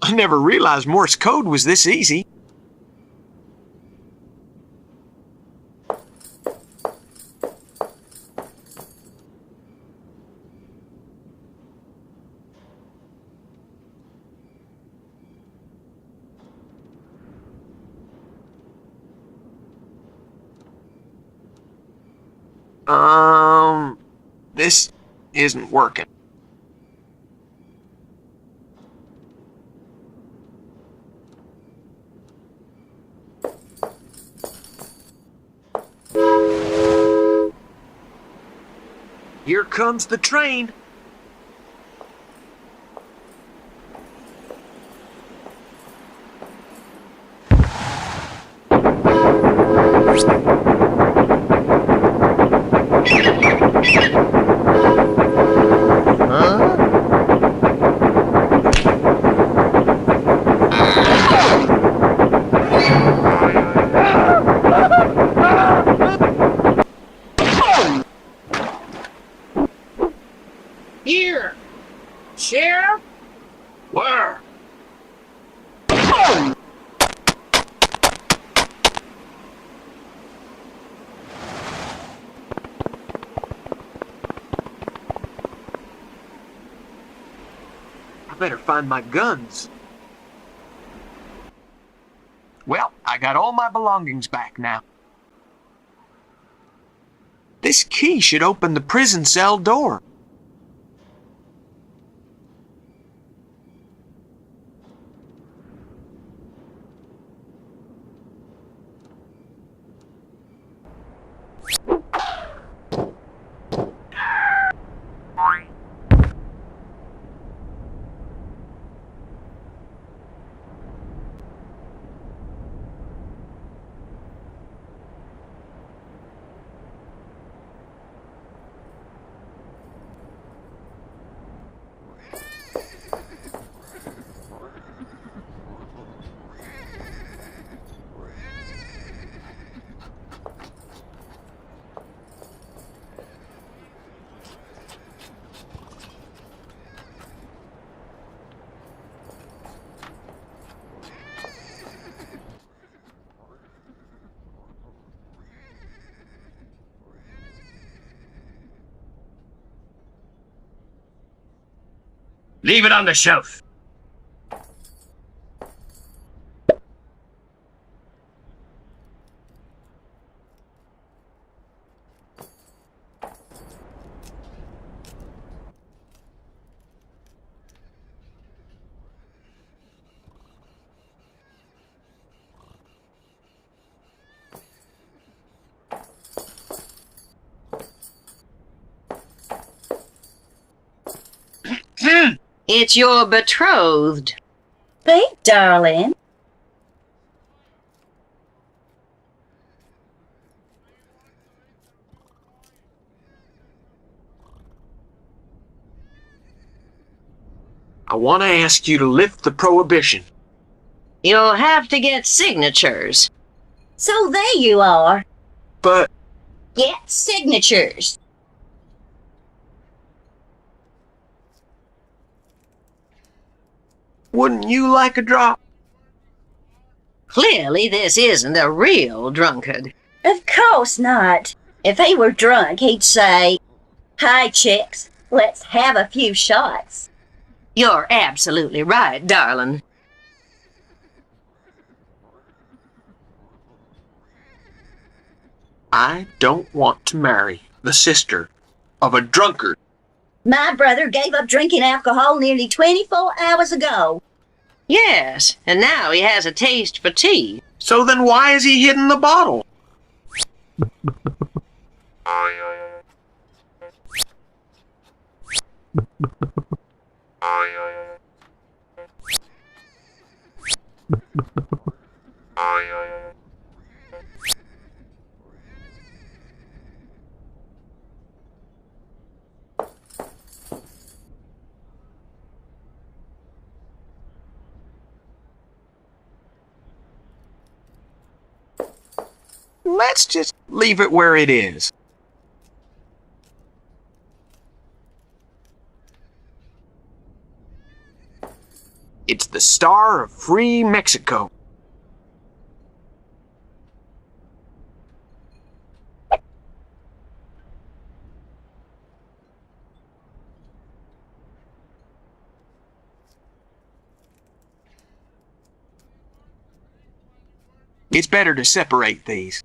Speaker 3: I never realized Morse code was this easy. This isn't working. Here comes the train.
Speaker 9: Here! Sheriff?
Speaker 8: Where?
Speaker 3: I better find my guns. Well, I got all my belongings back now. This key should open the prison cell door.
Speaker 1: Leave it on the shelf.
Speaker 15: It's your betrothed.
Speaker 11: Speak, darling.
Speaker 3: I want to ask you to lift the prohibition.
Speaker 15: You'll have to get signatures.
Speaker 11: So there you are.
Speaker 3: But
Speaker 11: Get signatures.
Speaker 3: wouldn't you like a drop?
Speaker 15: Clearly, this isn't a real drunkard.
Speaker 11: Of course not. If he were drunk, he'd say, "Hi, chicks, let's have a few shots."
Speaker 15: You're absolutely right, darling.
Speaker 3: I don't want to marry the sister of a drunkard.
Speaker 11: My brother gave up drinking alcohol nearly 24 hours ago.
Speaker 15: Yes, and now he has a taste for tea.
Speaker 3: So then why is he hidden the bottle? Let's just leave it where it is. It's the Star of Free Mexico. It's better to separate these.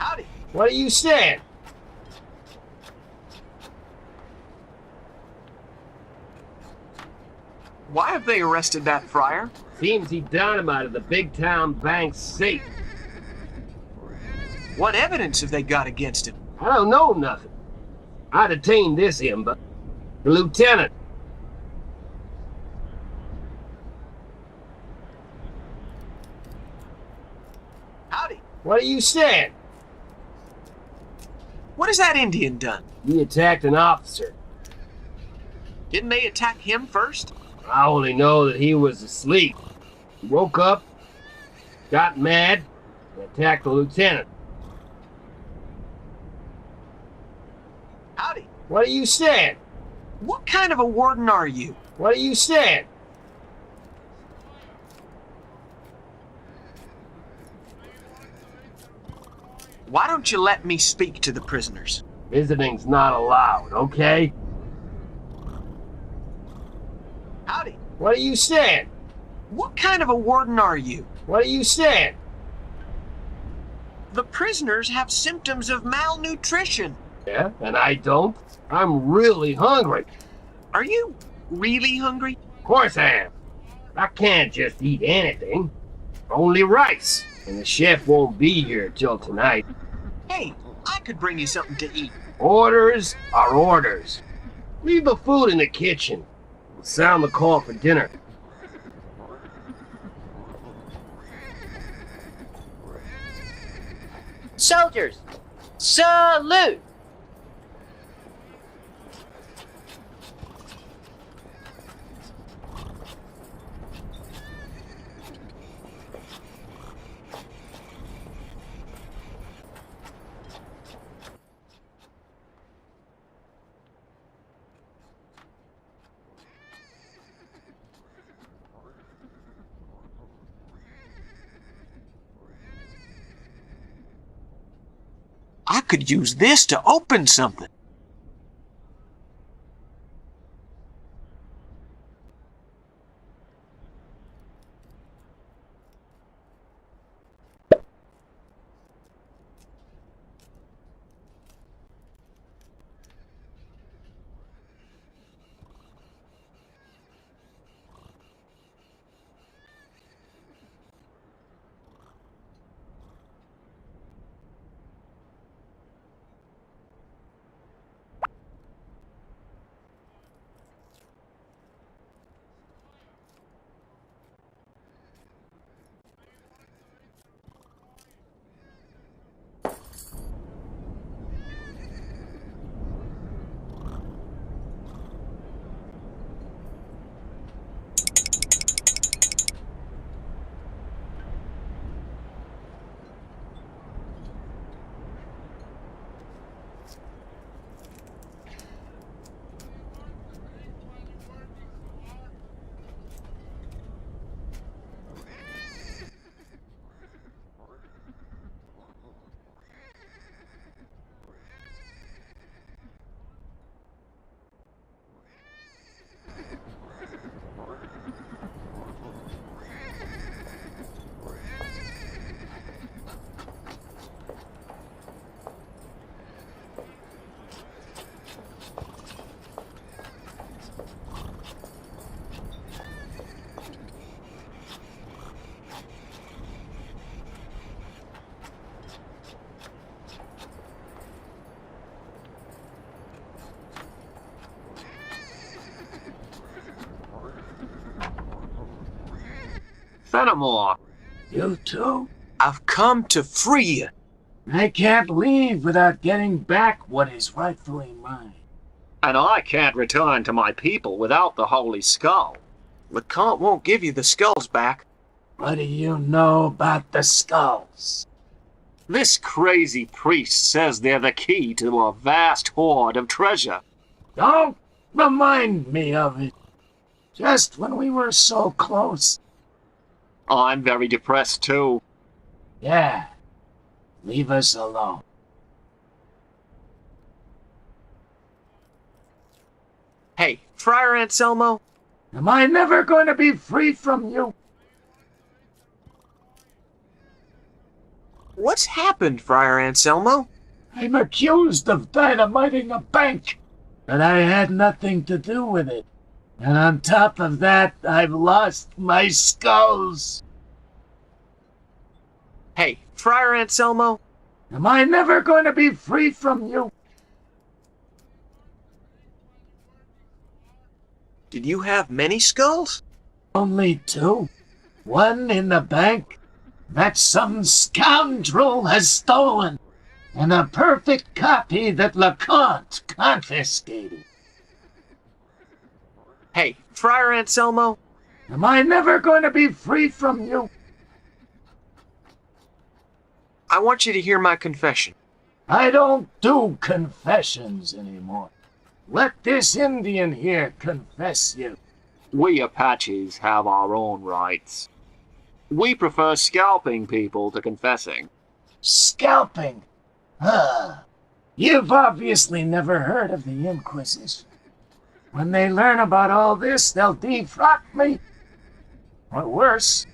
Speaker 9: Howdy.
Speaker 12: What are you saying?
Speaker 3: Why have they arrested that friar?
Speaker 12: Seems he dynamited the big town bank's safe.
Speaker 3: What evidence have they got against him?
Speaker 12: I don't know nothing. I detained this imba, the lieutenant.
Speaker 9: Howdy.
Speaker 12: What are you saying?
Speaker 3: What has that Indian done?
Speaker 12: He attacked an officer.
Speaker 3: Didn't they attack him first?
Speaker 12: I only know that he was asleep. He woke up, got mad, and attacked the lieutenant.
Speaker 9: Howdy.
Speaker 12: What are you saying?
Speaker 3: What kind of a warden are you?
Speaker 12: What are you saying?
Speaker 3: Why don't you let me speak to the prisoners?
Speaker 12: Visiting's not allowed, okay?
Speaker 9: Howdy.
Speaker 12: What are you saying?
Speaker 3: What kind of a warden are you?
Speaker 12: What are you saying?
Speaker 3: The prisoners have symptoms of malnutrition.
Speaker 12: Yeah, and I don't. I'm really hungry.
Speaker 3: Are you really hungry?
Speaker 12: Of course I am. I can't just eat anything. Only rice. And the chef won't be here till tonight.
Speaker 3: Hey, I could bring you something to eat.
Speaker 12: Orders are orders. Leave the food in the kitchen. We'll sound the call for dinner.
Speaker 17: Soldiers, salute!
Speaker 3: I could use this to open something. Fenimore.
Speaker 9: You too?
Speaker 3: I've come to free you.
Speaker 9: I can't leave without getting back what is rightfully mine.
Speaker 3: And I can't return to my people without the Holy Skull. Leconte won't give you the skulls back.
Speaker 9: What do you know about the skulls?
Speaker 3: This crazy priest says they're the key to a vast hoard of treasure.
Speaker 9: Don't remind me of it. Just when we were so close.
Speaker 3: I'm very depressed too.
Speaker 9: Yeah. Leave us alone.
Speaker 3: Hey, Friar Anselmo.
Speaker 9: Am I never going to be free from you?
Speaker 3: What's happened, Friar Anselmo?
Speaker 9: I'm accused of dynamiting a bank, but I had nothing to do with it. And on top of that, I've lost my skulls.
Speaker 3: Hey, Friar Anselmo.
Speaker 9: Am I never going to be free from you?
Speaker 3: Did you have many skulls?
Speaker 9: Only 2. One in the bank that some scoundrel has stolen, and a perfect copy that Leconte confiscated.
Speaker 3: Hey, Friar Anselmo.
Speaker 9: Am I never going to be free from you?
Speaker 3: I want you to hear my confession.
Speaker 9: I don't do confessions anymore. Let this Indian here confess you.
Speaker 3: We Apaches have our own rights. We prefer scalping people to confessing.
Speaker 9: Scalping? You've obviously never heard of the Inquisition. When they learn about all this, they'll defrock me. Or worse.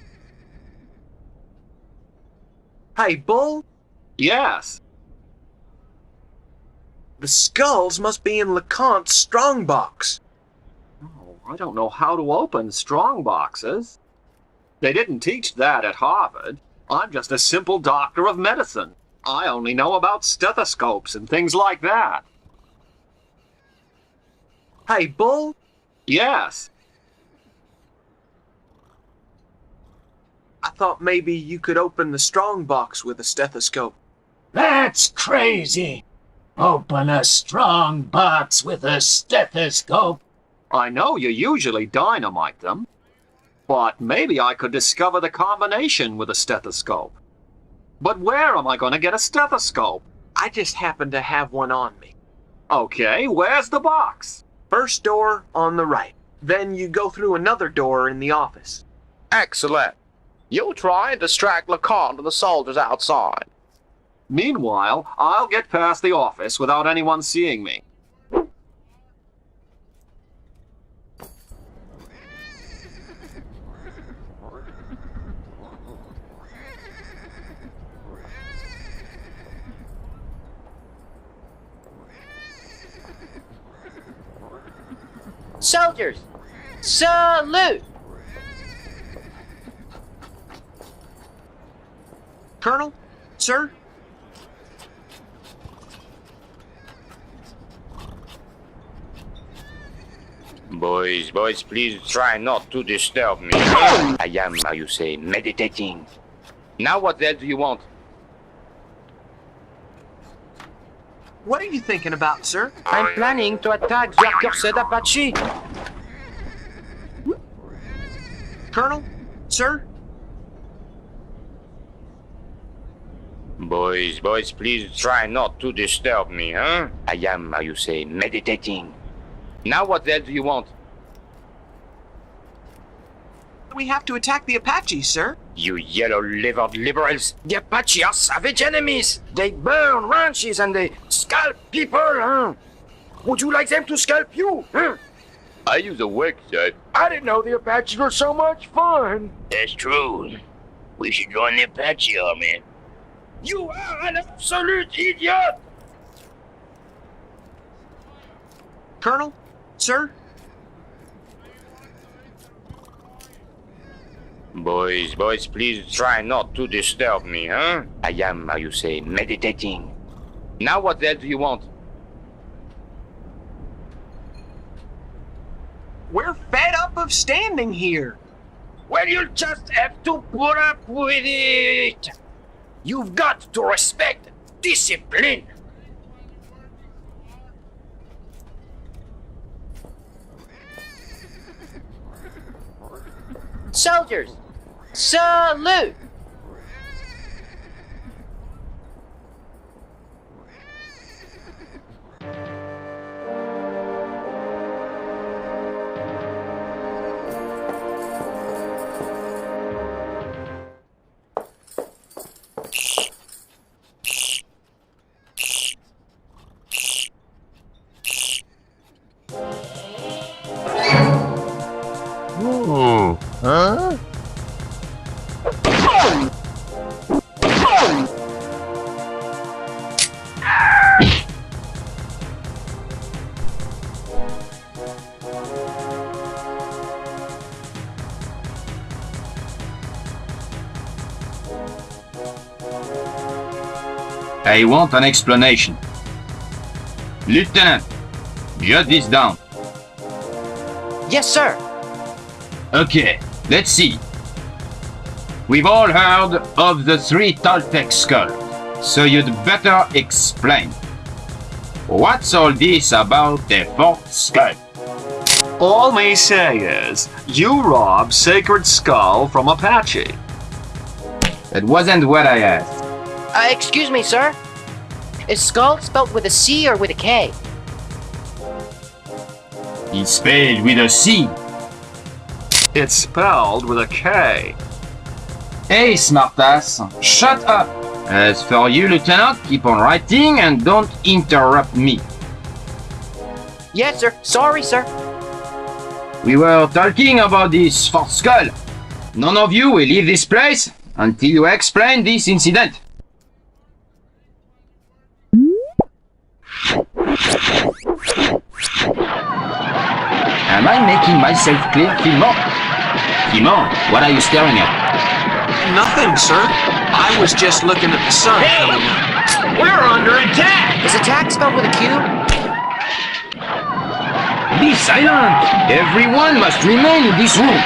Speaker 3: Hey, Bull? Yes. The skulls must be in Leconte's strongbox. Oh, I don't know how to open strongboxes. They didn't teach that at Harvard. I'm just a simple doctor of medicine. I only know about stethoscopes and things like that. Hey, Bull? Yes. I thought maybe you could open the strongbox with a stethoscope.
Speaker 9: That's crazy. Open a strong box with a stethoscope.
Speaker 3: I know you usually dynamite them, but maybe I could discover the combination with a stethoscope. But where am I going to get a stethoscope? I just happen to have one on me. Okay, where's the box? First door on the right. Then you go through another door in the office.
Speaker 14: Excellent. You try and distract Leconte and the soldiers outside.
Speaker 3: Meanwhile, I'll get past the office without anyone seeing me.
Speaker 17: Soldiers, salute!
Speaker 3: Colonel? Sir?
Speaker 7: Boys, please try not to disturb me. I am, how you say, meditating. Now what the hell do you want?
Speaker 3: What are you thinking about, sir?
Speaker 17: I'm planning to attack the accursed Apache.
Speaker 3: Colonel? Sir?
Speaker 7: Boys, please try not to disturb me, huh? I am, how you say, meditating. Now what the hell do you want?
Speaker 3: We have to attack the Apaches, sir.
Speaker 7: You yellow-livered liberals!
Speaker 17: The Apache are savage enemies. They burn ranches and they scalp people, huh? Would you like them to scalp you, huh?
Speaker 13: I use a wick, sir.
Speaker 17: I didn't know the Apaches were so much fun.
Speaker 2: That's true. We should join the Apache army.
Speaker 17: You are an absolute idiot!
Speaker 3: Colonel? Sir?
Speaker 7: Boys, please try not to disturb me, huh? I am, how you say, meditating. Now what the hell do you want?
Speaker 3: We're fed up of standing here.
Speaker 17: Well, you'll just have to put up with it. You've got to respect discipline.
Speaker 2: Soldiers, salute!
Speaker 12: Huh?
Speaker 7: I want an explanation. Lieutenant, jot this down.
Speaker 2: Yes, sir.
Speaker 7: Okay, let's see. We've all heard of the 3 Toltec skulls, so you'd better explain. What's all this about the 4th skull?
Speaker 3: All me say is, you robbed Sacred Skull from Apache.
Speaker 7: That wasn't what I asked.
Speaker 2: Excuse me, sir. Is skull spelled with a C or with a K?
Speaker 7: It's spelled with a C.
Speaker 3: It's spelled with a K.
Speaker 7: Hey, smartass, shut up! As for you, Lieutenant, keep on writing and don't interrupt me.
Speaker 2: Yes, sir. Sorry, sir.
Speaker 7: We were talking about this 4th skull. None of you will leave this place until you explain this incident. Am I making myself clear, Fillmore? Fillmore, what are you staring at?
Speaker 3: Nothing, sir. I was just looking at the sun coming up.
Speaker 17: We're under attack!
Speaker 2: Is attack spelled with a Q?
Speaker 7: Be silent! Everyone must remain in this room.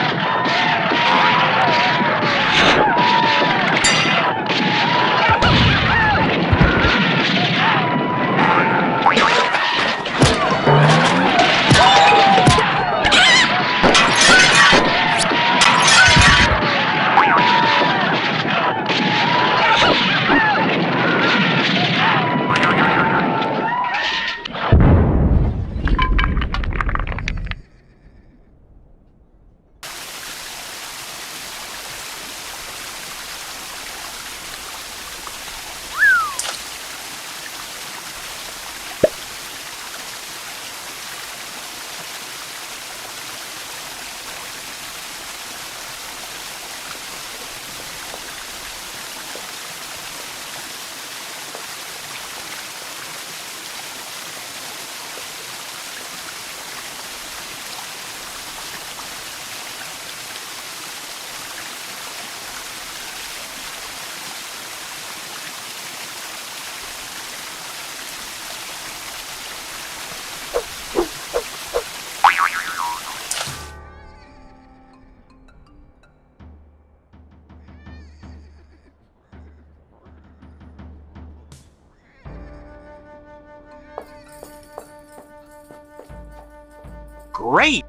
Speaker 3: Great!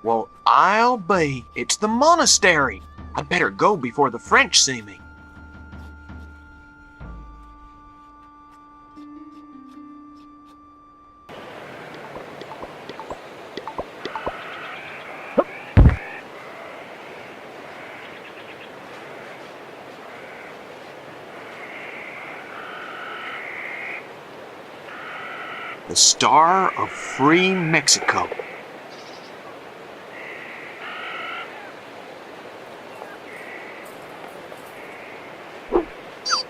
Speaker 3: Well, I'll be. It's the monastery. I'd better go before the French see me. The Star of Free Mexico.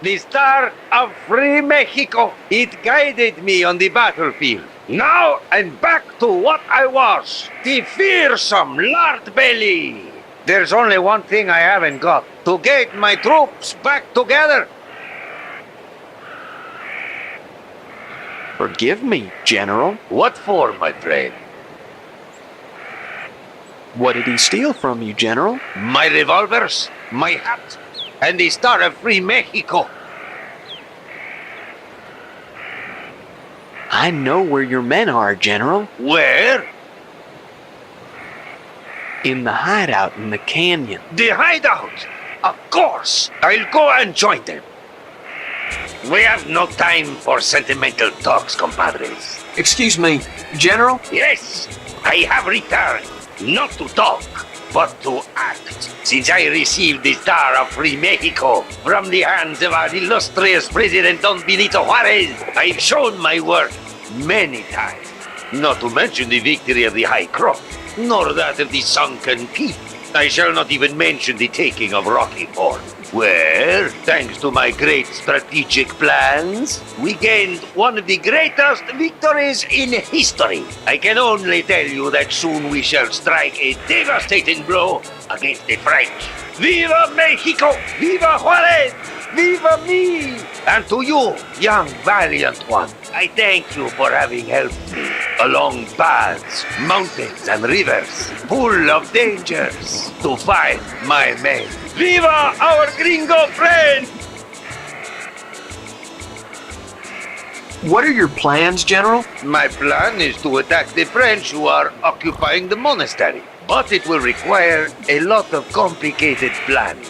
Speaker 6: The Star of Free Mexico. It guided me on the battlefield. Now I'm back to what I was. The fearsome Lord Belly. There's only one thing I haven't got. To get my troops back together.
Speaker 4: Forgive me, General.
Speaker 5: What for, my friend?
Speaker 4: What did he steal from you, General?
Speaker 6: My revolvers, my hat, and the Star of Free Mexico.
Speaker 4: I know where your men are, General.
Speaker 6: Where?
Speaker 4: In the hideout in the canyon.
Speaker 6: The hideout? Of course. I'll go and join them. We have no time for sentimental talks, compadres.
Speaker 3: Excuse me, General?
Speaker 6: Yes, I have returned, not to talk, but to act. Since I received the Star of Free Mexico from the hands of our illustrious President Don Benito Juarez, I've shown my worth many times. Not to mention the victory of the High Cross, nor that of the Sunken Peak. I shall not even mention the taking of Rocky Ford, where, thanks to my great strategic plans, we gained one of the greatest victories in history. I can only tell you that soon we shall strike a devastating blow against the French. Viva Mexico! Viva Juarez! Viva me! And to you, young valiant one, I thank you for having helped me along paths, mountains, and rivers full of dangers to find my men. Viva our gringo friend!
Speaker 3: What are your plans, General?
Speaker 6: My plan is to attack the French who are occupying the monastery, but it will require a lot of complicated planning.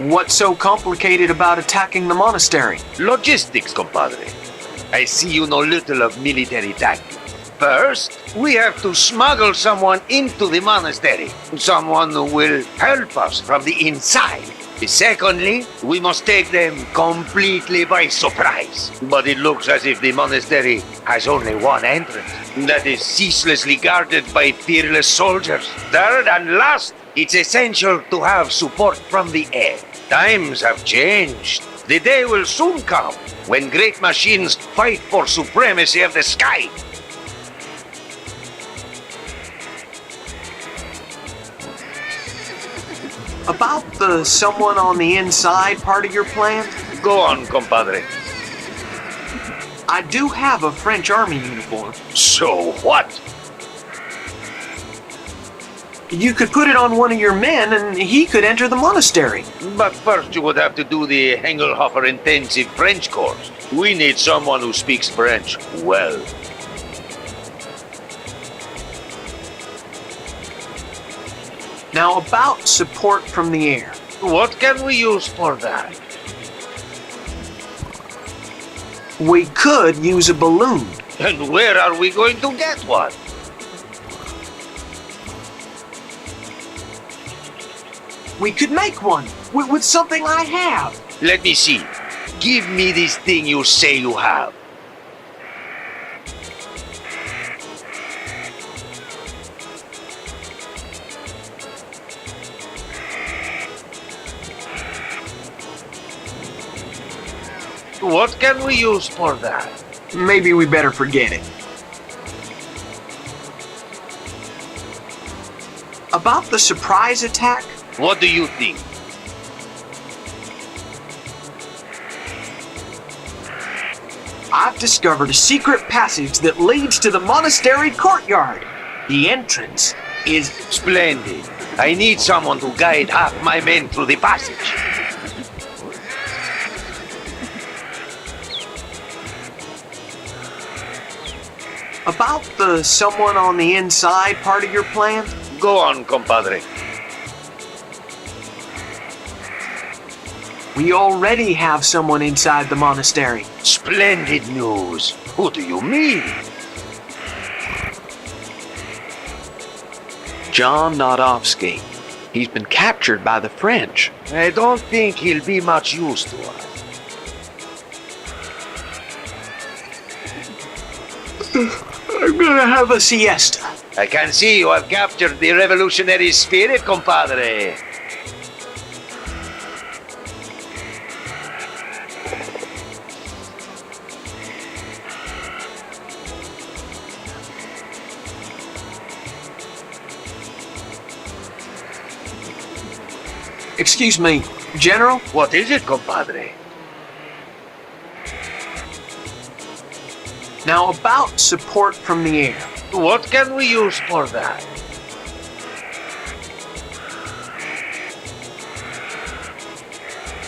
Speaker 3: What's so complicated about attacking the monastery?
Speaker 6: Logistics, compadre. I see you know little of military tactics. First, we have to smuggle someone into the monastery. Someone who will help us from the inside. Secondly, we must take them completely by surprise. But it looks as if the monastery has only one entrance. That is ceaselessly guarded by fearless soldiers. Third and last, it's essential to have support from the air. Times have changed. The day will soon come when great machines fight for supremacy of the sky.
Speaker 3: About the someone on the inside part of your plan?
Speaker 6: Go on, compadre.
Speaker 3: I do have a French army uniform.
Speaker 6: So what?
Speaker 3: You could put it on one of your men and he could enter the monastery.
Speaker 6: But first you would have to do the Engelhofer Intensive French course. We need someone who speaks French well.
Speaker 3: Now about support from the air.
Speaker 6: What can we use for that?
Speaker 3: We could use a balloon.
Speaker 6: And where are we going to get one?
Speaker 3: We could make one with something I have.
Speaker 6: Let me see. Give me this thing you say you have. What can we use for that?
Speaker 3: Maybe we better forget it. About the surprise attack?
Speaker 6: What do you think?
Speaker 3: I've discovered a secret passage that leads to the monastery courtyard. The entrance is
Speaker 6: splendid. I need someone to guide half my men through the passage.
Speaker 3: About the someone on the inside part of your plan?
Speaker 6: Go on, compadre.
Speaker 3: We already have someone inside the monastery.
Speaker 6: Splendid news. Who do you mean?
Speaker 4: John Nodovsky. He's been captured by the French.
Speaker 6: I don't think he'll be much use to us.
Speaker 3: I'm gonna have a siesta.
Speaker 6: I can see you have captured the revolutionary spirit, compadre.
Speaker 3: Excuse me, General?
Speaker 6: What is it, compadre?
Speaker 3: Now about support from the air.
Speaker 6: What can we use for that?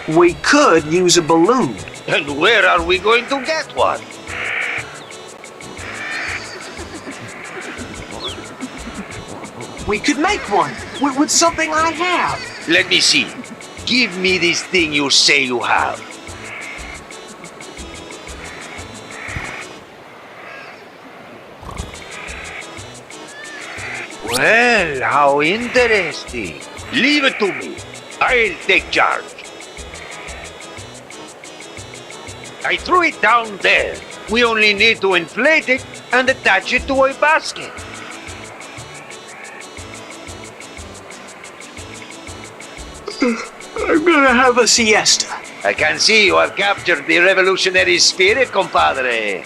Speaker 3: We could use a balloon.
Speaker 6: And where are we going to get one?
Speaker 3: We could make one with something I have.
Speaker 6: Let me see. Give me this thing you say you have. Well, how interesting. Leave it to me. I'll take charge. I threw it down there. We only need to inflate it and attach it to a basket.
Speaker 3: I'm gonna have a siesta.
Speaker 6: I can see you have captured the revolutionary spirit, compadre.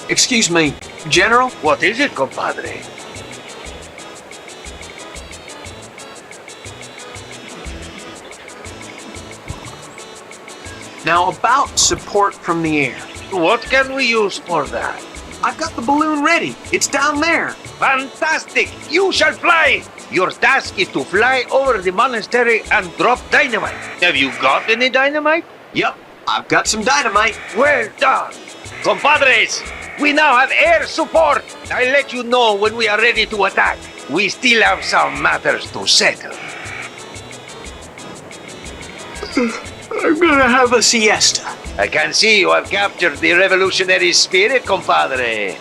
Speaker 3: Excuse me, General?
Speaker 6: What is it, compadre?
Speaker 3: Now about support from the air.
Speaker 6: What can we use for that?
Speaker 3: I've got the balloon ready. It's down there.
Speaker 6: Fantastic! You shall fly! Your task is to fly over the monastery and drop dynamite. Have you got any dynamite?
Speaker 3: Yep, I've got some dynamite.
Speaker 6: Well done! Compadres, we now have air support. I'll let you know when we are ready to attack. We still have some matters to settle.
Speaker 3: I'm gonna have a siesta.
Speaker 6: I can see you have captured the revolutionary spirit, compadre.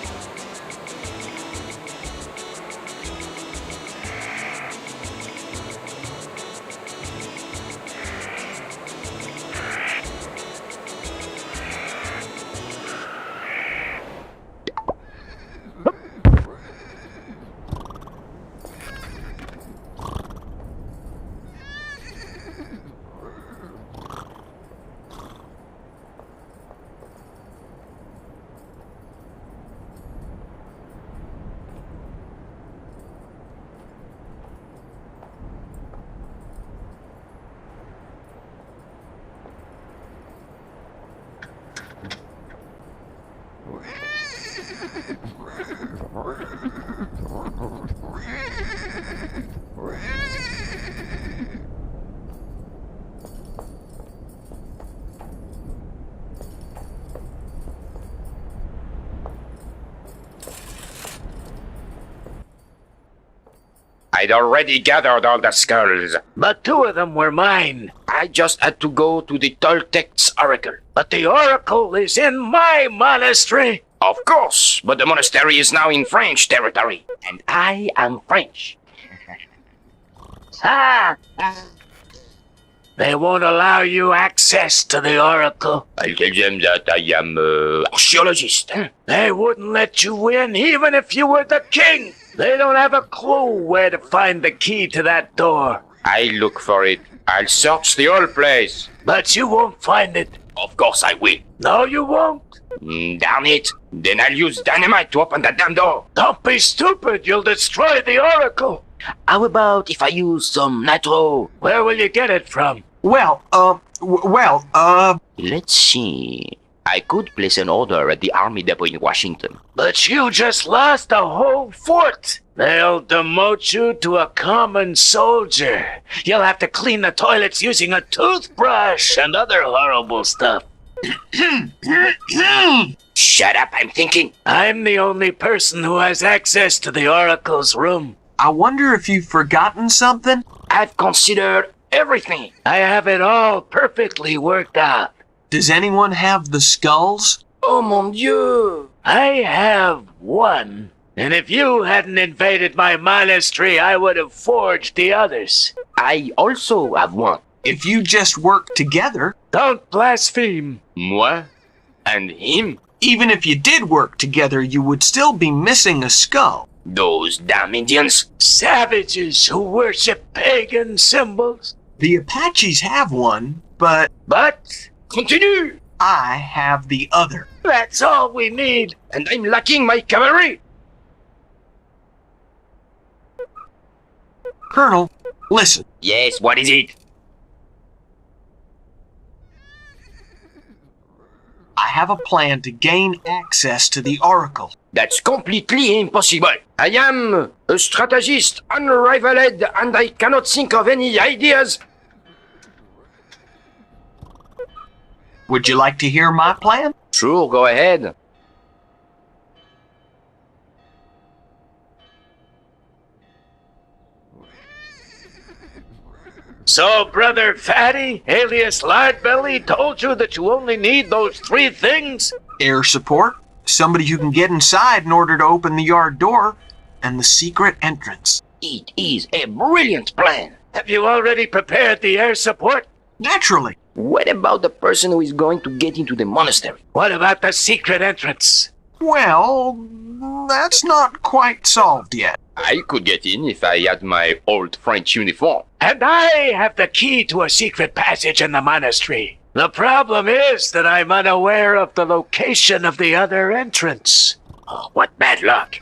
Speaker 17: I'd already gathered all the skulls.
Speaker 5: But 2 of them were mine.
Speaker 17: I just had to go to the Toltecs oracle.
Speaker 5: But the oracle is in my monastery.
Speaker 17: Of course, but the monastery is now in French territory. And I am French.
Speaker 5: They won't allow you access to the oracle.
Speaker 7: I'll tell them that I am
Speaker 17: archaeologist.
Speaker 5: They wouldn't let you in even if you were the king. They don't have a clue where to find the key to that door.
Speaker 7: I'll look for it. I'll search the whole place.
Speaker 5: But you won't find it.
Speaker 17: Of course I will.
Speaker 5: No, you won't.
Speaker 17: Darn it. Then I'll use dynamite to open the damn door.
Speaker 5: Don't be stupid. You'll destroy the oracle.
Speaker 17: How about if I use some nitro?
Speaker 5: Where will you get it from?
Speaker 17: Let's see. I could place an order at the Army Depot in Washington.
Speaker 5: But you just lost a whole fort. They'll demote you to a common soldier. You'll have to clean the toilets using a toothbrush and other horrible stuff.
Speaker 17: Shut up, I'm thinking.
Speaker 5: I'm the only person who has access to the oracle's room.
Speaker 3: I wonder if you've forgotten something?
Speaker 17: I've considered everything.
Speaker 5: I have it all perfectly worked out.
Speaker 3: Does anyone have the skulls?
Speaker 17: Oh mon Dieu!
Speaker 5: I have one. And if you hadn't invaded my monastery, I would have forged the others.
Speaker 17: I also have one.
Speaker 3: If you just work together.
Speaker 5: Don't blaspheme.
Speaker 7: Moi? And him?
Speaker 3: Even if you did work together, you would still be missing a skull.
Speaker 17: Those damn Indians.
Speaker 5: Savages who worship pagan symbols.
Speaker 3: The Apaches have one, but
Speaker 17: Continue!
Speaker 3: I have the other.
Speaker 5: That's all we need.
Speaker 17: And I'm lacking my cavalry.
Speaker 3: Colonel, listen.
Speaker 17: Yes, what is it?
Speaker 3: I have a plan to gain access to the Oracle.
Speaker 17: That's completely impossible. I am a strategist unrivaled and I cannot think of any ideas.
Speaker 3: Would you like to hear my plan?
Speaker 17: Sure, go ahead.
Speaker 5: So, Brother Fatty, alias Lardbelly, told you that you only need those 3 things?
Speaker 3: Air support, somebody who can get inside in order to open the yard door, and the secret entrance.
Speaker 17: It is a brilliant plan.
Speaker 5: Have you already prepared the air support?
Speaker 3: Naturally.
Speaker 17: What about the person who is going to get into the monastery?
Speaker 5: What about the secret entrance?
Speaker 3: Well, that's not quite solved yet.
Speaker 7: I could get in if I had my old French uniform.
Speaker 5: And I have the key to a secret passage in the monastery. The problem is that I'm unaware of the location of the other entrance.
Speaker 17: Oh, what bad luck.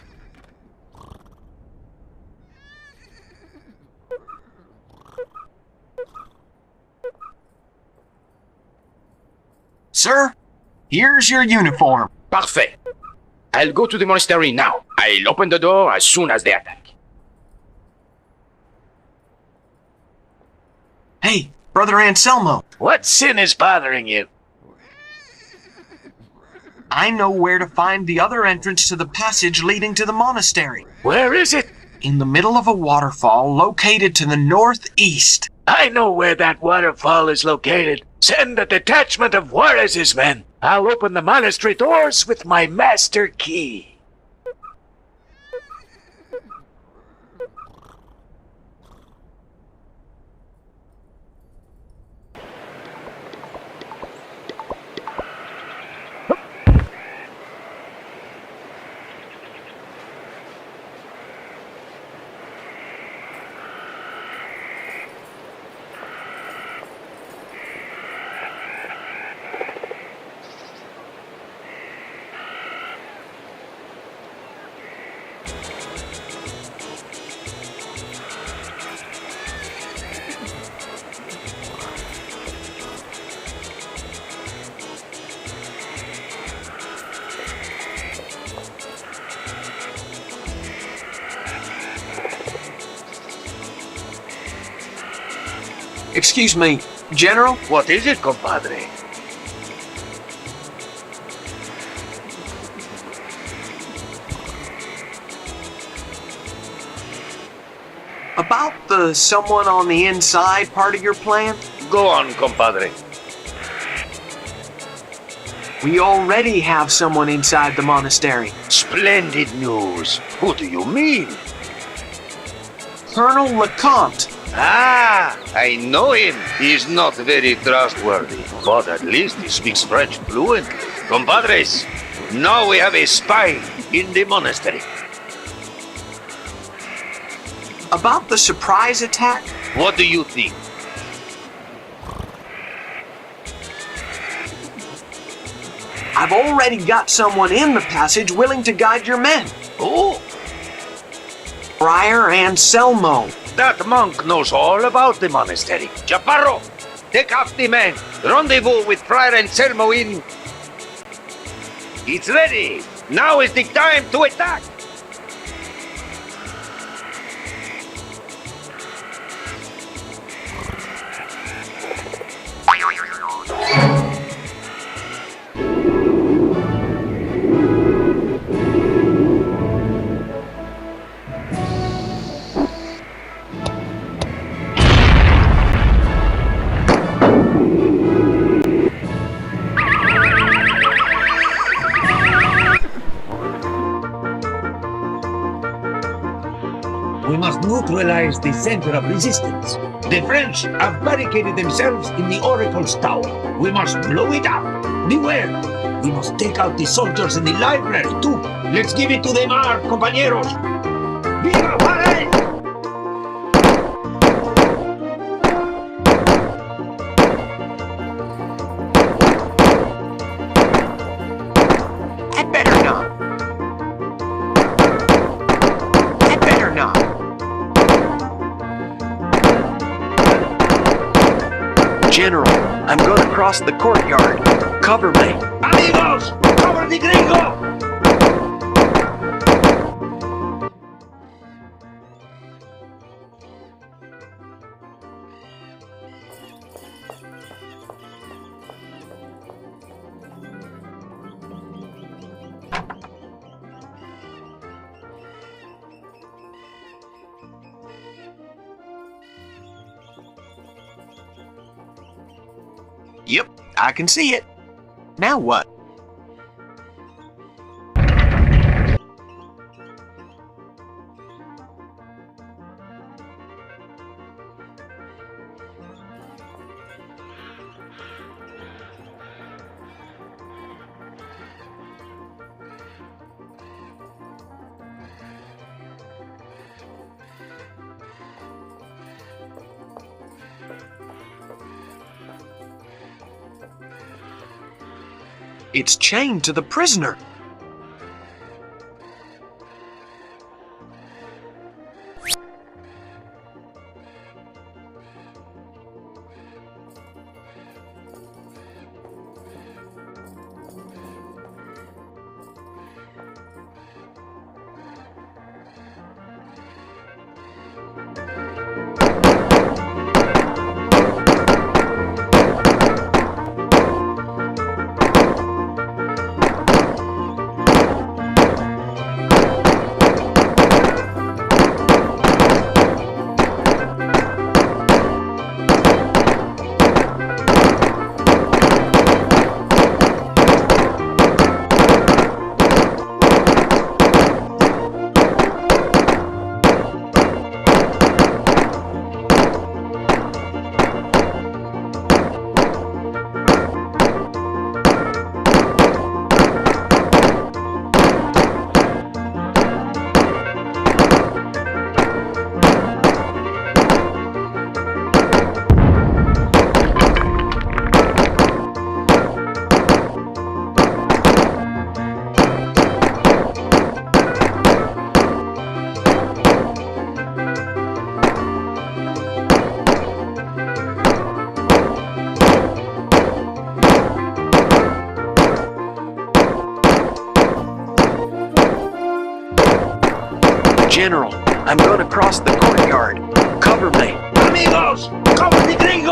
Speaker 3: Sir, here's your uniform.
Speaker 17: Parfait. I'll go to the monastery now. I'll open the door as soon as they attack.
Speaker 3: Hey, Brother Anselmo.
Speaker 5: What sin is bothering you?
Speaker 3: I know where to find the other entrance to the passage leading to the monastery.
Speaker 5: Where is it?
Speaker 3: In the middle of a waterfall located to the northeast.
Speaker 5: I know where that waterfall is located. Send a detachment of Juarez's men. I'll open the monastery doors with my master key.
Speaker 3: Excuse me, General?
Speaker 5: What is it, compadre?
Speaker 3: About the someone on the inside part of your plan?
Speaker 5: Go on, compadre.
Speaker 3: We already have someone inside the monastery.
Speaker 5: Splendid news. Who do you mean?
Speaker 3: Colonel Leconte.
Speaker 6: Ah, I know him. He's not very trustworthy, but at least he speaks French fluently. Compadres, now we have a spy in the monastery.
Speaker 3: About the surprise attack?
Speaker 6: What do you think?
Speaker 3: I've already got someone in the passage willing to guide your men.
Speaker 6: Oh!
Speaker 3: Friar Anselmo.
Speaker 6: That monk knows all about the monastery. Chaparro, take off the men. Rendezvous with Friar Anselmo in... It's ready. Now is the time to attack.
Speaker 16: We must neutralize the center of resistance. The French have barricaded themselves in the Oracle's tower. We must blow it up. Beware! We must take out the soldiers in the library, too. Let's give it to them hard, compañeros. ¡Viva Juárez!
Speaker 3: I'd better not. I'd better not.
Speaker 4: General, I'm gonna cross the courtyard. Cover me.
Speaker 16: Amigos, cover the gringo!
Speaker 3: Yep, I can see it. Now what? It's chained to the prisoner.
Speaker 4: General, I'm gonna cross the courtyard. Cover me.
Speaker 16: Amigos, cover the gringo!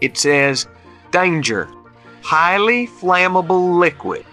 Speaker 3: It says, danger, highly flammable liquid.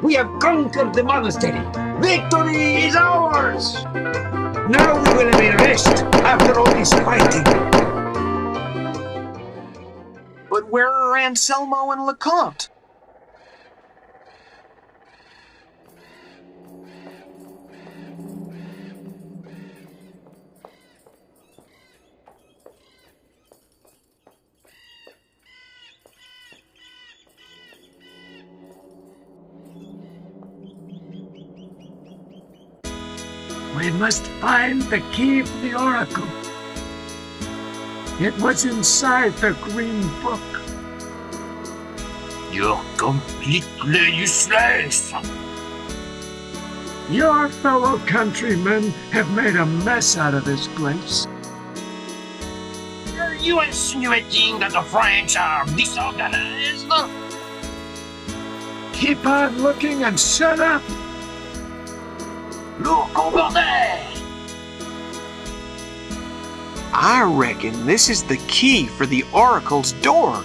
Speaker 16: We have conquered the monastery. Victory is ours! Now we will have a rest after all this fighting.
Speaker 3: But where are Anselmo and Leconte?
Speaker 5: We must find the key for the oracle. It was inside the green book.
Speaker 8: You're completely useless.
Speaker 5: Your fellow countrymen have made a mess out of this place.
Speaker 9: Are you insinuating that the French are disorganized?
Speaker 5: Keep on looking and shut up.
Speaker 9: Look over there!
Speaker 3: I reckon this is the key for the oracle's door.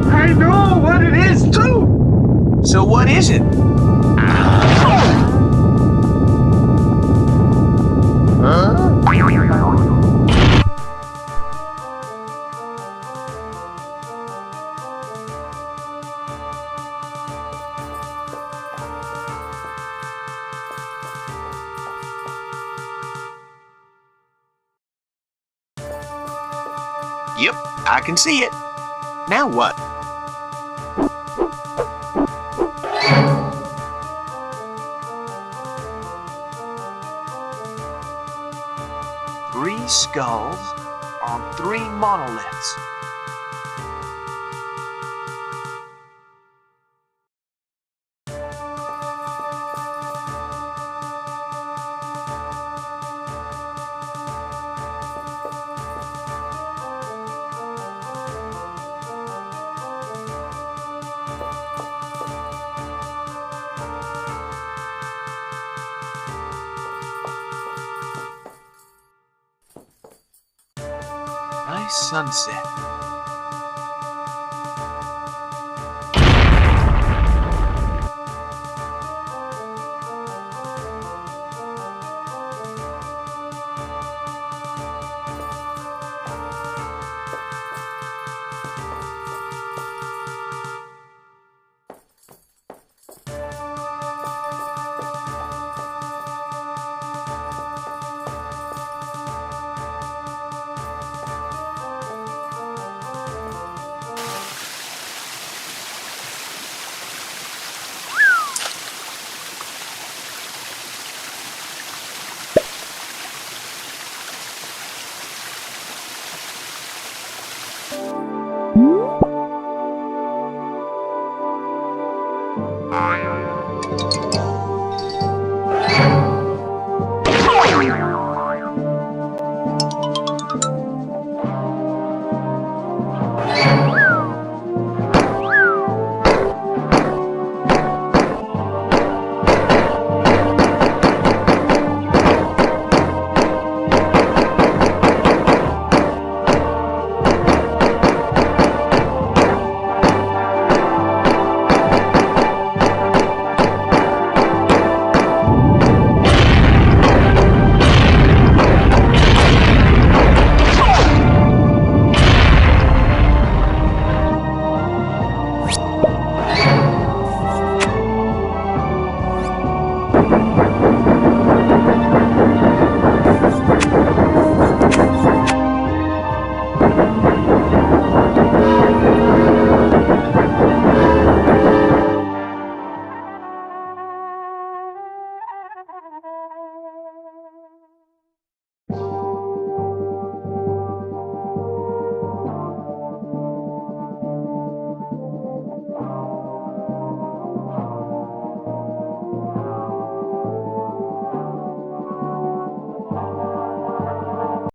Speaker 5: I know what it is too!
Speaker 3: So what is it? Yep, I can see it. Now what? Three skulls on three monoliths. Nice sunset.